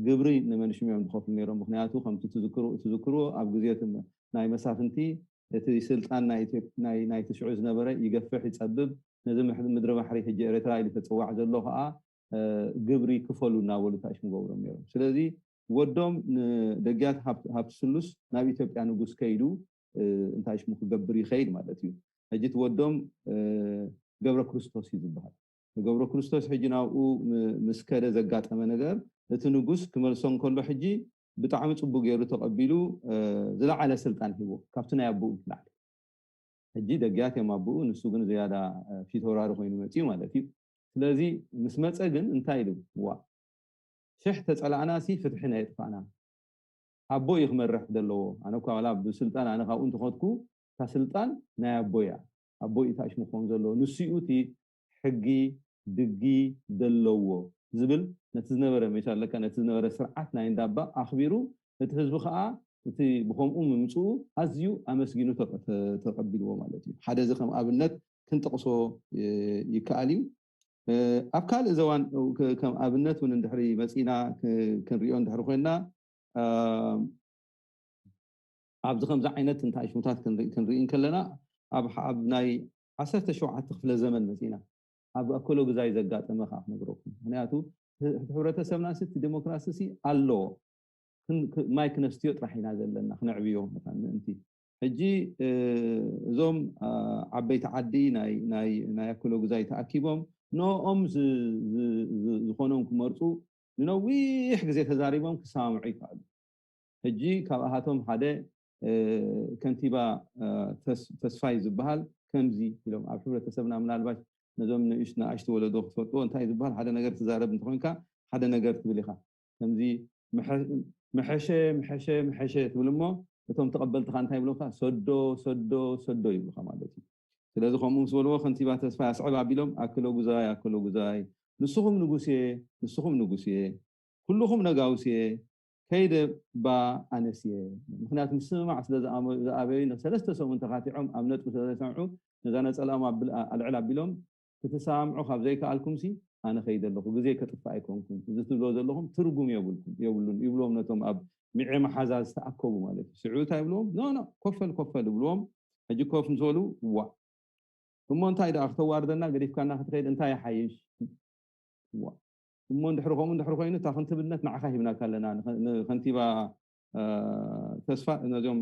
ግብሪ ንመንሽም ዝኸፍሉ ነይሮም ምክንያቱ ከምቲ ትዝክርዎ ኣብ ግዜ ናይ መሳፍንቲ እቲ ስልጣን ናይ ትሽዑ ዝነበረ ይገፍሕ ይፀብብ ነዚ ምድሪ ባሕሪ ሕጂ ኤርትራ ኢሉ ተፅዋዕ ዘሎ ከዓ ግብሪ ክፈሉ እናበሉ ተኣሽሙ ገብሮም ነይሮም ስለዚ ወዶም ደጊያት ሃብቲ ስሉስ ናብ ኢትዮጵያ ንጉስ ከይዱ እንታይ ሽሙ ክገብር ይኸይድ ማለት እዩ ሕጂ ወዶም ገብረ ክርስቶስ እዩ ዝበሃል ገብረ ክርስቶስ ሕጂ ናብኡ ምስ ከደ ዘጋጠመ ነገር እቲ ንጉስ ክመልሶም ከሎ ሕጂ ብጣዕሚ ፅቡቅ ገይሩ ተቐቢሉ ዝለዓለ ስልጣን ሂቦ ካብቲ ናይ ኣቦኡ ይላዕል ሕጂ ደጊያት እዮም ኣቦኡ ንሱ ግን ዝያዳ ፊትወራሪ ኮይኑ መፅኡ ማለት እዩ ስለዚ ምስ መፀ ግን እንታይ ኢሉ ዋ ሽሕ ተፀላዕናሲ ፍትሒ ናይ ጥፋእና ኣቦ ይክመርሕ ዘለዎ ኣነ እኳ ዋላ ብስልጣን ኣነ ካብኡ እንትኸድኩ እታ ስልጣን ናይ ኣቦያ ኣቦ ኢታሽሙ ክኸውን ዘለዎ ንስኡ እቲ ሕጊ ድጊ ዘለዎ ዝብል ነቲ ዝነበረ መሻለካ ነቲ ዝነበረ ስርዓት ናይ እንዳባ ኣኽቢሩ እቲ ህዝቢ ከዓ እቲ ብከምኡ ምምፅኡ ኣዝዩ ኣመስጊኑ ተቐቢልዎ ማለት እዩ ሓደ እዚ ከም ኣብነት ክንጠቕሶ ይከኣል እዩ ኣብ ካልእ ዘዋን ከም ኣብነት እውን እንድሕሪ መፂና ክንሪኦ እንድሕሪ ኮይና ኣብዚ ከምዚ ዓይነት እንታይ ሽሙታት ክንርኢ ከለና ኣብ ናይ 17 ክፍለ ዘመን መፂና ኣብ ኣኮሎ ግዛይ ዘጋጠመ ከዓ ክነግረኩም ምክንያቱ ሕብረተሰብና እቲ ዲሞክራሲ ኣለዎ ማይ ክነስትዮ ጥራሕ ኢና ዘለና ክነዕብዮ ምእንቲ ሕጂ እዞም ዓበይቲ ዓዲ ናይ ኣኮሎ ግዛይ ተኣኪቦም ኖኦም ዝኾኖም ክመርፁ ንነዊሕ ግዜ ተዛሪቦም ክሰማምዑ ይከኣሉ ሕጂ ካብኣቶም ሓደ ከንቲባ ተስፋይ ዝበሃል ከምዚ ኢሎም ኣብ ሕብረተሰብና ምናልባሽ ነዞም ንኣሽቲ ወለዶ ክትፈልጥዎ እንታይ ዝበሃል ሓደ ነገር ትዛረብ እንትኮንካ ሓደ ነገር ትብል ኢኻ ከምዚ ምሐሸ ትብል እሞ እቶም ተቐበልትካ እንታይ ይብሉካ ሰዶ ይብሉካ ማለት እዩ ስለዚ ከምኡ ምስ በልዎ ከንቲባ ተስፋይ ኣስዕብ ኣቢሎም ኣክሎ ጉዛይ ንስኹም ንጉስ እየ ኩልኹም ነጋውስ እየ ከይደ ባ ኣነስ እየ ምክንያቱ ምስምማዕ ስለዝኣበዩ ንሰለስተ ሰሙን ተኻቲዖም ኣብ ነጥቢ ስለዘሰምዑ ነዛ ነፀላኦም ኣልዕል ኣቢሎም ክትሰማምዑ ካብ ዘይከኣልኩምሲ ኣነ ከይደ ኣለኹ ግዜ ከጥፋእ ኣይኮንኩም እዚ ትብሎ ዘለኹም ትርጉም የብሉን ይብልዎም ነቶም ኣብ ሚዕ መሓዛ ዝተኣከቡ ማለት እዩ ስዑታ ይብልዎም ኖ ኮፈል ይብልዎም ሕጂ ኮፍ ንዝበሉ ዋ እሞ እንታይ ደኣ ክተዋርደና ገዲፍካና ክትከይድ እንታይ ይሓይሽ እሞ እንድሕሪ ኮይኑ እታ ክንትብነት ንዓኻ ሂብናካ ኣለና ከንቲባ ተስፋ ነዞም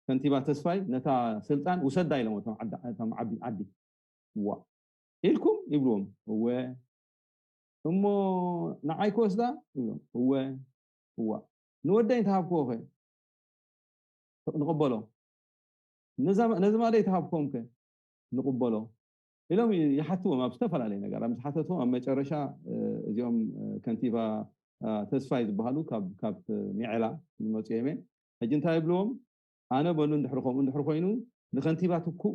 ከንቲባ ተስፋይ ነታ ስልጣን ውሰዳ ኢሎም እቶም ዓዲ ዋ ኢልኩም ይብልዎም እወ እሞ ንዓይ ክወስዳ ይብሎም እወ ንወደይ ተሃብክዎ ኸ ንቕበሎ ነዚ ማለይ ተሃብክዎም ከ ንቕበሎ ኢሎም ይሓትዎም ኣብ ዝተፈላለየ ነገር ኣብ ዝሓተትዎም ኣብ መጨረሻ እዚኦም ከንቲባ ተስፋይ ዝበሃሉ ካብ ሚዕላ ዝመፁ እዮም ሕጂ እንታይ ይብልዎም ኣነ በሉ እንድሕሪ ኮይኑ ንከንቲባ ትኩእ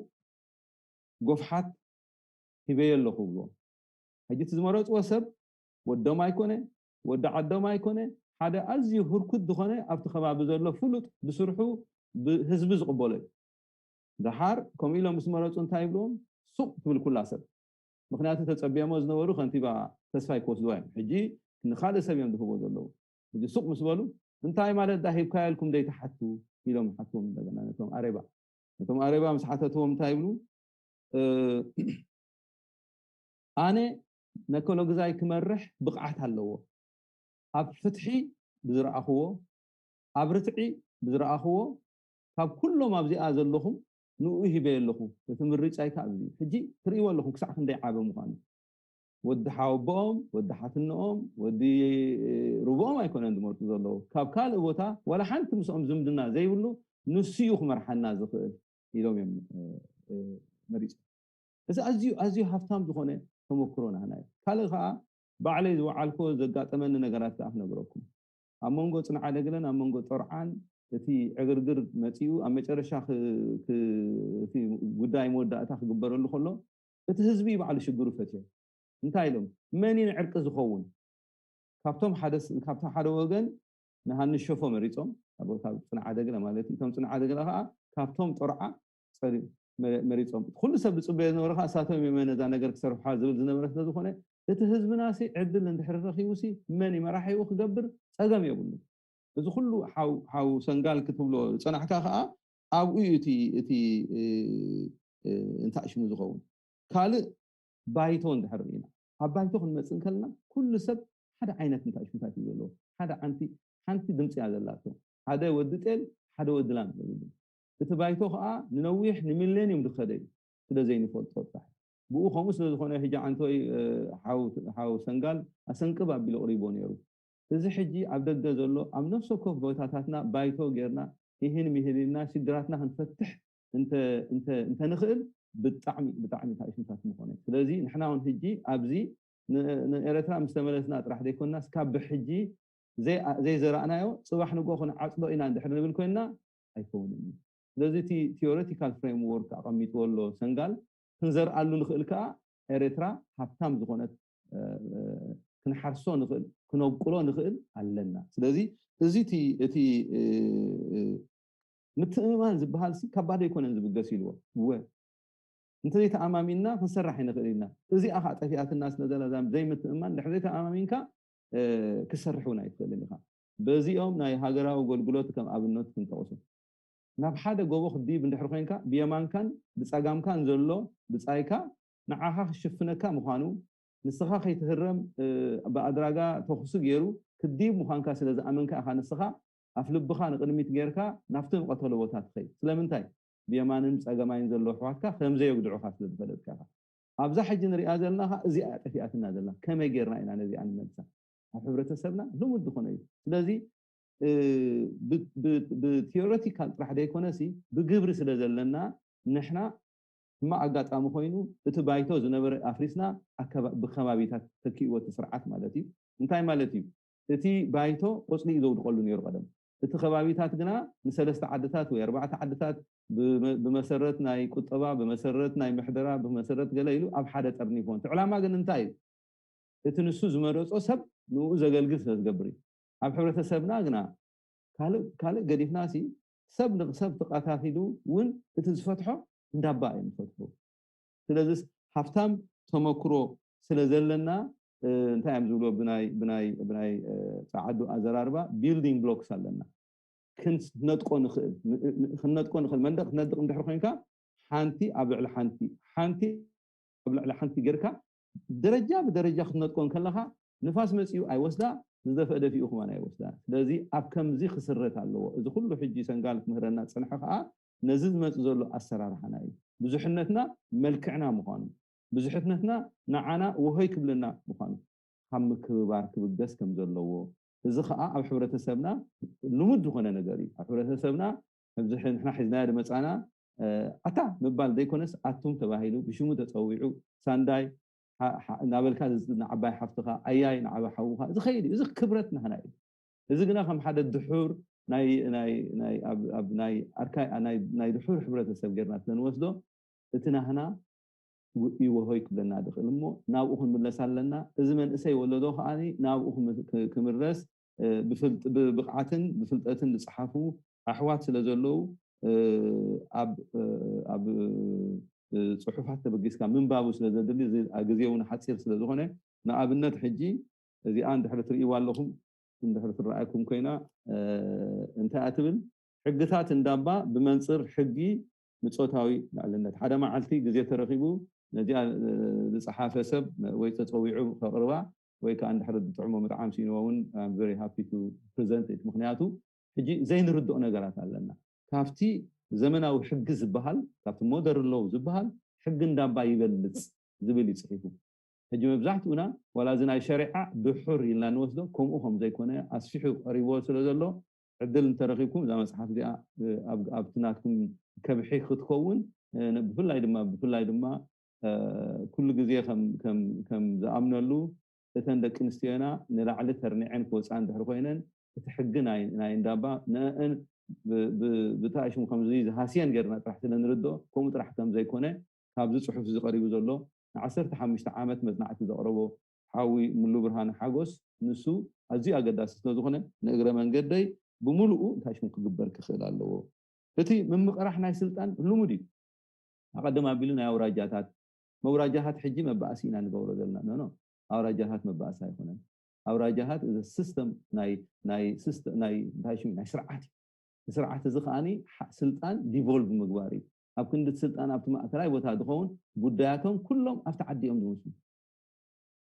ጎፍሓት ሂበየ ኣለኹ ብልዎም ሕጂ እቲ ዝመረፅዎ ሰብ ወዶም ኣይኮነ ወዲ ዓዶም ኣይኮነ ሓደ ኣዝዩ ህርኩት ዝኾነ ኣብቲ ከባቢ ዘሎ ፍሉጥ ብስርሑ ብህዝቢ ዝቕበሎ እዩ ድሓር ከምኡ ኢሎም ምስ መረፁ እንታይ ይብልዎም ሱቅ ትብል ኩላ ሰብ ምክንያቱ ተፀቢሞ ዝነበሩ ከንቲባ ተስፋይ ክወስድዋ እዮም ሕጂ ንካልእ ሰብ እዮም ዝህቦ ዘለዉ ሕጂ ሱቅ ምስ በሉ እንታይ ማለት ዳ ሂብካዮ ኢልኩም ዘይተሓቱ ኢሎም ሓትዎም እንደገና ነቶም ኣሬባ ምስ ሓተትዎም እንታይ ይብሉ ኣነ ነኮሎ ግዛይ ክመርሕ ብቕዓት ኣለዎ ኣብ ፍትሒ ብዝረኣኽዎ ابرتعي بزرأخو كاب كلهم ابزي ازلهم نو هبه لكم تمريص ايكا ابزي حجي تريو لكم كسع خندي عابه مخان ود حاوبهم ود حاتنهم ود ربهم يكون عند مرت زلو كاب كال بوتا ولا حنت مسهم زمدنا زي يقولو نسيوخ مرحنا زخل يلوم مريص اذا ازيو هافتام زخونه تمكرونا هنا كالها بعلي وعلكو زغاطمن نغرات اف نغركم امونغو صنع دغلن امونغو طرعان تي اغرغر مصيو امچرشا في غداي موداتا خغبرلو خلو اتي حزبي بعل شغرو فتي انتايلم منين عرق زخون كابتم حدث كابتم حدا وغن نهان شوفو مريصوم ابو كاب صنع دغله مالتي توم صنع دغله كابتم طرعا صري مريصوم كل سب صبي نورخا ساتهم يمنذا نغر كسرح حازل زنبرت زخونه اتي حزب ناسي عدل اندحر رخيوسي مني مراحي وخغبر صغم يقول እዚ ኩሉ ሓው ሰንጋል ክትብሎ ፀናሕካ ከዓ ኣብኡ እቲ እንታይ ሽሙ ዝኸውን ካልእ ባይቶ እንድሕር ኢና ኣብ ባይቶ ክንመፅእ ከለና ኩሉ ሰብ ሓደ ዓይነት እንታይ ሽሙታት እዩ ዘለዎ ሓደ ሓንቲ ድምፂ እያ ዘላቶ ሓደ ወዲ ጤል ሓደ ወዲ ላም ዝብል እቲ ባይቶ ከዓ ንነዊሕ ንሚሌኒየም ዝኸደ እዩ ስለዘይንፈልጦ ጣሕ ብኡ ከምኡ ስለዝኾነ ሕጂ ዓንቶይ ሓው ሰንጋል ኣሰንቅብ ኣቢሉ ቅሪቦ ነይሩ እዚ ሕጂ ኣብ ደገ ዘሎ ኣብ ነፍሶ ኮፍ ቦታታትና ባይቶ ጌርና ይህን ምህልና ሽግራትና ክንፈትሕ እንተ ንኽእል ብጣዕሚ ታይሽምታት ምኾነ ስለዚ ንሕና እውን ሕጂ ኣብዚ ንኤርትራ ምስተመለስና ጥራሕ ዘይኮንና ስካብ ብሕጂ ዘይ ዘራእናዮ ፅባሕ ንጎ ኹን ዓፅዶ ኢና እንድሕር ንብል ኮይንና ኣይከውንን ስለዚ እቲ ቲዮሬቲካል ፍሬምወርክ ኣቐሚጥወሎ ሰንጋል ክንዘርኣሉ ንኽእል ከዓ ኤርትራ ሃብታም ዝኾነት ክንሓርሶ ንኽእል كنوبقلو نخيل علنا ስለዚህ እቲ ምትእማን ዝበሃል ሲ ከባድ ይኮነን ዝብገስ ኢልዎ እንተ ተኣማሚና ክንሰርሕ ይንኽእልና እዚ ኣኻ ጠፊኣትና ስለዘለዛም ዘይምትእማን ድሕሪ ተኣማሚንካ ክሰርሑና ይኽእልን ኢኻ በዚኦም ናይ ሃገራዊ አገልግሎት ከም ኣብነት ክንጠቕሱ ናብ ሓደ ጎቦ ክዲብ እንድሕር ኮይንካ ብየማንካን ብፀጋምካን ዘሎ ብፃይካ ንዓኻ ክሽፍነካ ምዃኑ ንስኻ ከይትህረም በኣድራጋ ተኽሱ ገይሩ ክዲብ ምዃንካ ስለዝኣመንካ ኢኻ ንስኻ ኣፍ ልብኻ ንቅድሚት ጌርካ ናብቲ መቐተሎ ቦታ ትኸይድ ስለምንታይ ብየማንን ፀገማይን ዘሎ ኣሕዋትካ ከምዘየጉድዑካ ስለዝፈለጥካ ኢኻ ኣብዛ ሕጂ ንሪኣ ዘለናኻ እዚኣ ጠፊኣትና ዘለና ከመይ ጌርና ኢና ነዚኣ ንመልሳ ኣብ ሕብረተሰብና ልሙድ ዝኾነ እዩ ስለዚ ብቲዮሬቲካል ጥራሕ ዘይኮነሲ ብግብሪ ስለ ዘለና ንሕና ما أقاطع مخوينو اتبايتو زنبر أفريسنا بخمابيتات تكيو وتسرعات مالتي انتاي مالتي اتي بايتو قصلي إذا ودقلو نيرو قدم اتخبابيتات قنا نسلست عدتات ويربعة عدتات بمسرت ناي كتبا بمسرت ناي محدرة بمسرت قليلو أب حادة أرنيفون تعلما قن انتاي اتنسو زمروس أسب نو زقل قلس قبري أب حبرة سبنا قنا كالي قديف ناسي سب نقصب تقاتاتيدو ون اتزفتحو እንዳባይ ምፈትፎ ስለዚህ ሃፍታም ተመክሮ ስለዘለና እንታይ am ዝብሎ ብናይ ጻዓዱ ኣዘራርባ ቢልዲንግ ብሎክስ ኣለና ክንነጥቆ ንኽእል መንደቕ ነጥቅ እንድሕር ኮይንካ ሓንቲ ኣብ ልዕሊ ሓንቲ ኣብ ልዕሊ ሓንቲ ጌርካ ደረጃ ብደረጃ ክትነጥቆን ከለኻ ንፋስ መፅኡ ኣይወስዳ ዝደፈአ ደፊኡ ኹማን ኣይወስዳ ስለዚ ኣብ ከምዚ ክስረት ኣለዎ እዚ ኩሉ ሕጂ ሰንጋልት ምህረና ፅንሐ ከዓ ነዚ ዝመፅ ዘሎ ኣሰራርሓና እዩ ብዙሕነትና መልክዕና ምዃኑ ብዙሕነትና ንዓና ወሆይ ክብልና ምዃኑ ካብ ምክብባር ክብገስ ከም ዘለዎ እዚ ከዓ ኣብ ሕብረተሰብና ልሙድ ዝኾነ ነገር እዩ ኣብ ሕብረተሰብና ኣብዚ ንሕና ሒዝናዮ ድመፃና ኣታ ምባል ዘይኮነስ ኣቱም ተባሂሉ ብሽሙ ተፀዊዑ ሳንዳይ ናበልካ ንዓባይ ሓፍትኻ ኣያይ ንዓባ ሓውኻ እዚ ኸይድ እዚ ክብረት ንሕና እዩ እዚ ግና ከም ሓደ ድሑር ናይ ድሑር ሕብረተሰብ ጌርና ስለንወስዶ እቲ ናህና ይወሆይ ክብለና ድኽእል እሞ ናብኡ ክንምለስ ኣለና እዚ መንእሰይ ወለዶ ከዓኒ ናብኡ ክምረስ ብብቕዓትን ብፍልጠትን ዝፀሓፉ ኣሕዋት ስለ ዘለዉ ኣብ ፅሑፋት ተበጊስካ ምንባቡ ስለ ዘድሊ ግዜ እውን ሓፂር ስለ ዝኾነ ንኣብነት ሕጂ እዚኣ እንድሕሪ ትርእይዋ ኣለኹም እንድሕሪ ትረኣየኩም ኮይና እንታይ ኣትብል ሕግታት እንዳባ ብመንፅር ሕጊ ምፆታዊ ልዕልነት ሓደ መዓልቲ ግዜ ተረኺቡ ነዚኣ ዝፀሓፈ ሰብ ወይ ተፀዊዑ ከቕርባ ወይ ከዓ እንድሕሪ ጥዕሞ ምጥዓም ሲንዎ እውን ቨሪ ሃፒ ቱ ፕሬዘንት ምክንያቱ حجي زي نردو نغرات علينا كافتي زمناو حق زبحال كافت مودر لو زبحال حق ندابا يبلص زبل يصحيفو حجي مبزحتونا ولا زنا شريعه بحر الا نوسدو كومهم زي كونه اسفحو قريبو سلازلو عدل ترخيكم زي مصحف دي ابتناتكم كبحي ختكون بفلاي دما كل غزي كم زامنلو تندق انستينا نلعل ترنيعن كوصان دحر خوينن تحقنا ناي ندابا نان بتاعشم كم زي هاسيان غيرنا تحت نردو كوم طرح كم زي كونه كابز صحف زي قريبو زلو 15 عامات مزنعت زقربو حاوي ملو برهان حاجوس نسو ازي اقداس ስለዝኾነ ንእግረ መንገደይ بملؤ تاشم كغبر كخيل الله فتي من مقرح ناي سلطان لومدي اقدم ابيلنا اوراجاتات موراجات حجي مباسينا نغورو زلنا نو اوراجات مباسا يكونن اوراجات از سيستم ناي سيستم ناي تاشم ناي سرعات زخاني سلطان ديفولف مغواري اب كند سلطان اب ماكراي بوتا دخون غداياتهم كلهم افتعديهم دوسو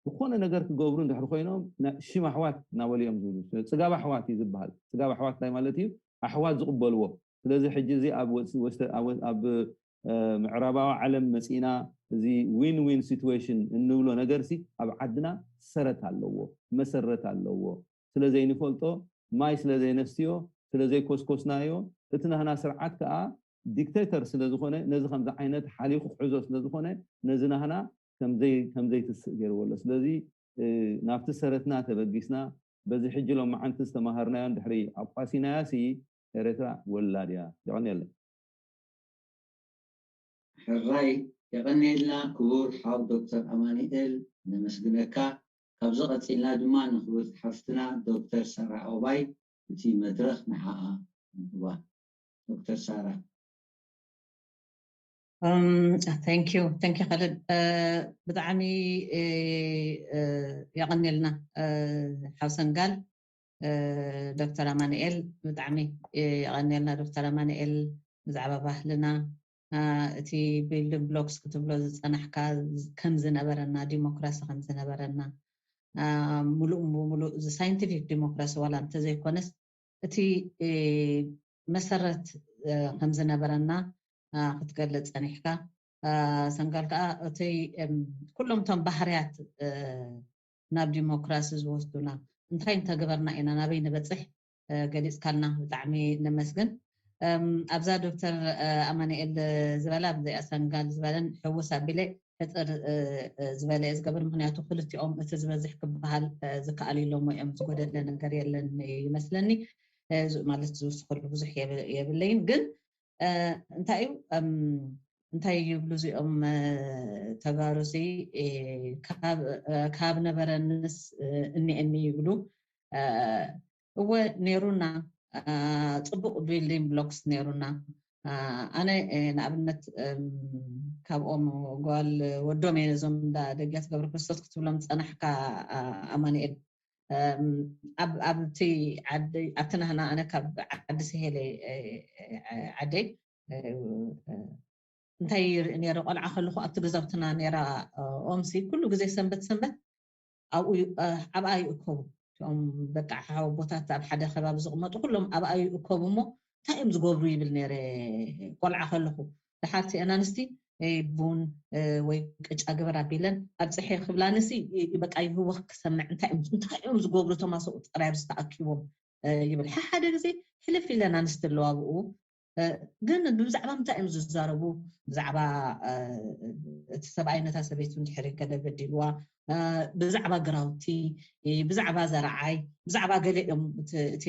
وخونه ነገር ክገብሩ እንድሕር ኮይኖም ሽማ ኣሕዋት ናበልዮም ዝብሉ ጽጋባ ኣሕዋት ይዝብሃል ጽጋባ ኣሕዋት ላይ ማለት እዩ ኣሕዋት ዝቕበልዎ ስለዚ ሕጂ እዚ ኣብ ምዕራባዊ ዓለም መጺና እዚ ዊን ዊን ሲቹዌሽን እንብሎ ነገርሲ ኣብ ዓድና ሰረት ኣለዎ መሰረት ኣለዎ ስለዚ ይንፈልጦ ማይ ስለዚ ነስትዮ ስለዚ ኮስኮስናዮ እቲ ናህና ስርዓት ከዓ ዲክቴተር ስለዝኾነ ነዚ ከምዛ ዓይነት ሓሊኹ ሕዞ ስለዝኾነ ነዚ ናህና كم زي تسجل ولا سلازي نافت سرتنا تبقيسنا بزي حج لهم عن تستمهرنا دحري أبقاسينا ياسي إريترا ولا ديا يعني الله حراي يغني لنا كبور حاو دكتور أمانيئل نمسجنكا كبزغت إلا دمان نخبر حفتنا دكتور سارة أوباي في مدرخ محاها دكتور سارة thank you خالد بدعمي يغني لنا حسن قال دكتور أمانيئل بدعمي يغني لنا دكتور أمانيئل زعبا بحلنا تي بالبلوكس كتب له صنحكا كم زنبرنا ديمقراطية كم زنبرنا ملو ساينتفيك ديمقراطية ولا انت زي كونس تي مسرت كم زنبرنا ክትገልጽ ጸኒሕካ ሰንጋልካ እቲ ኩሎም ቶም ባህርያት ናብ ዲሞክራሲ ዝወስዱና እንታይ እንተገበርና ኢና ናበይ ንበጽሕ ገሊጽካልና ብጣዕሚ ነመስግን ኣብዛ ዶክተር ኣማኒኤል ዝበላ ብዘይ ሰንጋል ዝበለን ሕውስ ኣቢለ ሕፅር ዝበለ ዝገብር ምክንያቱ ክልቲኦም እቲ ዝበዝሕ ክበሃል ዝከኣል ኢሎም እዮም ዝጎደለ ነገር የለን ይመስለኒ ማለት ዝውስኸሉ ብዙሕ የብለይን ግን እንታይ ይብሉ እዚኦም ተጋሩሲ ካብ ነበረንስ እኒ ይብሉ እወ ነይሩና ጽቡቕ ቢልዲንግ ብሎክስ ነይሩና ኣነ ንኣብነት ካብኦም ጓል ወዶም እዞም ደጊያት ገብረ ክርስቶስ ክትብሎም ጸናሕካ ኣማኒኤል ኣብቲ ናህና ኣነ ካብ ዓዲ ስሄለ ዓደይ እንታይ ነይረ ቆልዓ ከለኹ ኣብቲ ገዛውትና ነይራ ኦምሲ ኩሉ ግዜ ሰንበት ኣብኣ ይእከቡ እቶም በቃ ቦታት ኣብ ሓደ ከባቢ ዝቕመጡ ኩሎም ኣብኣ ይእከቡ እሞ እንታይ እዮም ዝገብሩ ይብል ነይረ ቆልዓ ከለኹ ድሓርቲ ኣናንስቲ ቡን ወይ ቅጫ ግብር ኣቢለን ኣብ ፅሒ ክብላንሲ በቃ ይህወኽ ክሰምዕ እንታይ እዮም ዝገብሩ እቶም ኣሰብኡት ጥራይ ዝተኣኪቦም ይብል ሓደ ግዜ ሕልፍ ኢለን ኣንስቲ ኣለዋ ኣብኡ ግን ብዛዕባ እንታይ እዮም ዝዛረቡ ብዛዕባ እቲ ሰብኣይ ነታ ሰበይቱ እንድሕር ገለ በዲልዋ ብዛዕባ ግራውቲ ብዛዕባ ዘርዓይ ብዛዕባ ገለ እዮም እቲ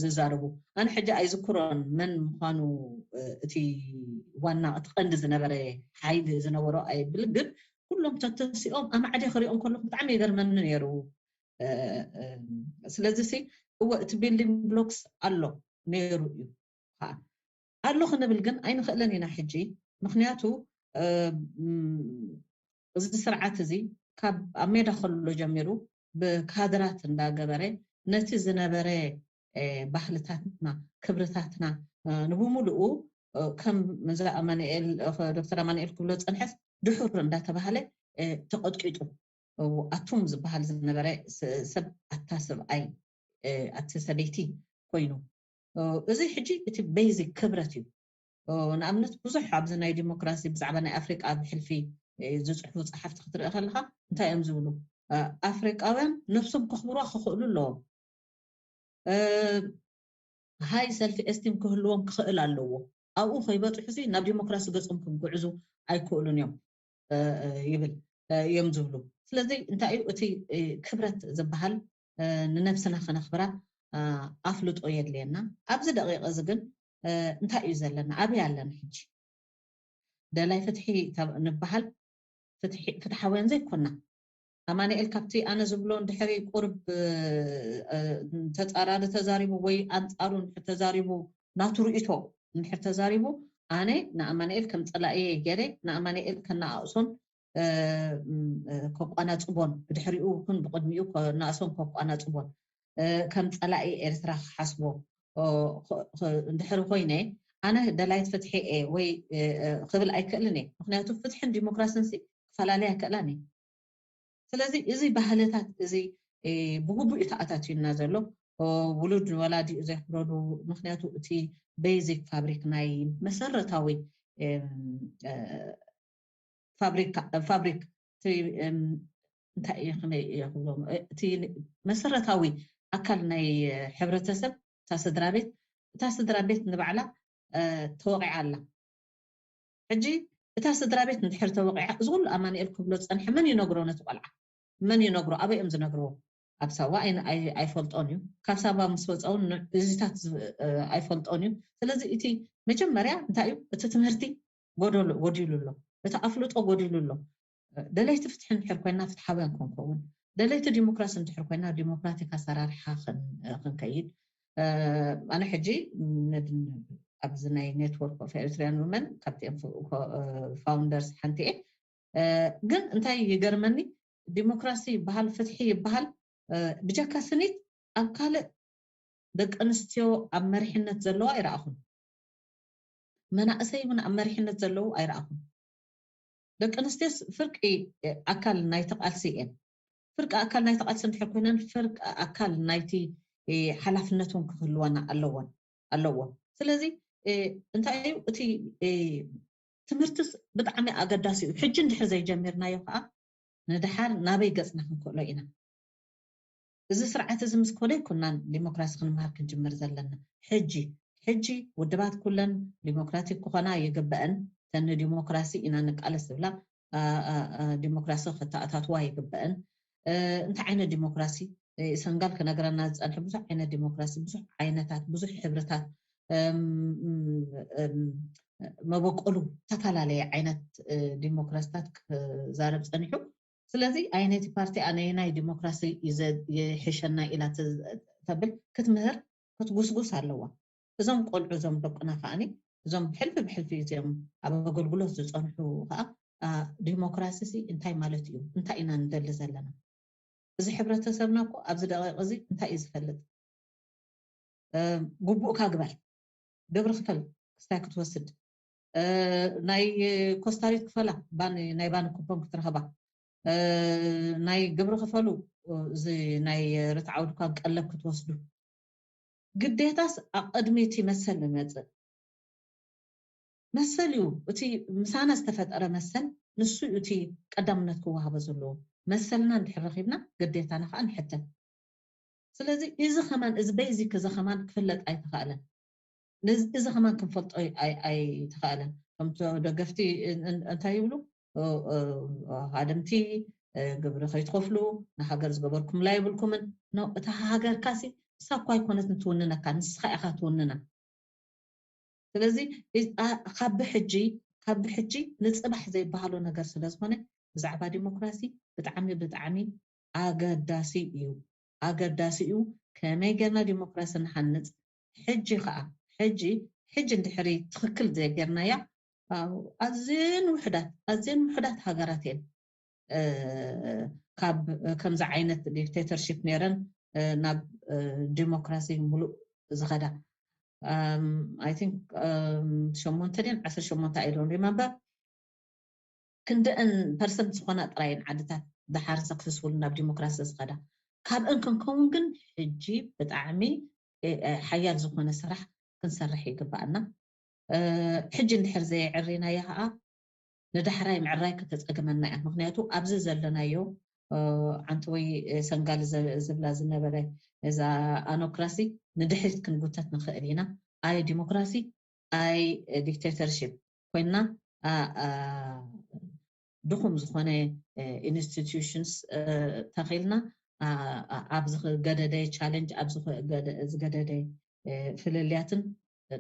ዝዛረቡ ኣነ ሕጂ ኣይዝክሮን መን ምዃኑ እቲ ዋና እቲ ቀንዲ ዝነበረ ሓይሊ ዝነበሮ ኣይብል ግን ኩሎም ተተሲኦም ኣማዕደ ክሪኦም ከለኹ ብጣዕሚ ይገርመኒ ነይሩ ስለዚ እወ እቲ ቢልዲንግ ብሎክስ ኣሎ ነይሩ እዩ ኣሎ ክንብል ግን ኣይንኽእለን ኢና ሕጂ ምክንያቱ እዚ ስርዓት እዚ ካብ ኣብ ሜዳ ከሎ ጀሚሩ ብካድራት እንዳገበረ ነቲ ዝነበረ ባህልታትና ክብርታትና ንብሙሉኡ ከም መዛ ኣማኒኤል ዶክተር ኣማኒኤል ክብሎ ፀንሐስ ድሑር እንዳተባሃለ ተቐጥቂጡ ኣቱም ዝበሃል ዝነበረ ሰብ ኣታስብ ኣይ ኣቲ ሰበይቲ ኮይኑ እዚ ሕጂ እቲ ቤዚክ ክብረት እዩ ንኣብነት ብዙሕ ኣብዚ ናይ ዲሞክራሲ ብዛዕባ ናይ ኣፍሪቃ ብሕልፊ ዝፅሕፉ ፀሓፍቲ ክትርኢ ከለካ እንታይ እዮም ዝብሉ ኣፍሪቃውያን ነፍሶም ከኽብሯ ክኽእሉ ኣለዎም ሃይ ሰልፊ ኤስቲም ክህልዎም ክኽእል ኣለዎ ኣብኡ ከይበፅሑ ሲ ናብ ዲሞክራሲ ገጾም ክጉዕዙ ኣይክእሉን እዮም ይብል እዮም ዝብሉ ስለዚ እንታይ እዩ እቲ ክብረት ዝበሃል ንነፍስና ክነኽብራ ኣፍልጦ የድልየና ኣብዚ ደቂቕ እዚ ግን እንታይ እዩ ዘለና ኣብይ ኣለና ሕጂ ደላይ ፍትሒ ንበሃል ፍትሓውያን ዘይኮና ኣማኒኤል ካብቲ ኣነ ዝብሎ እንድሕሪ ቁርብ ተፃራሪ ተዛሪቡ ወይ ኣንፃሩ ተዛሪቡ ናቱ ርእቶ እንድሕር ተዛሪቡ ኣነ ንኣማኒኤል ከም ፀላእየ ገይረ ንኣማኒኤል ከናኣእሶን ከቋናፅቦን ብድሕሪኡ ኩን ብቅድሚኡ ናእሶን ከቋናፅቦን ከም ፀላኢ ኤርትራ ክሓስቦ እንድሕሪ ኮይነ ኣነ ደላይት ፍትሒ ወይ ክብል ኣይክእልን እየ ምክንያቱ ፍትሕን ዲሞክራሲን ክፈላለያ ኣይክእላን እየ ስለዚ እዚ ባህልታት እዚ ብግቡእ ተኣታትዩና ዘሎ ውሉድ ወላዲ ዘይሕብረሉ ምክንያቱ እቲ ቤዚክ ፋብሪክ ናይ መሰረታዊ ፋብሪክ እንታይ እቲ መሰረታዊ ኣካል ናይ ሕብረተሰብ እታ ስድራ ቤት ንባዕላ ተወቂዓ ኣላ ሕጂ እታ ስድራ ቤት እንድሕር ተወቂዓ እዚ ኩሉ ኣማኒኤል ክብሎ ፀንሐ መን ይነግሮ ነቲ ቆልዓ መን ይነግሮ ኣበይ እዮም ዝነግርዎ ኣብ ሳዋ ኣይፈልጦን እዩ ካብ ሳባ ምስ ወፃውን እዚታት ኣይፈልጦን እዩ ስለዚ እቲ መጀመርያ እንታይ እዩ እቲ ትምህርቲ ጎዲሉ ኣሎ እቲ ኣፍልጦ ጎዲሉ ኣሎ ደለይቲ ፍትሒ እንድሕር ኮይና ፍትሓውያን ክንከውን ደለይቲ ዲሞክራሲ እንድሕር ኮይና ዲሞክራቲክ ኣሰራርሓ ክንከይድ ኣነ ሕጂ ኣብዚ ናይ ኔትወርክ ኦፍ ኤርትራውያን ውመን ካብቲኦም ፋውንደርስ ሓንቲ እየ ግን እንታይ ይገርመኒ ዲሞክራሲ ይበሃል ፍትሒ ይበሃል ብጀካ ስኒት ኣብ ካልእ ደቂ ኣንስትዮ ኣብ መሪሕነት ዘለዋ ኣይረኣኹን መናእሰይ እውን ኣብ መሪሕነት ዘለዉ ኣይረኣኹን ደቂ ኣንስትዮስ ፍርቂ ኣካል ናይቲ ቃልሲ እየን ፍርቂ ኣካል ናይቲ ቃልሲ እንድሕር ኮይነን ፍርቂ ኣካል ናይቲ ሓላፍነቱን ክህልወና ኣለዎ ስለዚ እንታይ እዩ እቲ ትምህርትስ ብጣዕሚ ኣገዳሲ እዩ ሕጂ እንድሕር ዘይጀሚርናዮ ከዓ ንድሓር ናበይ ገፅና ክንክእሎ ኢና እዚ ስርዓት እዚ ምስ ኮደ ይኩናን ዲሞክራሲ ክንምሃር ክንጅምር ዘለና ሕጂ ውድባት ኩለን ዲሞክራቲክ ክኾና ይግበአን ተን ዲሞክራሲ ኢና ንቃለስ ዝብላ ዲሞክራሲ ክተኣታትዋ ይግበአን እንታይ ዓይነት ዲሞክራሲ ሰንጋል ክነገረና ዝፀንሐ ብዙሕ ዓይነት ዲሞክራሲ ብዙሕ ዓይነታት ብዙሕ ሕብርታት መበቆሉ ተፈላለየ ዓይነት ዲሞክራሲታት ክዛረብ ፀኒሑ ስለዚ ዓይነት ፓርቲ ኣነ ናይ ዲሞክራሲ ይሕሸና ኢላ ተብል ክትምህር ክትጉስጉስ ኣለዋ እዞም ቆልዑ እዞም ደቁና ከዓኒ እዞም ብሕልፊ እዚኦም ኣብ ኣገልግሎት ዝፀንሑ ከዓ ዲሞክራሲ እንታይ ማለት እዩ እንታይ ኢና ንደሊ ዘለና እዚ ሕብረተሰብና እኮ ኣብዚ ደቂቕ እዚ እንታይ እዩ ዝፈልጥ ግቡእካ ግበር ግብሪ ክፈል ክስታይ ክትወስድ ናይ ኮስታሪት ክፈላ ናይ ባኒ ኩፖን ክትረኸባ ናይ ግብሪ ክፈሉ እዚ ናይ ርትዓዊ ድኳን ቀለብ ክትወስዱ ግዴታስ ኣቅድሚቲ መሰል ይመፅእ መሰል እዩ እቲ ምሳና ዝተፈጠረ መሰል ንሱ እቲ ቀዳምነት ክወሃቦ ዘለዎ መሰልና እንድሕር ረኺብና ግዴታና ከዓ ንሕተን ስለዚ እዚ ከማን እዚ ቤዚክ እዚ ከማን ክፍለጥ ኣይተኸኣለን እዚ ከማን ክንፈልጦ ኣይተኸኣለን ከምቲ ደገፍቲ እንታይ ይብሉ ሃደምቲ ግብሪ ከይትኸፍሉ ንሃገር ዝገበርኩም ላይ ይብልኩምን እታ ሃገር ካሲ ሳኳ ይኮነት እንትውንነካ ንስኻ ኢኻ ትውንና ስለዚ ካብ ሕጂ ንፅባሕ ዘይበሃሉ ነገር ስለ ዝኾነ ብዛዕባ ዲሞክራሲ ብጣዕሚ ኣገዳሲ እዩ ከመይ ጌርና ዲሞክራሲ ንሓንፅ ሕጂ ከዓ ሕጂ እንድሕሪ ትክክል ዘገርናያ ኣዝየን ውሕዳት ሃገራት እየን ካብ ከምዚ ዓይነት ዲክቴተርሺፕ ነረን ናብ ዲሞክራሲ ሙሉእ ዝኸዳ I think 18 I don't remember ክንደን ፐርሰንት ዝኾና ጥራይን ዓድታት ድሓር ሰክሰስፉል ናብ ዲሞክራሲ ዝኸዳ ካብአን ክንከውን ግን ሕጂ ብጣዕሚ حيال زخون سرح كنسرح يقبعنا حج نحر زي عرينا يها ندحراي معراي كتسقمنا يعني مخنياتو ابز زلنايو عنتوي سنغال زبلا زنبره اذا انوكراسي ندحيت كنغوتات نخئلينا اي ديمقراسي اي ديكتاتورشيب كوينا دخم زخونه انستيتيوشنز تخيلنا ابز غدداي تشالنج ابز غدداي فللياتن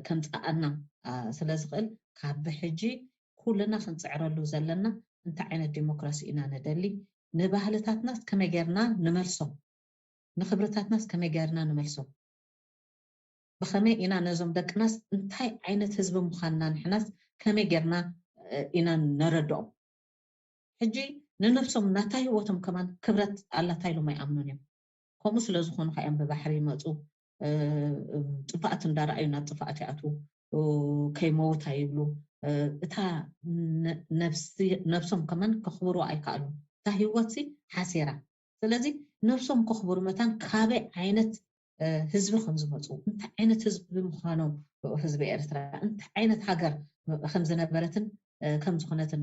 كنتقنا سلازقل كاب حجي كلنا خنصعرلو زلنا انت عين الديمقراسي انا ندلي نبهلتاتنا كما غيرنا نملسو نخبرتاتنا كما غيرنا نملسو بخمي انا نزم دقناس انتي عينت حزب مخنا نحناس كما غيرنا انا نردو حجي ننفسهم نتاي وتم كمان كبرت الله تايلو ما يامنون كوم سلازخون خايم ببحري مصو طفات اندارأينا طفات اتو كيموت هيبلو اتا نفسهم كمان كخبروا اي قالوا تا هيوتي حسيره ስለዚህ نفسهم كخبروا متان كابي عينت حزب خمس مصو انت عينت حزب مخانو حزب ኤርትራ انت عينت هاجر خمس نبرتن كم زخنتن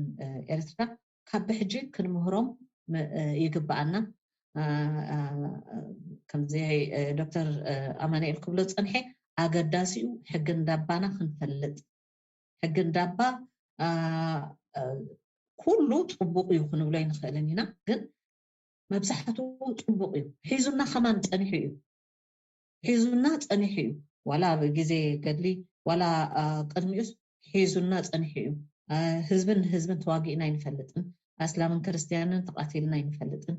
ኤርትራ ካብ ሕጂ ክንምህሮም ይግባአና ከምዚ ዶክተር አማኑኤል ክብሎ ፀንሐ አገዳሲኡ ሕግ እንዳባና ክንፈልጥ ሕግ እንዳባ ኩሉ ጥቡቅ ይኹን ብሎ ይንኽእልን ኢና ግን መብዛሕቱ ጥቡቅ እዩ ሒዙና ከማን ፀኒሑ እዩ ሒዙና ፀኒሑ እዩ ዋላ ግዜ ገድሊ ዋላ ቅድሚኡስ ሒዙና ፀኒሑ እዩ ህዝብን ተዋጊእና ይንፈልጥን እስላምን ክርስቲያንን ተቃቲልና ይንፈልጥን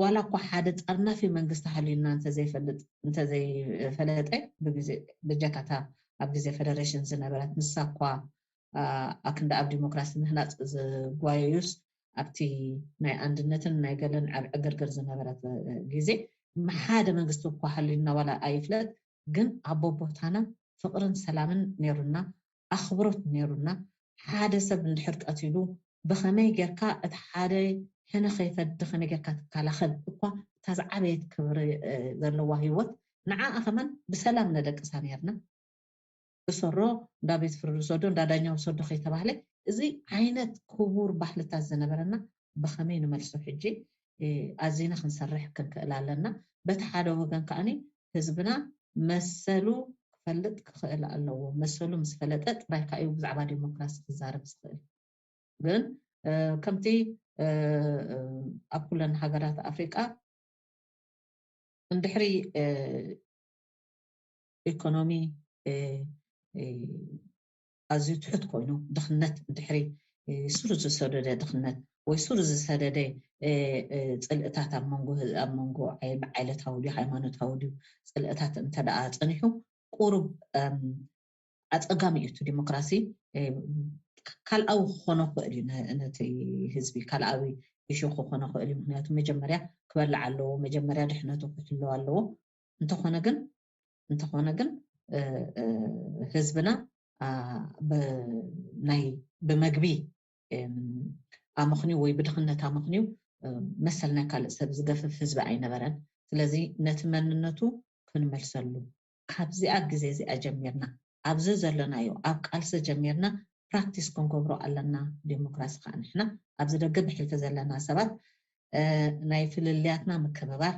ዋላ እኮ ሓደ ጠርናፊ መንግስቲ ሓሊልና እንተ ዘይፈለጠ ብግዜ ብጀካታ ኣብ ግዜ ፌደሬሽን ዝነበረት ንሳኳ ኣክንዳ ኣብ ዲሞክራሲ ምህናፅ ዝጓየዩስ ኣብቲ ናይ አንድነትን ናይ ገለን ኣብ ዕግርግር ዝነበረት ግዜ ሓደ መንግስቲ እኮ ሓሊልና ዋላ ኣይፍለጥ ግን ኣብ ቦታና ፍቅርን ሰላምን ነሩና ኣኽብሮት ነሩና ሓደ ሰብ እንድሕር ቀቲሉ ብኸመይ ጌርካ እቲ ሓደ ሕነ ከይፈድ ከመይ ጌርካ ትከላኸል እኳ ተዝዓበየት ክብሪ ዘለዋ ህይወት ንዓኣ ከመን ብሰላም ነደቅሳ ነርና ብሰሮ እንዳ ቤት ፍርዱ ሰዶ እንዳ ዳኛው ሰዶ ከይተባህለ እዚ ዓይነት ክቡር ባህልታት ዝነበረና ብኸመይ ንመልሶ ሕጂ ኣዚና ክንሰርሕ ክንክእል ኣለና በቲ ሓደ ወገን ከዓኒ ህዝብና መሰሉ ክፈልጥ ክኽእል ኣለዎ መሰሉ ምስ ፈለጠ ጥራይ ካዩ ብዛዕባ ዲሞክራሲ ክዛረብ ዝኽእል ግን ከምቲ ኣብ ኩለን ሃገራት ኣፍሪቃ እንድሕሪ ኢኮኖሚ ኣዝዩ ትሑት ኮይኑ ድኽነት እንድሕሪ ሱር ዝሰደደ ድኽነት ወይ ሱር ዝሰደደ ፅልእታት ኣብ መንጎ ዓለታዊ ድዩ ሃይማኖታዊ ድዩ ፅልእታት እንተደኣ ፀኒሑ ቁሩብ ኣፀጋሚ እዩ እቲ ዲሞክራሲ ካልኣዊ ክኾነ ክእል እዩ ነቲ ህዝቢ ካልኣዊ ይሹ ክኾነ ክእል እዩ ምክንያቱ መጀመርያ ክበልዕ ኣለዎ መጀመርያ ድሕነቱ ክሕልው ኣለዎ እንተኾነ ግን ህዝብና ብመግቢ ኣመኽንዩ ወይ ብድኽነት ኣመኽንዩ መሰል ናይ ካልእ ሰብ ዝገፍፍ ህዝቢ ኣይነበረን ስለዚ ነቲ መንነቱ ክንመልሰሉ ካብዚኣ ግዜ እዚኣ ጀሚርና ኣብዚ ዘለናዮ ኣብ ቃልሲ ጀሚርና ፕራክቲስ ክንገብሮ ኣለና ዲሞክራሲ ከዓ ንሕና ኣብዚ ደገ ብሕልፊ ዘለና ሰባት ናይ ፍልልያትና ምክብባር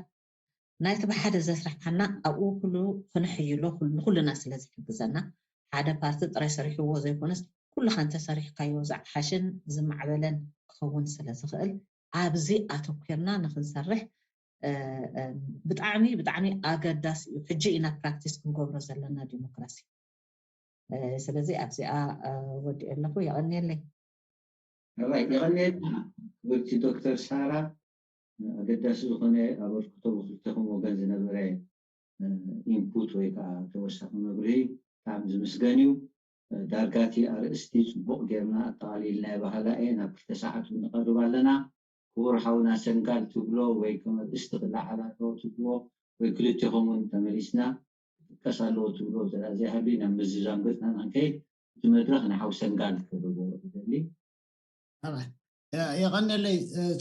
ናይቲ ብሓደ ዘስርሐና ኣብኡ ኩሉ ክንሕይሎ ንኩልና ስለ ዝሕግዘና ሓደ ፓርቲ ጥራይ ሰሪሕዎ ዘይኮነስ ኩልካ እንተሰሪሕካዮ ዝሓሽን ዝማዕበለን ክኸውን ስለ ዝኽእል ኣብዚ ኣተኪርና ንክንሰርሕ ብጣዕሚ ኣገዳሲ እዩ ሕጂ ኢና ፕራክቲስ ክንገብሮ ዘለና ዲሞክራሲ ስለዚ ኣብዚኣ ወዲእ ኣለኹ ይቐኒየለይ ይቐኒየል ክብርቲ ዶክተር ሳራ ኣገዳሲ ዝኾነ ኣበርክቶ ብክልተኹም ወገን ዝነበረ ኢንፑት ወይ ከዓ ተወሳኺ መብርሂ ብጣዕሚ ዝምስገን እዩ ዳርጋቲ ኣርእስቲ ፅቡቅ ጌርና ኣጠቃሊልና ባህላ እየ ናብ 2 ሰዓት ንቐርብ ኣለና ክቡር ሓውና ሰንጋል ትብሎ ወይ ከመርእስቲ ክላዓላቶ ትብሎ ወይ ክልቲኹም እውን ተመሊስና ጥቀስ ኣለዎ ትብሎ ዘላዘይሃሉ ናብ ምዝዛም ገፅና ንከይድ እቲ መድረክ ንሓው ሰንጋል ክህልዎ ይደሊ يغني لي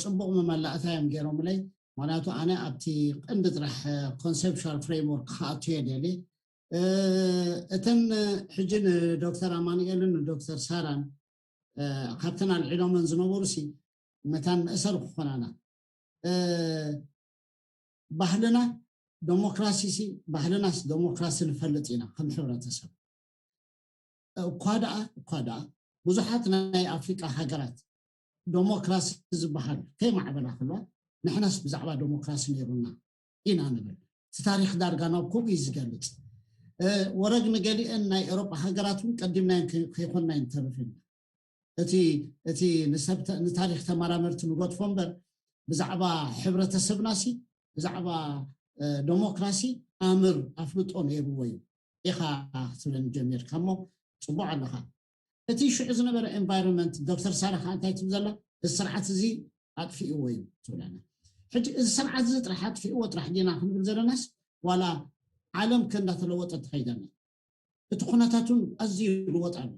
صبغ مملأتها يم جيروم لي معناته أنا أبتي قند طرح conceptual framework خاطيه ديلي أتن حجن دكتور أمانييلن ودكتور ساران خبتنا العلوم من زنورسي متان أسر خنانا بحلنا ديمقراطيسي بحلنا ديمقراطي نفلطينا كم حبرتسب قادا بزحات ناي أفريقيا هاجرات ديمقراطي زبحل كيف معبنا خلوا نحناس بزعبا ديمقراطي نيرونا إنا نبل تاريخ دارجانا بكوبي زجلت ورق نقالي أن أوروبا هاجراتهم قدمنا كيكوننا ينتبهنا أتي نسبت نتاريخ تمارمرت نقط فنبر بزعبا حبرة السبناسي بزعبا ديمقراطي أمر أفلطون يبوي إخا سلم جميل كمو صبوا علىها أتي شو عزنا بر environment دكتور سارة أنت تبذله السرعة زي أطفئ وين سولانا حج السرعة زي راح أطفئ وتراح جينا خلنا بنزل ناس ولا عالم كنا تلوطت خيدنا تخوناتون أزي الوطن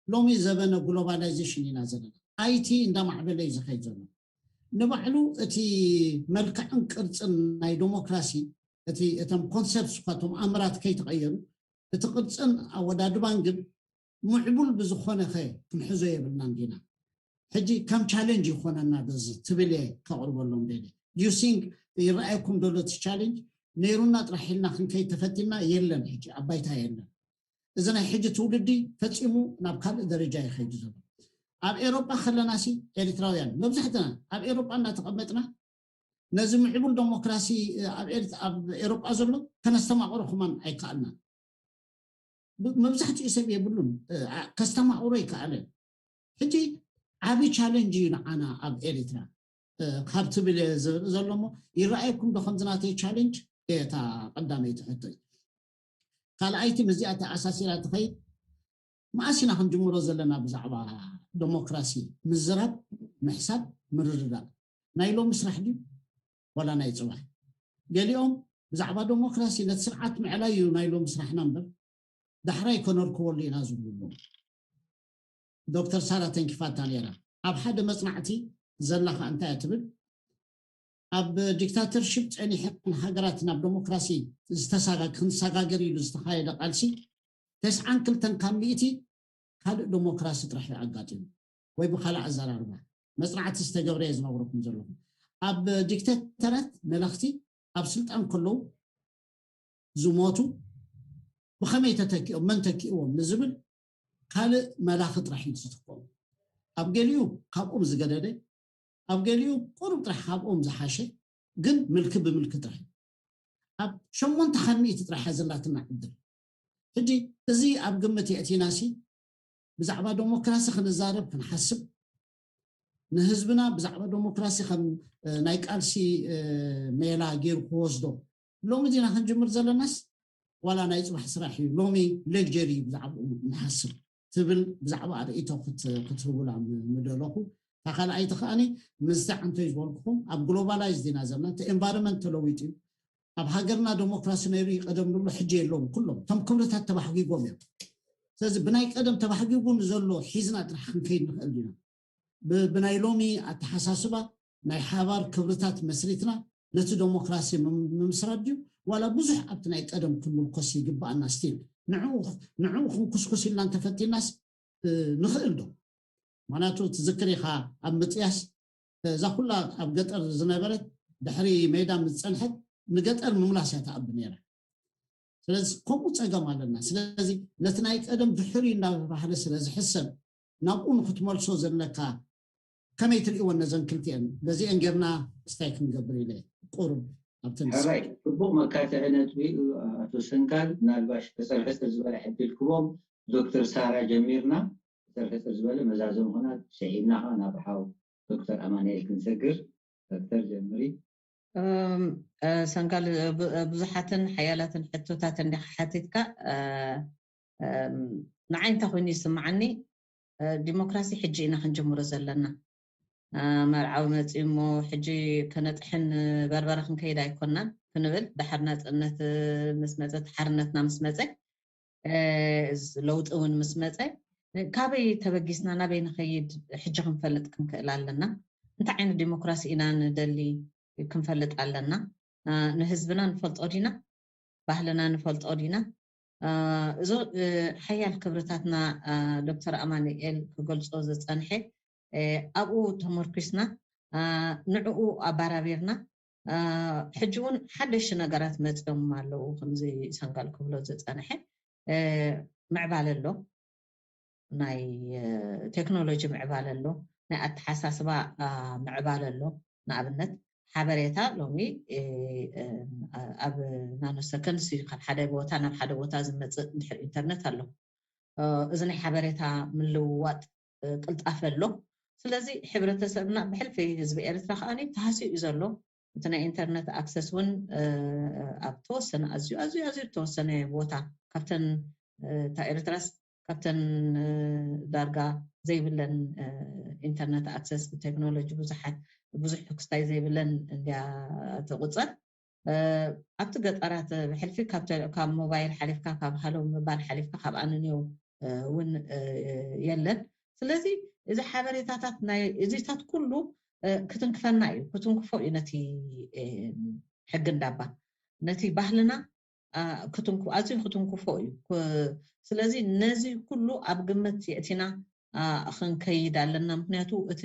لومي زبنا globalization ينازلنا IT عندما عمل ليز خيدنا نبعلو أتي ملك أنكرت إن ديمقراطي أتي أتم concepts فاتهم أمرات كي تغيروا تقدس إن أوداد بانجب معبول بزخونة خير كم حزية بالناندينا حجي كم challenge يخونا النابز تبلي كأربع لهم ديلي do you think يرأيكم دولة challenge نيرونا ترحلنا خن كي تفتنا يلن حجي أبايتها يلن إذا حجي تولدي فتشمو نبكال درجة خير جزء أب أوروبا خلنا سي إريتراويان مبزحتنا أب أوروبا أنا تقبلتنا نزم عبول ديمقراطي أب أوروبا أزلو كنستمع أروخمان أي كأننا مبزحت يسوي يقولون كستمع أوريك عليه حجي عبي challenge أنا أب إريترا خبت بلي زلمو يرأيكم بخمسناتي challenge تا قدامي تحطي قال أيتي مزيئة أساسية تخيل ما أسينا خن جمهور زلنا بزعبا ديمقراطي مزرب محسب مرردان نايلو مسرح دي ولا نايتصبح قال يوم بزعبا ديمقراطي لتسرعات معلايو نايلو مسرح نمبر دحراي كونر كولي نازل لهم دكتور سارة تنكفات تانيرا أب حد مصنعتي زلخ أنت أتبل أب ديكتاتورشيب يعني حقن هاجراتنا بديمقراطي استساغا كنساغا قريلو استخايدا قالسي تسعان كلتن كاميتي هذا ديمقراطي ترح يعقاتهم ويبخلع الزراربا مصنعتي استجبري يزنوركم زلهم أب ديكتاتورات ملختي أب سلطان كله زوموتو بخمي تتكئوا من تكئوا نزبل قال ملاخط راح يتسقون أبقاليو قابقوم زقدادي أبقاليو قرب راح قابقوم زحاشي قن ملك بملك ترحي أب شمون تخمي تترح زلاتنا عدل حجي زي أب قمتي أتي ناسي بزعبا ديمقراطي خنزارب كنحسب نهزبنا بزعبا ديمقراطي خن نايك ألسي ميلا غير خوزدو لو مدينة خنجمر زلناس ولا نايصبح سراحي لومي لكجري بزعب نحسب تبل بزعب رأيته كتبولا مدلوكو فقال أي تخاني مزدع أنتو يجبولكم أب globalize دينا زمنا environment لويتي أب هاجرنا ديمقراطي نيري قدم نقول حجي لهم كلهم تم كملتها تبحقي قومي ساز بنايك قدم تبحقي قوم زلو حيزنا ترحن كين نخلينا بناي لومي التحساسبة ناي حوار كبرتات مسريتنا نتو ديمقراطي ممسرديو ولا بزح أبتنا يتقدم كل القصي جبا الناس تين نعوخ كسكسي لان تفتي الناس نخيل دو معناتو تذكري خا أمتياس ذا كلها أبقتر زنابرت دحري ميدان متصنحت نقتر مملاسة أبنيرا سلازي كومو تأقام على الناس سلازي نتنا يتقدم دحري نابحر سلازي حسن نابقون ختمال سوزر لكا كما يتريقوا النزان كلتين بزي انقرنا استيك نقبري لي قرب هاي بوق ما كانت عنا توسنكال نالباش تسرحت الزبالة حدلكم دكتور سارة جميرنا تسرحت الزبالة مزازم هنا شهيدنا أنا بحاول دكتور أمانيل كنسجر دكتور جميري سنقال بزحاتن حيالاتن حتوتاتن حاتيتك نعين تخويني سمعني ديمقراطي حجينا خنجمور زلنا مرعاو متيمو حجي كانت حن بربرخن كيدا يكوننا كنبل دحرنات انت مسمزت حرنتنا مسمزه لوط اون مسمزه كابي تبقيسنا نبي نخيد حجي خنفلط كنكلالنا انت عين ديمقراطي انا ندلي ክንፈልጥ ኣለና ንህዝብና ንፈልጦ ዲና ባህልና ንፈልጦ ዲና እዞ ሓያል ክብርታትና ዶክተር ኣማኑኤል ክገልጾ ዝጸንሐ ኣብኡ ተመርኪስና ንዕኡ ኣባራቢርና ሕጂ እውን ሓደሽ ነገራት መፅኦም ኣለዉ ከምዚ ሰንጋል ክብሎ ዝጸንሐ ምዕባለ ኣሎ ናይ ቴክኖሎጂ ምዕባለ ኣሎ ናይ ኣተሓሳስባ ምዕባለ ኣሎ ንኣብነት ሓበሬታ ሎሚ ኣብ ናኖ ሰከንድ ካብ ሓደ ቦታ ናብ ሓደ ቦታ ዝመፅእ ድሕሪ ኢንተርኔት ኣሎ እዚ ናይ ሓበሬታ ምልውዋጥ ቅልጣፈ ኣሎ ስለዚ ሕብረተሰብና ብሕልፊ ህዝቢ ኤርትራ ከዓኒ ተሃሲኡ ዘሎ እቲ ናይ ኢንተርኔት ኣክሰስ እውን ኣብ ተወሰነ ኣዝዩ ተወሰነ ቦታ ካብተን ኤርትራስ ካብተን ዳርጋ ዘይብለን ኢንተርኔት ኣክሰስ ቴክኖሎጂ ብዙሕ ክስታይ ዘይብለን እንድያ ትቁፀር ኣብቲ ገጠራት ብሕልፊ ካብ ሞባይል ሓሊፍካ ካብ ሃሎ ምባል ሓሊፍካ ካብ ኣንንዮ እውን የለን ስለዚ እዚ ሓበሬታታት ናይ እዚታት ኩሉ ክትንክፈና እዩ ክትንክፎ እዩ ነቲ ሕጊ እንዳባ ነቲ ባህልና ኣዝዩ ክትንክፎ እዩ ስለዚ ነዚ ኩሉ ኣብ ግምት የእቲና ክንከይድ ኣለና ምክንያቱ እቲ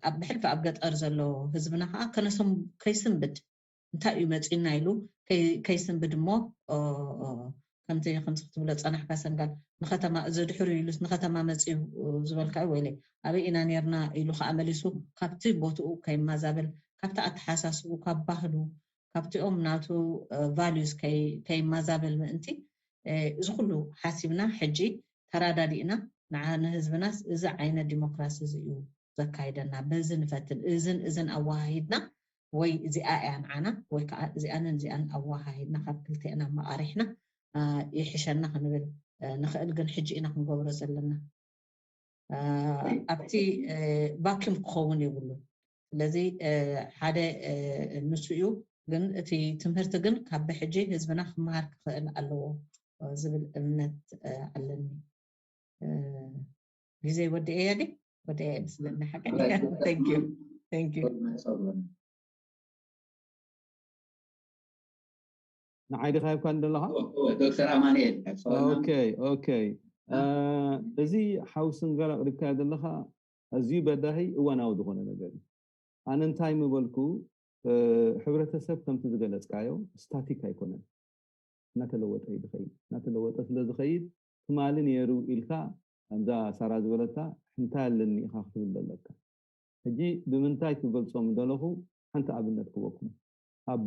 ኣብ ብሕልፊ ኣብ ገጠር ዘሎ ህዝብና ከዓ ከነሰም ከይስንብድ እንታይ እዩ መፂና ኢሉ ከይስንብድ እሞ ከምቲ ክትብሎ ፀናሕካ ሰንጋል ንከተማ እዚ ድሕሪ ኢሉስ ንከተማ መፂኡ ዝበልካ ወይ ኣበይ ኢና ነርና ኢሉ ከዓ መሊሱ ካብቲ ቦትኡ ከይማዛብል ካብቲ ኣተሓሳስቡ ካብ ባህሉ ካብቲኦም ናቱ ቫልዩስ ከይማዛብል ምእንቲ እዚ ኩሉ ሓሲብና ሕጂ ተራዳዲእና ንዓነ ህዝብናስ እዚ ዓይነት ዲሞክራሲ እዚ እዩ ዘካይደና በዚ ንፈትን እዝን ኣዋሃሂድና ወይ እዚኣ እያ ንዓና ወይ ከዓ እዚኣንን እዚኣን ኣዋሃሂድና ካብ ክልተና መቃሪሕና ይሕሸና ክንብል ንኽእል ግን ሕጂ ኢና ክንገብሮ ዘለና ኣብቲ ቫኪዩም ክኸውን የብሉ ስለዚ ሓደ ንሱ እዩ ግን እቲ ትምህርቲ ግን ካብ ሕጂ ህዝብና ክመሃር ክኽእል ኣለዎ ዝብል እምነት ኣለኒ ግዜ ወዲአ ያዲ ወዲአ ምስለና ሓቀ ቴንክ ዩ ንዓይዲ ካይብካ እንደለኻ ዶክተር ኣማኑኤል ኦኬ እዚ ሓውስን ገለ ቅሪብካዮ ዘለኻ ኣዝዩ በዳሂ እዋናዊ ዝኾነ ነገር እዩ ኣነ እንታይ ምበልኩ ሕብረተሰብ ከምቲ ዝገለፅካዮ ስታቲክ ኣይኮነን እናተለወጠ እዩ ዝኸይድ እናተለወጠ ስለ ዝኸይድ ትማሊ ነይሩ ኢልካ ከምዛ ሳራ ዝበለታ እንታይ ኣለኒ ኢኻ ክትብል ዘለካ ሕጂ ብምንታይ ክገልፆም ዘለኹ ሓንቲ ኣብነት ክበኩም ኣብ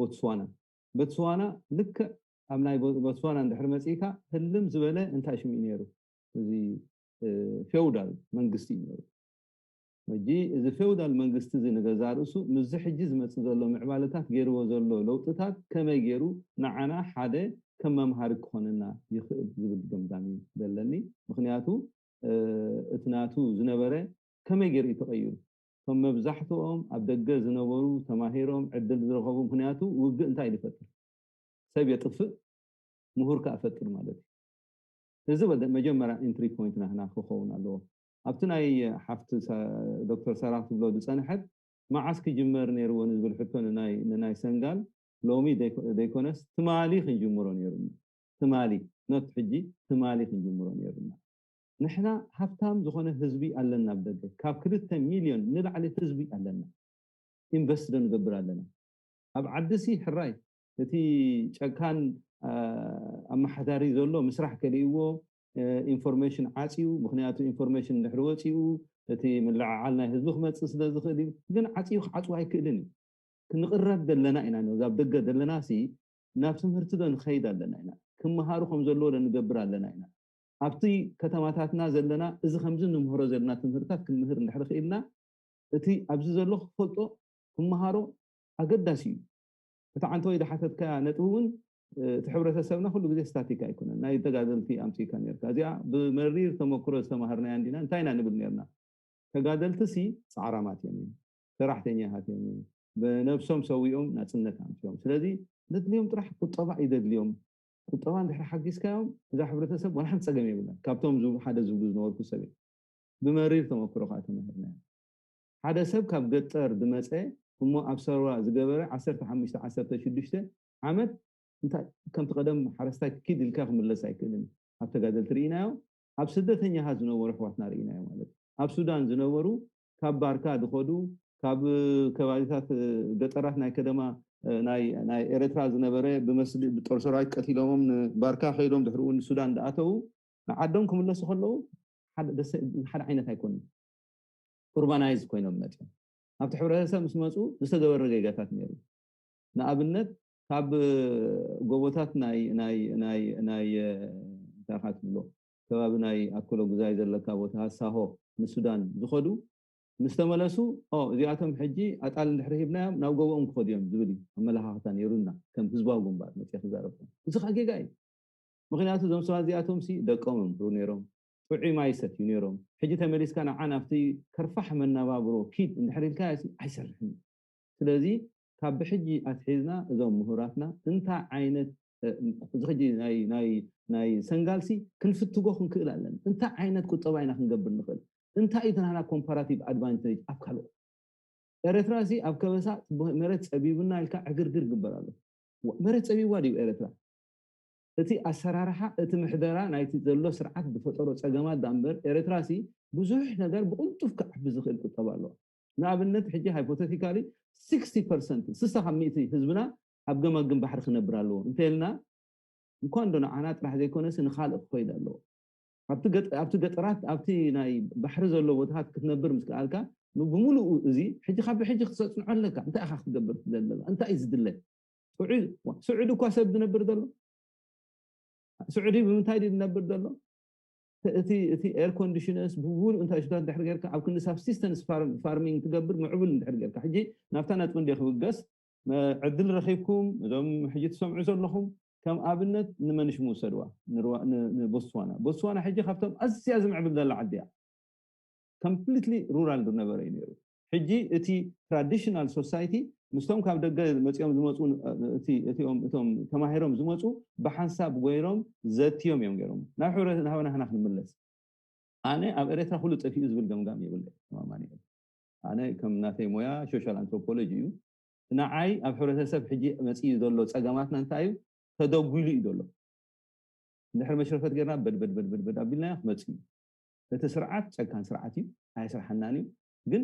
ቦትስዋና ልክዕ ኣብ ናይ ቦትስዋና እንድሕር መፂእካ ህልም ዝበለ እንታይ ሽሚኡ ነይሩ እዚ ፌውዳል መንግስቲ እዩ ነይሩ ሕጂ እዚ ፌውዳል መንግስቲ እዚ ንገዛ ርእሱ ምዝ ሕጂ ዝመፅእ ዘሎ ምዕባለታት ገይርዎ ዘሎ ለውጥታት ከመይ ገይሩ ንዓና ሓደ ከም መምሃሪ ክኾነና ይኽእል ዝብል ገምዛም ዘለኒ ምክንያቱ እቲ ናቱ ዝነበረ ከመይ ገይሩ ተቐይሩ ከም መብዛሕትኦም ኣብ ደገ ዝነበሩ ተማሂሮም ዕድል ዝረኸቡ ምክንያቱ ውግእ እንታይ ዝፈጥር ሰብ የጥፍእ ምሁር ከፈጥር ማለት እዩ እዚ መጀመርያ ኢንትሪ ፖይንት ናህና ክኸውን ኣለዎ ኣብቲ ናይ ሓፍቲ ዶክተር ሰራህ ትብሎ ዝፀንሐት መዓስ ክጅመር ነይርዎ ንዝብል ሕቶ ንናይ ሰንጋል ሎሚ ዘይኮነስ ትማሊ ክንጅምሮ ነይሩና ትማሊ ኖት ሕጂ ትማሊ ክንጅምሮ ነይሩና ንሕና ሃብታም ዝኾነ ህዝቢ ኣለና ብደገ ካብ 2 ሚልዮን ንላዕሊ ህዝቢ ኣለና ኢንቨስት ንገብር ኣለና ኣብ ዓዲሲ ሕራይ እቲ ጨካን ኣመሓዳሪ ዘሎ ምስራሕ ከልይዎ ኢንፎርሜሽን ዓፂዩ ምክንያቱ ኢንፎርሜሽን ድሕሪ ወፂኡ እቲ ምልዓዓል ናይ ህዝቢ ክመፅእ ስለ ዝኽእል ግን ዓፂዩ ክዓፅው ኣይክእልን እዩ ክንቅረብ ዘለና ኢና ኣብ ደገ ዘለና ሲ ናብ ትምህርቲ ዶ ንኸይድ ኣለና ኢና ክመሃሩ ከም ዘለዎ ንገብር ኣለና ኢና ኣብቲ ከተማታትና ዘለና እዚ ከምዚ ንምህሮ ዘለና ትምህርታት ክንምህር እንድሕር ክኢልና እቲ ኣብዚ ዘሎ ክፈልጦ ክመሃሮ ኣገዳሲ እዩ እቲ ዓንተ ወይ ድሓተትካ ነጥብ እውን እቲ ሕብረተሰብና ኩሉ ግዜ ስታቲክ ኣይኮነን ናይ ተጋደልቲ ኣምፂካ ነርካ እዚኣ ብመሪር ተመክሮ ዝተማሃርናያ እንዲና እንታይና ንብል ነርና ተጋደልቲ ሲ ፃዕራማት እዮም ሰራሕተኛታት እዮም ብነብሶም ሰዊኦም ናፅነት ኣምፅኦም ስለዚ ዘድልዮም ጥራሕ ቁጠባ ይደድልዮም ቁጠባ እንድሕር ሓጊዝካዮም እዛ ሕብረተሰብ ወላሕን ፀገም የብለን ካብቶም ሓደ ዝብሉ ዝነበርኩ ሰብ ብመሪር ተመክሮ ከዓ ተማሂርና ሓደ ሰብ ካብ ገጠር ዝመፀ እሞ ኣብ ሰርዋ ዝገበረ 15 16 ዓመት እንታይ ከም ተቀደም ሓረስታይ ኪድ ኢልካ ክምለስ ኣይክእልን ኣብ ተጋደልቲ ርኢናዮ ኣብ ስደተኛታት ዝነበሩ ኣሕዋትና ርኢናዮ ማለት ኣብ ሱዳን ዝነበሩ ካብ ባርካ ዝኸዱ ካብ ከባቢታት ገጠራት ናይ ከተማ ናይ ኤርትራ ዝነበረ ብመስሊ ብጦር ሰራዊት ቀቲሎሞም ባርካ ከይዶም ድሕሪኡ ሱዳን ዳኣተው ዓዶም ክምለሱ ከለዉ ሓደ ዓይነት ኣይኮነን ኡርባናይዝ ኮይኖም መፅኦም ኣብቲ ሕብረተሰብ ምስ መፁ ዝተገበረ ጌጋታት ነይሩ ንኣብነት ካብ ጎቦታት ናይ ታኻት ብሎ ከባቢ ናይ ኣኮሎ ጉዛይ ዘለካ ቦታ ሃሳሆ ንሱዳን ዝኸዱ ምስ ተመለሱ እዚኣቶም ሕጂ ኣጣል እንድሕሪ ሂብናዮም ናብ ጎቦኦም ክኸዱ እዮም ዝብል ኣመላኻኽታ ነይሩና ከም ህዝባዊ ጉንባር መፅአ ክዛረብ እዚ ኻ ጌጋ እዩ ምክንያቱ እዞም ሰባት እዚኣቶም ደቆም እምሩ ነይሮም ጥዑይ ማይ ይሰትዩ ነይሮም ሕጂ ተመሊስካ ንዓና ኣብቲ ከርፋሕ መነባብሮ ኪድ እንድሕሪ ኢልካ ኣይሰርሕን ስለዚ ካብ ብሕጂ ኣትሒዝና እዞም ምሁራትና እንታይ ዓይነት እዚ ሕጂ ናይ ሰንጋልሲ ክንፍትጎ ክንክእል ኣለና እንታይ ዓይነት ቁጠባ ኢና ክንገብር ንኽእል እንታይ እዩ ናና ኮምፓራቲቭ ኣድቫንቴጅ ኣብ ካልኦ ኤርትራ ኣብ ከበሳ መሬት ፀቢብና ኢልካ ዕግርግር ግበር ኣሎ መሬት ፀቢብዋ ድዩ ኤርትራ እቲ ኣሰራርሓ እቲ ምሕደራ ናይቲ ዘሎ ስርዓት ዝፈጠሮ ፀገማት ዳእምበር ኤርትራ ብዙሕ ነገር ብቕልጡፍ ክዓቢ ዝኽእል ቁጠባ ኣለዎ ንኣብነት ሕጂ ሃይፖቴቲካሊ 60% 60% ህዝብና ኣብ ገማግም ባሕሪ ክነብር ኣለዎ እንተልና እንኳን ዶ ንዓና ጥራሕ ዘይኮነስ ንኻልእ ክኸይድ ኣለዎ ኣብቲ ገጠራት ኣብቲ ናይ ባሕሪ ዘሎ ቦታታት ክትነብር ምስ ከኣልካ ብሙሉእ እዚ ሕጂ ካብ ሕጂ ክተፅንዖ ኣለካ እንታይ ኢኻ ክትገብር ዘለካ እንታይ እዩ ዝድለ ስዑድ እኳ ሰብ ዝነብር ዘሎ سعودي بمنتاي دي نبر دلو تي اير كونديشنرز بقول انت ايش دحر غيرك او كن سبسيستنس فارمينج تقبر معبل دحر غيرك حجي نافتنا تكون دي خبقس عدل رخيبكم دوم حجي تسمعوا زلكم كم ابنت نمنش موسدوا نروى بوتسوانا حجي خفتم اسيا زمع بدل عديا كومبليتلي رورال نبر ينيرو حجي تي تراديشنال سوسايتي مستوم كاب دغ مصيوم زمصون اتيوم تماهيروم زمصو بحساب غيروم زتيوم يوم غيروم نحورت نحنا نملس انا اب اريترا كله طفي زبل گمگام يبل ماماني انا كم ناتي مويا سوشال انثروبولوجي نعاي اب حرتسب حجي مصي زلو صگماتنا انتايو تدغولي يدلو نحر مشرفت غيرنا بد ابيلنا مصي بتسرعات صكان سرعتي هاي سرحناني ግን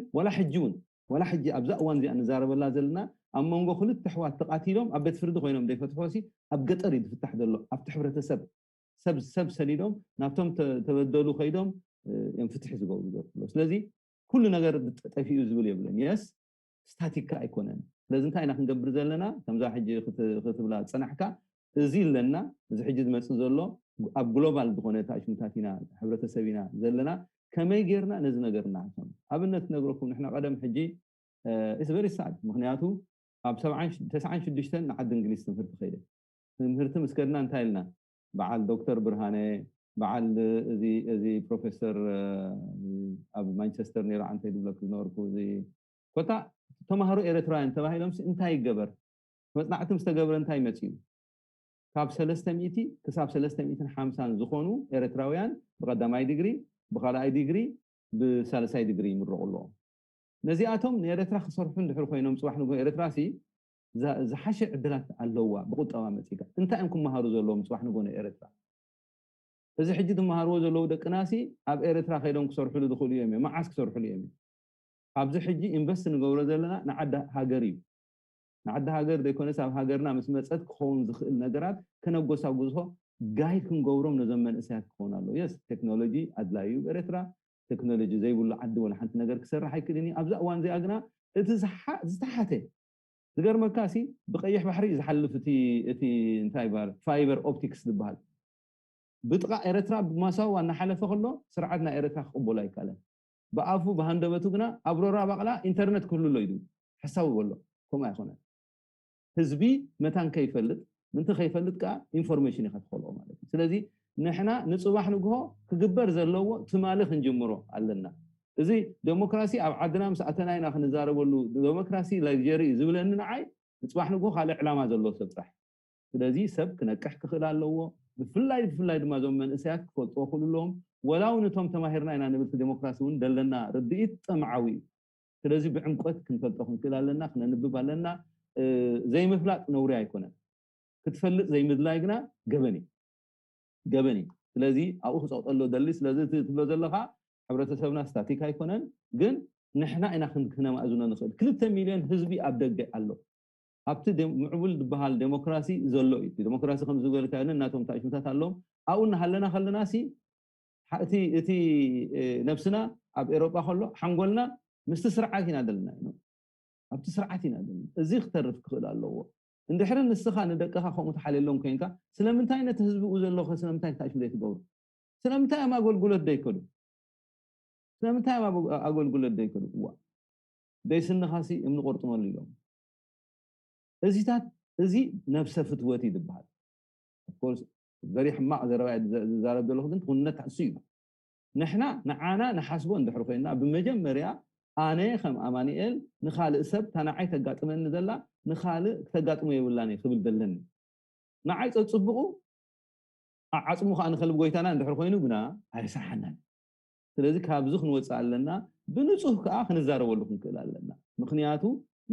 ولا حجي ابزا وان زي نزارب الله زلنا امونغو خلت تحوات تقاتيلهم ابيت فرد خوينهم ديفتحوسي اب قطر يفتح دلو اب تحبرتسب سب سليدهم نابتهم تبدلوا خيدهم ينفتح زغو ስለዚህ كل ነገር طفيو ዝብል يبلن يس ستاتيكا ايكونن لازم እንታይ ኢና ክንገብር ዘለና ከምዛ ሕጂ ክትብላ ጽናሕካ እዚ ለና እዚ ሕጂ ዝመጽ ዘሎ ኣብ ግሎባል ዝኾነ ታሽምታቲና ሕብረተሰቢና ዘለና كمي غيرنا نز نغرنا ابنت نغركم نحن قدم حجي اس فيري ساد مخنياتو اب 96 نعد انجليز تمرت خيده تمرت مسكرنا انتايلنا بعال دكتور برهانه بعال زي بروفيسور اب مانشستر نير انت يدبلك نوركو زي كوتا تمهرو اريتراين تباهيلهم انتاي غبر مصنعتم استغبر انتاي متيو كاب 300 كساب 350 زخونو اريتراويان بقدماي ديغري بخلاي ديغري بثالثاي ديغري مرقلو نزياتهم نيرترا خسرفن دحر خوينهم صباح نغو اريتراسي زحش عدلات علوا بقطوا مصيكا انت انكم مهارو زلوم صباح نغو اريترا اذا حجيت مهارو زلو دقناسي اب اريترا خيدون كسرفلو دخول يمي ما عسك سرفلو يمي ابز حجي انفست نغورو زلنا نعد هاغري نعد هاغر ديكونس اب هاغرنا مسمصت كون زخل نغرات كنغوسا غوزو ጋይድ ክንገብሮም ነዘመን እሳት ክሆናሉ يس ቴክኖሎጂ አድላዩ ኤርትራ ቴክኖሎጂ ዘይብሉ ዓዲ ወላ ሓንቲ ነገር ክሰርሕ አይክድኒ ኣብዛ እዋን ዘይኣግና እቲ ዝተሓተ ዝገርመካሲ ብቀይሕ ባሕሪ ዝሓልፍ እቲ እንታይ ባር ፋይበር ኦፕቲክስ ዝበሃል ብጥቃ ኤርትራ ብማሳው እናሓለፈ ከሎ ስርዓትና ኤርትራ ክቅበሉ ኣይካለን ብኣፉ በሃንደበቱ ግና ኣብሮራ ባቕላ ኢንተርኔት ክህልሎ ይዱ ሓሳብ ወሎ ኮማ ይኾነ ህዝቢ መታን ከይፈልጥ ምንተ ከይፈልጥ ካ ኢንፎርሜሽን ይኸትኸልኦ ማለት ስለዚ ንሕና ንጽባሕ ንግሆ ክግበር ዘለዎ ትማሊ ክንጅምሮ ኣለና እዚ ዲሞክራሲ ኣብ ዓድና ምስ ኣተናይና ክንዛረበሉ ዲሞክራሲ ላግጀሪ ዝብለኒ ንዓይ ንጽባሕ ንግሆ ካለ ዕላማ ዘለዎ ሰብራሕ ስለዚ ሰብ ክነቅሕ ክኽእል ኣለዎ ብፍላይ ድማ ዞም መንእሰያት ክፈልጥዎ ኩሎም ወላው ነቶም ተማሂርና ኢና ንብል ዲሞክራሲ እውን ደለና ርድኢት ጥምዓዊ ስለዚህ بعمقት ክንፈልጦ ክንክል ኣለና ክነንብብ ኣለና ዘይ ምፍላጥ ነውሪ ኣይኮነን ክትፈልጥ ዘይ ምድላይ ግና ገበኒ ስለዚህ ኣብኡ ክፀውጠሎ ደሊ ስለዚህ ትብሎ ዘለኻ ሕብረተሰብና ስታቲክ ኣይኮነን ግን ንሕና ኢና ክንከነማእዝኖ ንኽእል 2 ሚልዮን ህዝቢ ኣብ ደገ ኣሎ ኣብቲ ምዕቡል ዝበሃል ዴሞክራሲ ዘሎ እዩ ዴሞክራሲ ከም ዝብልካ እናቶም ታሽምታት ኣለዎም ኣብኡ እናሃለና ከለናሲ እቲ ነፍስና ኣብ ኤውሮጳ ከሎ ሓንጎልና ምስቲ ስርዓት ኢና ዘለና ኣብቲ ስርዓት ኢና ዘለና እዚ ክተርፍ ክኽእል ኣለዎ እንድሕር ንስኻ ንደቅኻ ከምኡ ተሓልሎም ኮይንካ ስለምንታይ ነቲ ህዝቢኡ ዘለኹ ስለምንታይ ታሽም ዘይትገብሩ ስለምንታይ ኣገልግሎት ደይከዱ ስለምንታይ ኣገልግሎት ደይከዱ ደይስንኻሲ እምኒ ቆርጥመሉ ኢሎም እዚታት እዚ ነፍሰ ፍትወት ይድበሃል of course very حماق ዘረባይ ዝዛረብ ዘለኹ ግን ኩነት ተዕስዩ ንሕና ንዓና ንሓስቦ እንድሕር ኮይና ብመጀመርያ ኣነ ከም ኣማኒኤል ንኻልእ ሰብ ተናዓይ ተጋጥመኒ ዘላ ንኻልእ ተጋጥሞ የብላኒ ክብል ዘለኒ ንዓይ ፀፅብቑ ዓፅሙ ከዓ ንኸልብ ጎይታና እንድሕር ኮይኑ ግና ኣይሰሓናን ስለዚ ካብዚ ክንወፅእ ኣለና ብንጹህ ከዓ ክንዛረበሉ ክንክእል ኣለና ምክንያቱ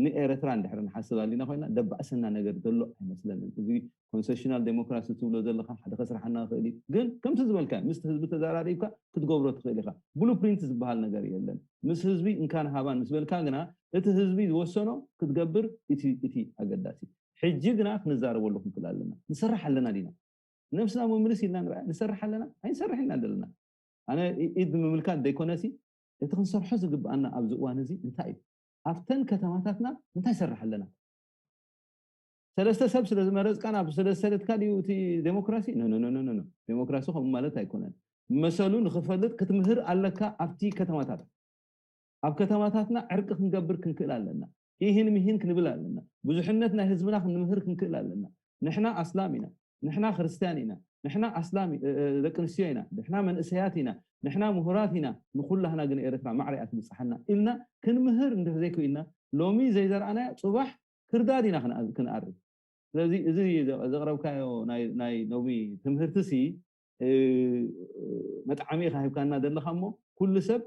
ንኤርትራ እንድሕር ንሓስብ ኣለና ኮይና ደባእሰና ነገር ዘሎ ኣይመስለንን እዚ ኮንሴሽናል ዴሞክራሲ ትብሎ ዘለካ ሓደ ከስራሕና ክእል ግን ከምቲ ዝበልካ ምስ ህዝቢ ተዛራሪብካ ክትገብሮ ትኽእል ኢኻ ብሉፕሪንት ዝበሃል ነገር የለን ምስ ህዝቢ እንካን ሃባን ምስ በልካ ግና እቲ ህዝቢ ዝወሰኖ ክትገብር እቲ ኣገዳሲ ሕጂ ግና ክንዛረበሉ ክንክእል ኣለና ንሰርሕ ኣለና ዲና ነፍስና መምልስ ኢልና ንርአ ንሰርሕ ኣለና ኣይንሰርሕ ኢና ዘለና ኣነ ኢድ ምምልካት ደይኮነሲ እቲ ክንሰርሖ ዝግብኣና ኣብዚ እዋን እዚ እንታይ እዩ ኣብተን ከተማታትና እንታይ ይሰርሕ ኣለና ሰለስተ ሰብ ስለ ዝመረፅካ ናብ ሰለስተካ ድዩ እቲ ዴሞክራሲ ኖ ዴሞክራሲ ከም ማለት ኣይኮነን መሰሉ ንኽፈልጥ ክትምህር ኣለካ ኣብቲ ከተማታት ኣብ ከተማታትና ዕርቂ ክንገብር ክንክእል ኣለና ይህን ምሂን ክንብል ኣለና ብዙሕነት ናይ ህዝብና ክንምህር ክንክእል ኣለና ንሕና ኣስላም ኢና ንሕና ክርስቲያን ኢና ንሕና ኣስላም ደቂ ኣንስትዮ ኢና ንሕና መንእሰያት ኢና ንሕና ምሁራት ኢና ንኩላህና ግን ኤርትራ ማዕሪያ ትብፅሓና ኢልና ክንምህር እንድሕር ዘይክኢልና ሎሚ ዘይዘርኣና ፅባሕ ክርዳድ ኢና ክንኣርብ ስለዚ እዚ ዘቕረብካዮ ናይ ሎሚ ትምህርትሲ መጥዓሚ ካሂብካና ዘለኻ እሞ ኩሉ ሰብ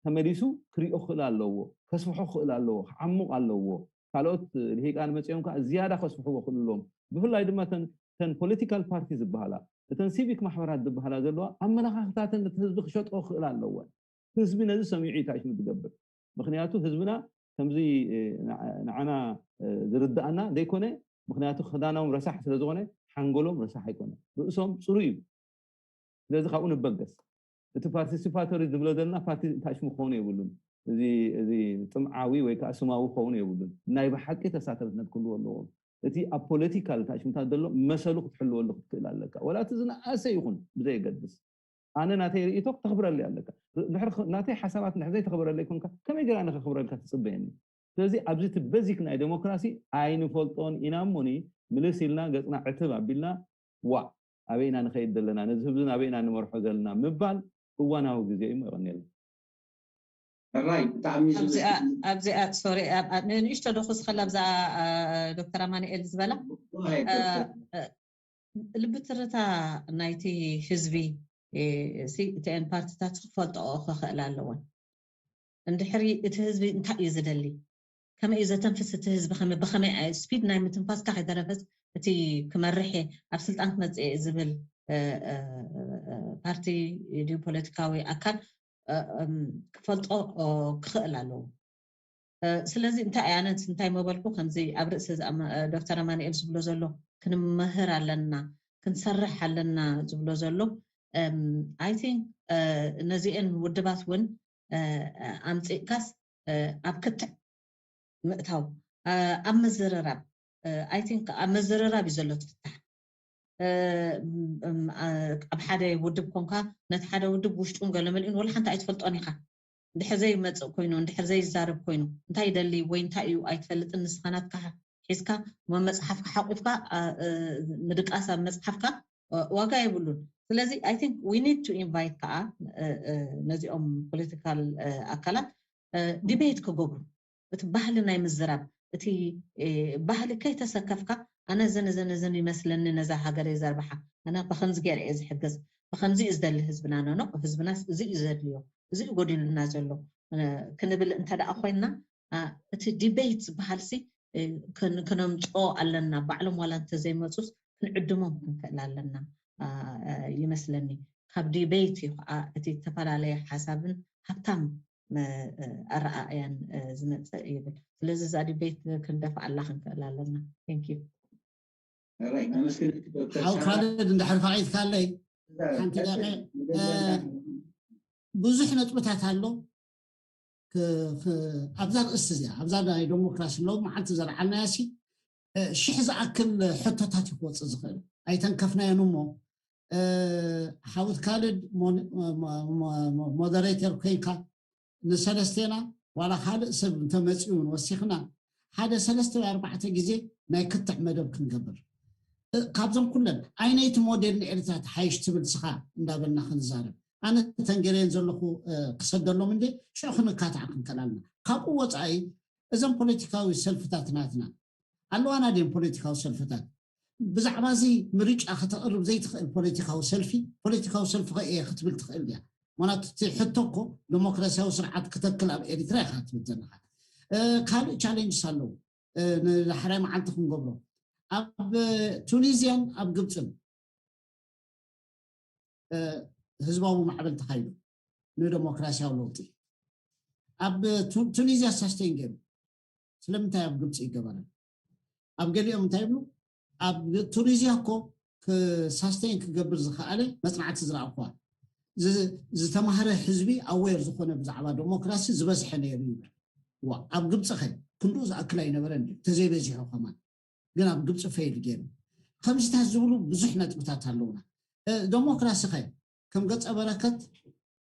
ተመሊሱ ክሪኦ ክእል ኣለዎ ከስፍሖ ክእል ኣለዎ ክዓሙቕ ኣለዎ ካልኦት ልሂቃን መፅኦም ከዓ ዝያዳ ከስፍሕዎ ክእልሎም ብፍላይ ድማ ተን ፖለቲካል ፓርቲ ዝበሃላ እተን ሲቪክ ማሕበራት ዝበሃላ ዘለዋ ኣመለኻኽታተን ነቲ ህዝቢ ክሸጥኦ ክእል ኣለወን ህዝቢ ነዚ ሰሚዑ ታሽሙ ዝገብር ምክንያቱ ህዝብና ከምዚ ንዓና ዝርዳእና ዘይኮነ ምክንያቱ ክዳኖም ረሳሕ ስለ ዝኾነ ሓንጎሎም ረሳሕ ኣይኮነ ርእሶም ፅሩይ እዩ ስለዚ ካብኡ ንበገስ እቲ ፓርቲሲፓቶሪ ዝብሎ ዘለና ፓርቲ ታሽሙ ክኾኑ የብሉን እዚ ጥምዓዊ ወይ ከዓ ስማዊ ክኾኑ የብሉን ናይ ብሓቂ ተሳተፍነት ክህልዎ ኣለዎም እቲ ኣብ ፖለቲካል ታሽምታት ዘሎ መሰሉ ክትሕልወሉ ክትክእል ኣለካ ወላ እቲ ዝነኣሰ ይኹን ብዘይገድስ ኣነ ናተይ ርእቶ ተኽብረለይ ኣለካ ናተይ ሓሳባት ንሕዘይ ተኽብረለይ ኮንካ ከመይ ገይራ ኣነ ከኽብረልካ ትፅበየኒ ስለዚ ኣብዚ እቲ በዚክ ናይ ዴሞክራሲ ኣይንፈልጦን ኢና እሞኒ ምልስ ኢልና ገፅና ዕትብ ኣቢልና ዋ ኣበይና ንኸይድ ዘለና ነዚ ህዝብን ኣበይና ንመርሖ ዘለና ምባል እዋናዊ ግዜ እዩ ይቐኒየልና ኣብዚኣ ሶሪ ንእሽቶ ደኹስ ከላ ብዛ ዶክተር ኣማኒኤል ዝበላ ልብትርታ ናይቲ ህዝቢ እቲአን ፓርቲታት ክፈልጥኦ ክኽእል ኣለወን እንድሕሪ እቲ ህዝቢ እንታይ እዩ ዝደሊ ከመይ እዩ ዘተንፍስ እቲ ህዝቢ ብኸመይ ስፒድ ናይ ምትንፋስካ ከይተነፈስ እቲ ክመርሕ ኣብ ስልጣን ክመፅእ ዝብል ፓርቲ ድዩ ፖለቲካዊ ኣካል ክፈልጦ ክኽእል ኣለዎ ስለዚ እንታይ ኣነት እንታይ መበልኩ ከምዚ ኣብ ርእሲ ዶክተር ኣማኒኤል ዝብሎ ዘሎ ክንመህር ኣለና ክንሰርሕ ኣለና ዝብሎ ዘሎ I think ነዚአን ውድባት እውን ኣምፂእካስ ኣብ ክትዕ ምእታው ኣብ መዘረራብ I think ኣብ መዘረራብ እዩ ዘሎ ትፍታሕ ኣብ ሓደ ውድብ ኮንካ ነቲ ሓደ ውድብ ውሽጡን ገለ መልእን ወላ ሓንቲ ኣይትፈልጦን ኢኻ እንድሕር ዘይመፅእ ኮይኑ እንድሕር ዘይዛረብ ኮይኑ እንታይ ይደሊ ወይ እንታይ እዩ ኣይትፈልጥን ንስኻ ናትካ ሒዝካ መፅሓፍካ ሓቂፍካ ምድቃስ ኣብ መፅሓፍካ ዋጋ የብሉን ስለዚ I think we need to invite ከዓ ነዚኦም ፖለቲካል ኣካላት ዲቤት ክገብሩ እቲ ባህሊ ናይ ምዝራብ እቲ ባህሊ ከይተሰከፍካ ኣነ ዘነ ይመስለኒ ነዛ ሃገር የዘርባሓ ኣነ ብከምዚ ገይረ እየ ዝሕገዝ ብከምዚ እዩ ዝደሊ ህዝብና ኖ ህዝብና እዚ እዩ ዘድልዮ እዚ እዩ ጎዲሉና ዘሎ ክንብል እንተደኣ ኮይና እቲ ዲቤት ዝበሃልሲ ከነምፅኦ ኣለና ባዕሎም ዋላ እንተዘይመፁስ ክንዕድሞም ክንክእል ኣለና ይመስለኒ ካብ ዲቤት ከዓ እቲ ተፈላለየ ሓሳብን ሃብታም ኣረኣእያን ዝመፅእ ይብል ስለዚ እዛ ዲቤት ክንደፍዕ ኣላ ክንክእል ኣለና ቴንክ ዩ حاو خالد ندحر فايت كالي حنت دقيق بزح نطبتات هالو أبزار أستزيا أبزار ديمقراطي لو ما حد زرعنا ياسي شحز أكل حتتات يقوص زخير أي تنكفنا ينمو حاول خالد مودريتر كيكا نسلستينا ولا خالد سب تمسيون وسيخنا هذا سلسته 4 جزء ما يكتع مدب كنقبر كابزم كلن عينيت مودرن إرتات حيش تبل سخا ندابلنا خنزارب أنا تنجرين زلخو قصدلو من دي شو خنا كاتعكم كلامنا كابو وضعي إذن بوليتيكاوي سلفتاتناتنا قالوا أنا دين بوليتيكاوي سلفتات بزعما زي مريج أخطأ زي البوليتيكاوي سلفي بوليتيكاوي سلفي إيه ختبل تخيل بيها وانا تحطوكو ديمقراسيا وسرعات كتكل أب إريتريا خاتم الزنخة كالو تشالنج سالو الحرام عندكم قبله أب تونيزيان أب قبطن هزباو معبل تخيلو نو ديمقراسيا ولوطي أب تونيزيا ساستين جيم سلمتها أب قبطي قبلا أب قالي أم تايبلو أب تونيزيا كو ساستين كقبل زخالي مصنعات زرع أخوان زتمهره حزبي أوير زخونه بزعبا ديمقراسي زبزح نيري وأب قبطي خي كندوز أكلاي نبرندي تزيبزيحو كمان قنا بقبص فيل جيم خمسة زولو بزحنا تبتات هالونا ديمقراسي خير كم قص بركت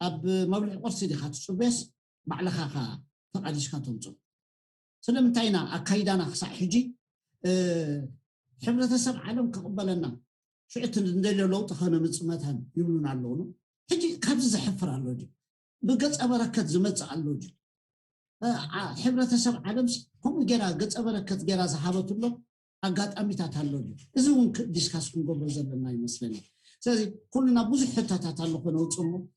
أب مبلغ قرصي دي خات صبيس بعلخا خا فقدش خاتمصو سلم تاينا أكايدانا خصا حجي حبرة السبع عالم كقبلنا شعت ندلو لو تخنا مصمتهم يبلون علونو حجي كابز زحفر علوجي بقص بركت زمص علوجي حبرة السبع عالم هم جرا قص بركت جرا صحابته له أقاميتات هاللوجي إذا ونك ديسكاسكم قبل زلنا يمسلني سأزي كلنا بوزح حتات هاللوجي نوصمه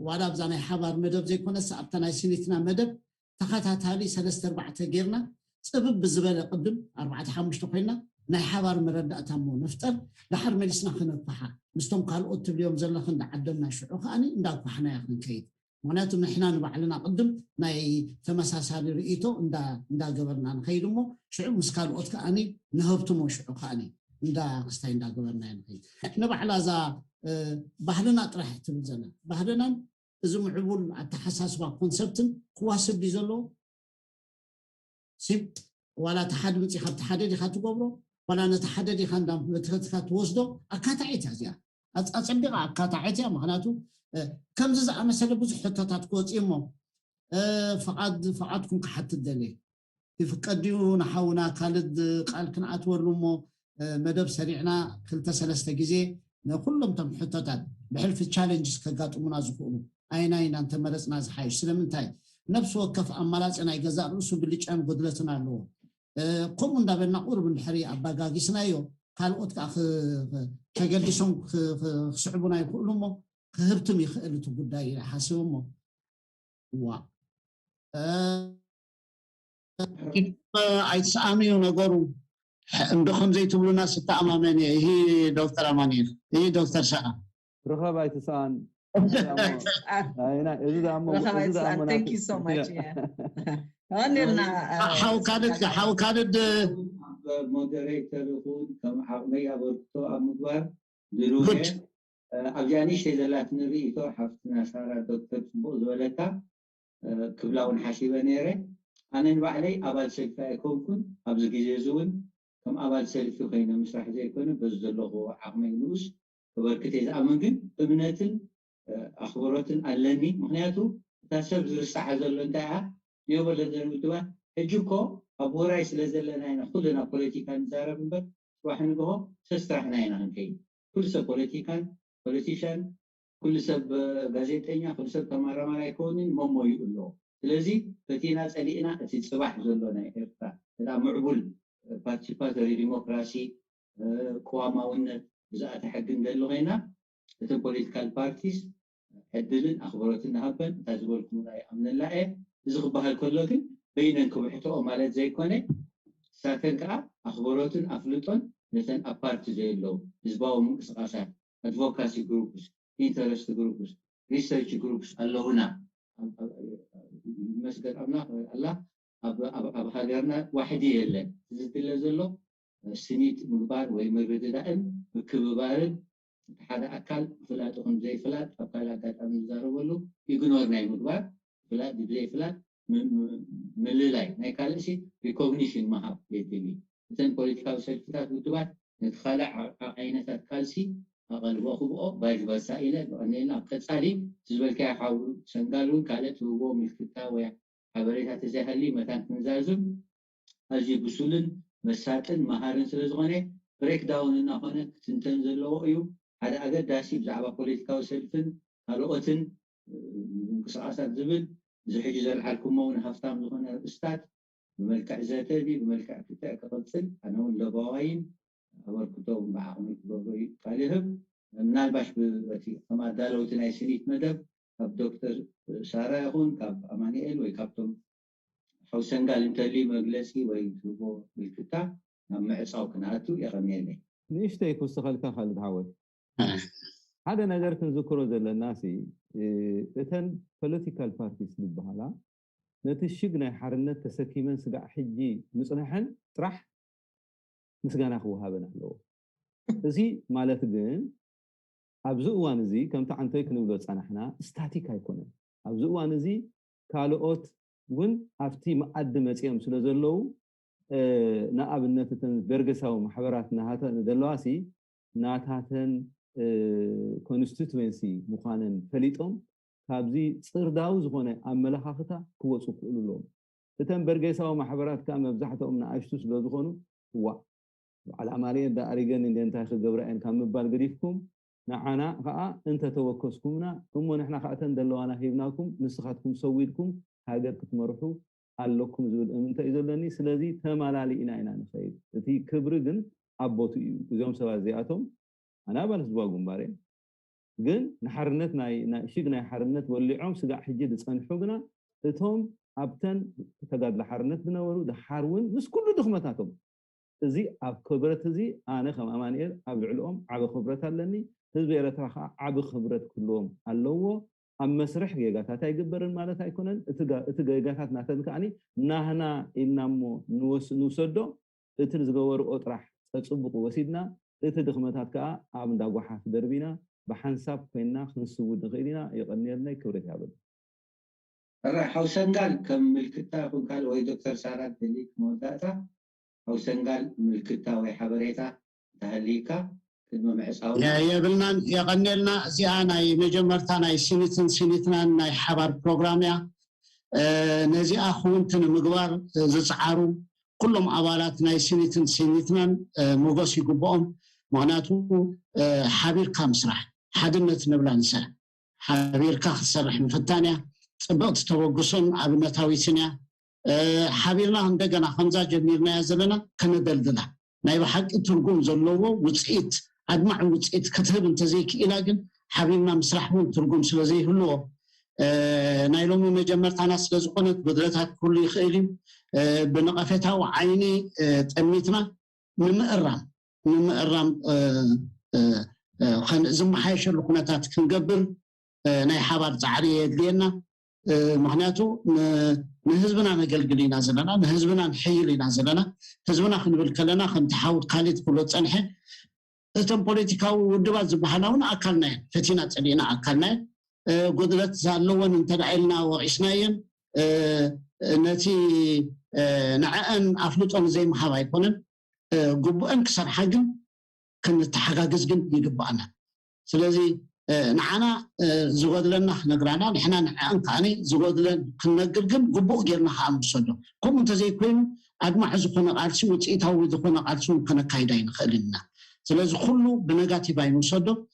وعلى بزاني حبار مدب زي كنا سأبتنا سنتنا مدب تخاتات هالي 3-4 جيرنا سبب بالزبالة قدم 4-5 تقينا ناي حبار مردة أتمو نفتر لحر ملسنا خنا بحا مستم قالوا قلت اليوم زلنا خنا عدلنا شعوخ أني نداك بحنا ياخدن كيد معناته نحنا نبعلنا قدم ناي تمساسالي رئيتو ندا قبرنا نخيدمو شعب مسكال قلت أني نهبتمو شعوخ أني ندا قستين دا قبرنا نخيد نبعلا ذا بحلنا طرح تبزنا بحلنا إذا معبول التحساس بكونسبتن قواسب بيزلو سيب ولا تحدد متي خد تحدد خد قبره ولا نتحدد خد بتخت وصدو أكاتعيت هذا أتصدق أكاتعيت معناته كم زع مثلا بزح حتات كوت إمم فقدكم كحت الدليل في فقديو نحاونا خالد قال كنا أتورمو مدب سريعنا كلتا 3 جزء كلهم تم حتات بحلف التشالنجز كقاطمنا زقولو أين أنت مرسنا زحايش سلامتاي نفس وقف أمالات أنا يجزار رسو بالليش أم قدرتنا له قوم دابنا قرب الحري أباقاقي سنايو قال أوتك أخ كجلسون صعبنا يقولوا كهبتم يخلوا تقداي حاسومه وا أيتسامي ونقولوا عندكم زي تقولون ناس تأمامني هي دكتور أمانير هي دكتور شقة رخاب أيتسان Thank you so much. حاو كانت مودريتر يقول كم حقني أبورتو أمدوار دروجة أبجاني شيء زلات نبي تو حفتنا سارة دكتور بوز ولتا كبلاون حشيبة نيرة أنا نبعلي أبال سلفة يكون أبز جيزون كم أبال سلفة خينا مش راح زي يكون بس دلوه عقمي نوس وبركتي إذا أمكن ابنتن أخباراتن علني مهنياتو تاسب زرستح زلون تاعها يوم اللي المتوا هجوكو أبو رئيس لزلنا هنا خلنا بوليتيكان زارب بس واحد نقول سسترحنا هنا هنكين كل سب بوليتيشن كل سب غازيتينيا كل سب تمارا ما يكونين مو يقولوا لذي فتينا سألينا تتصبح زلنا إرتا هذا معبول بارتيسيباتوري ديمقراطي قواما ون إذا أتحقن دلو هنا the political parties ዕድልን ኣኽብሮትን ሃበን ታዝበልኩም ናይ ኣምነላየ እዚ ክበሃል ከሎ ግን በይነን ክውሕትኦ ማለት ዘይኮነ ሳተን ከዓ ኣኽብሮትን ኣፍልጦን ነተን ኣብ ፓርቲ ዘየለው ህዝባዊ ምንቅስቃሳት ኣድቮካሲ ግሩፕስ ኢንተረስት ግሩፕስ ሪሰርች ግሩፕስ ኣለውና መስገድ ኣላ ኣብ ሃገርና ዋሕዲ የለን ዝድለ ዘሎ ስኒት ምግባር ወይ ምርድዳእን ምክብባርን ሓደ ኣካል ፍላጥ ይኹን ዘይፍላጥ ኣብ ካል ኣጋጣሚ ዝዛረበሉ ኢግኖር ናይ ምግባር ፍላጥ ብዘይፍላጥ ምልላይ ናይ ካልእሲ ሪኮግኒሽን መሃብ የድሊ እተን ፖለቲካዊ ሰልፍታት ውድባት ነቲ ካልእ ዓይነታት ካልሲ ኣቐልቦ ክብኦ ቫይስ ቨርሳ ኢለ ብቐኒልና ኣብ ቀፃሊ ዝበልካዮ ሓው ሰንጋል እውን ካልእ ትህቦ ምልክታ ወይ ሓበሬታ ተዘይሃሊ መታን ክንዛዝም ኣዝዩ ብሱልን መሳጥን መሃርን ስለ ዝኾነ ብሬክዳውን እናኾነ ክትንተን ዘለዎ እዩ ሓደ ኣገዳሲ ብዛዕባ ፖለቲካዊ ሰልፍን ካልኦትን ምንቅስቃሳት ዝብል ዝሕጂ ዘልሓልኩሞ እውን ሃፍታም ዝኾነ ርእስታት بملكع زاتدي بملكع كتاع كقصل أنا ولا باين أوركتهم بعمل كبري قالهم من الباش بتي أما دالو تنايسنيت مدب كاب دكتور سارة يكون كاب أمانيل ويكابتم حوسن قال أنت لي مجلسي ويكتبوا بالكتاب لما عصاو كناتو يغنيني ليش تيكو استخلك خالد عوض هذا نجار كنذكره زل الناس إتن political parties بالبحلا نتشجنا حرنت تسكيمن سجع حجي مصنحن طرح مسجنا أخوه هذا له زي مالت جن أبزوان زي كم تعنتي كنقول صنحنا ستاتيك هيكونه أبزوان زي كالوت ون أفتي مقدمة يوم سلزلو نقابلنا تتن برجسا ومحبراتنا هذا ندلواسي ناتهاتن constituency مخانن فليتهم كابزي صرداو زغونه املخاختا كوصو كللهم تتم برغيساو محبرات كان مبزحتهم من اشتو سلو زغونو هو على عمليه دا اريجن اللي انت خبرين كان مبال غريفكم نعنا خا انت توكسكمنا ثم نحن خاطن دلوانا هيبناكم نسخاتكم سويدكم هاجر كتمرحوا علكم زول انت اذلني سلازي تمالالي انا نخيد تي كبر جن ابوتو يوم سوا زياتهم انا بالسبوا غمباري ግን ንሓርነት ናይ ሽግ ናይ ሓርነት ወሊዖም ስጋዕ ሕጂ ዝጸንሑግና እቶም ኣብተን ተጋድላ ሓርነት ዝነበሩ ዝሓርውን ምስ ኩሉ ድኽመታቶም እዚ ኣብ ክብረት እዚ ኣነ ከም ኣማንኤል ኣብ ልዕልኦም ዓብ ክብረት ኣለኒ ህዝቢ ኤርትራ ከዓ ዓብ ክብረት ኩሎም ኣለዎ ኣብ መስርሕ ጌጋታት ኣይግበርን ማለት ኣይኮነን እቲ ጌጋታት ናተን ከዓኒ ናህና ኢልናሞ ንወሰዶ እቲ ዝገበርኦ ጥራሕ ተጽብቁ ወሲድና እቲ ድኽመታት ከዓ ኣብ እንዳጓሓፍ ደርቢና بحنساب كنا خنسود غيرنا يقنيلنا كبرت هذا. راح حوسنقال كم الكتاب قال وي دكتور سارات دليك موتاتا حوسنقال من الكتاب وي حبريتا تهليكا كلمه معصاو يا بلنا يقنيلنا زيانا مجمرتنا سينيتنا ناي حبر بروجراميا نزي اخونتن مغوار زصعارو كلهم ابالات ناي سينيتنا موغوس يغبوم معناته حبير كامسرح حدنت نبلانسا حبير كخسرح مفتانيا صبغت توغسون ابنتاوي سنيا حبيرنا عندنا خمسه جميرنا يزلنا كندلدلا ناي بحق ترغم زلوو وصيت ادمع وصيت كتب انت زيك الى جن حبيرنا مسرحون ترغم سلازي هلو ناي لوم مجمرتنا سلازقنت بدرتات كل يخيلم بنقفتها وعيني تميتنا من الرام خن زم حيشر الكناتات كنقبل ناي حبار تعريه يدلينا معناته نهزبنا نقلقلينا زلنا نهزبنا نحيلينا زلنا هزبنا خنبل كلنا خنتحاول قالت كله تصنحه تم بوليتيكاو ودبات زبحناون اكلنا فتينا صلينا اكلنا قدرت زالون انتدعيلنا وعشناين نتي نعان افلطون زي ما حبا يكونن قبؤن كسر حاجم كنت تحقاقز جن يقبعنا سلازي نعنا زود لنا نقرانا نحنا نعان كاني زود لنا كنقر جن قبؤ جرنا حام بصدو كم انت زي كوين أجمع زخونا قارسي وتعيتها وزخونا قارسي كنا كايدين خلينا سلازي كله بنجاتي باين بصدو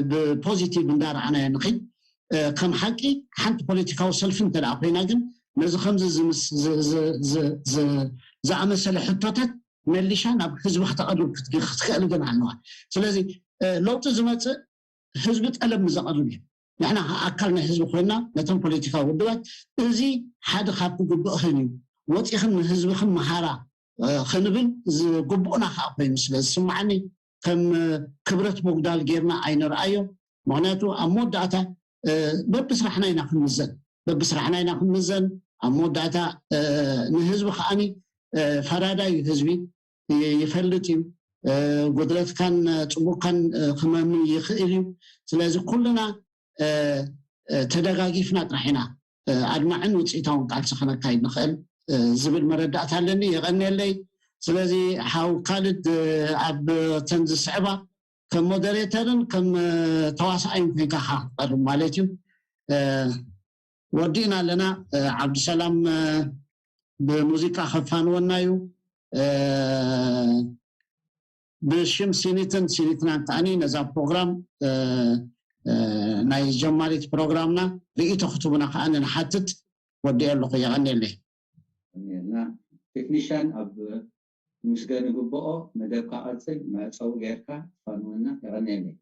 ببوزيتيف ندار عنا ينقي كم حكي حنت بوليتيكا وسلفين تلعبينا جن نزل خمسة زعم سلحتات مليشان اب حزب تقرب تخيل جن عنها سلازي لو تزمت حزب تقلب مزقرب نحن أكلنا حزب خوينا نتم بوليتيكا ودوات إزي حد خاب قبؤ خنيو وطيخن من حزب خن مهارة خنبن قبؤنا خابين سلس سمعني كم كبرت مقدال غيرنا عين رأيه معناته أمود داتا ببسرحنا يناخن مزن ببسرحنا يناخن مزن أمود داتا نحزب خاني فرادا يحزبي يفلتيو قدرت كان تبو كان خمامي يخيليو سلازي كلنا تدقاقيفنا طرحنا أدمعن وتسيطاون قال سخنا كايد نخيل زبل مردات هلني يغني لي سلازي حاو خالد عب تنز الصعبة كم مودريترن كم تواسعين في كاحا قرم مالتيو ودينا لنا عبد السلام بموسيقى خفان ونايو بشم سينيتنا تاني نزا بروغرام ناي جماليت بروغرامنا رئيتو خطبنا خانا نحاتت ودي اللقو يغني لي تكنيشان أب مسجن قبؤ مدبكا أرسل مع صو غيركا فانونا يغني لي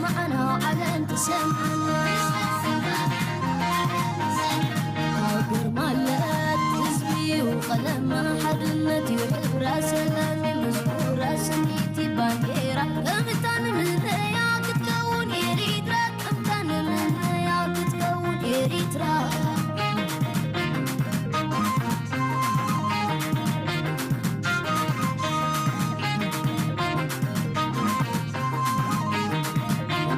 معنا على انت سمع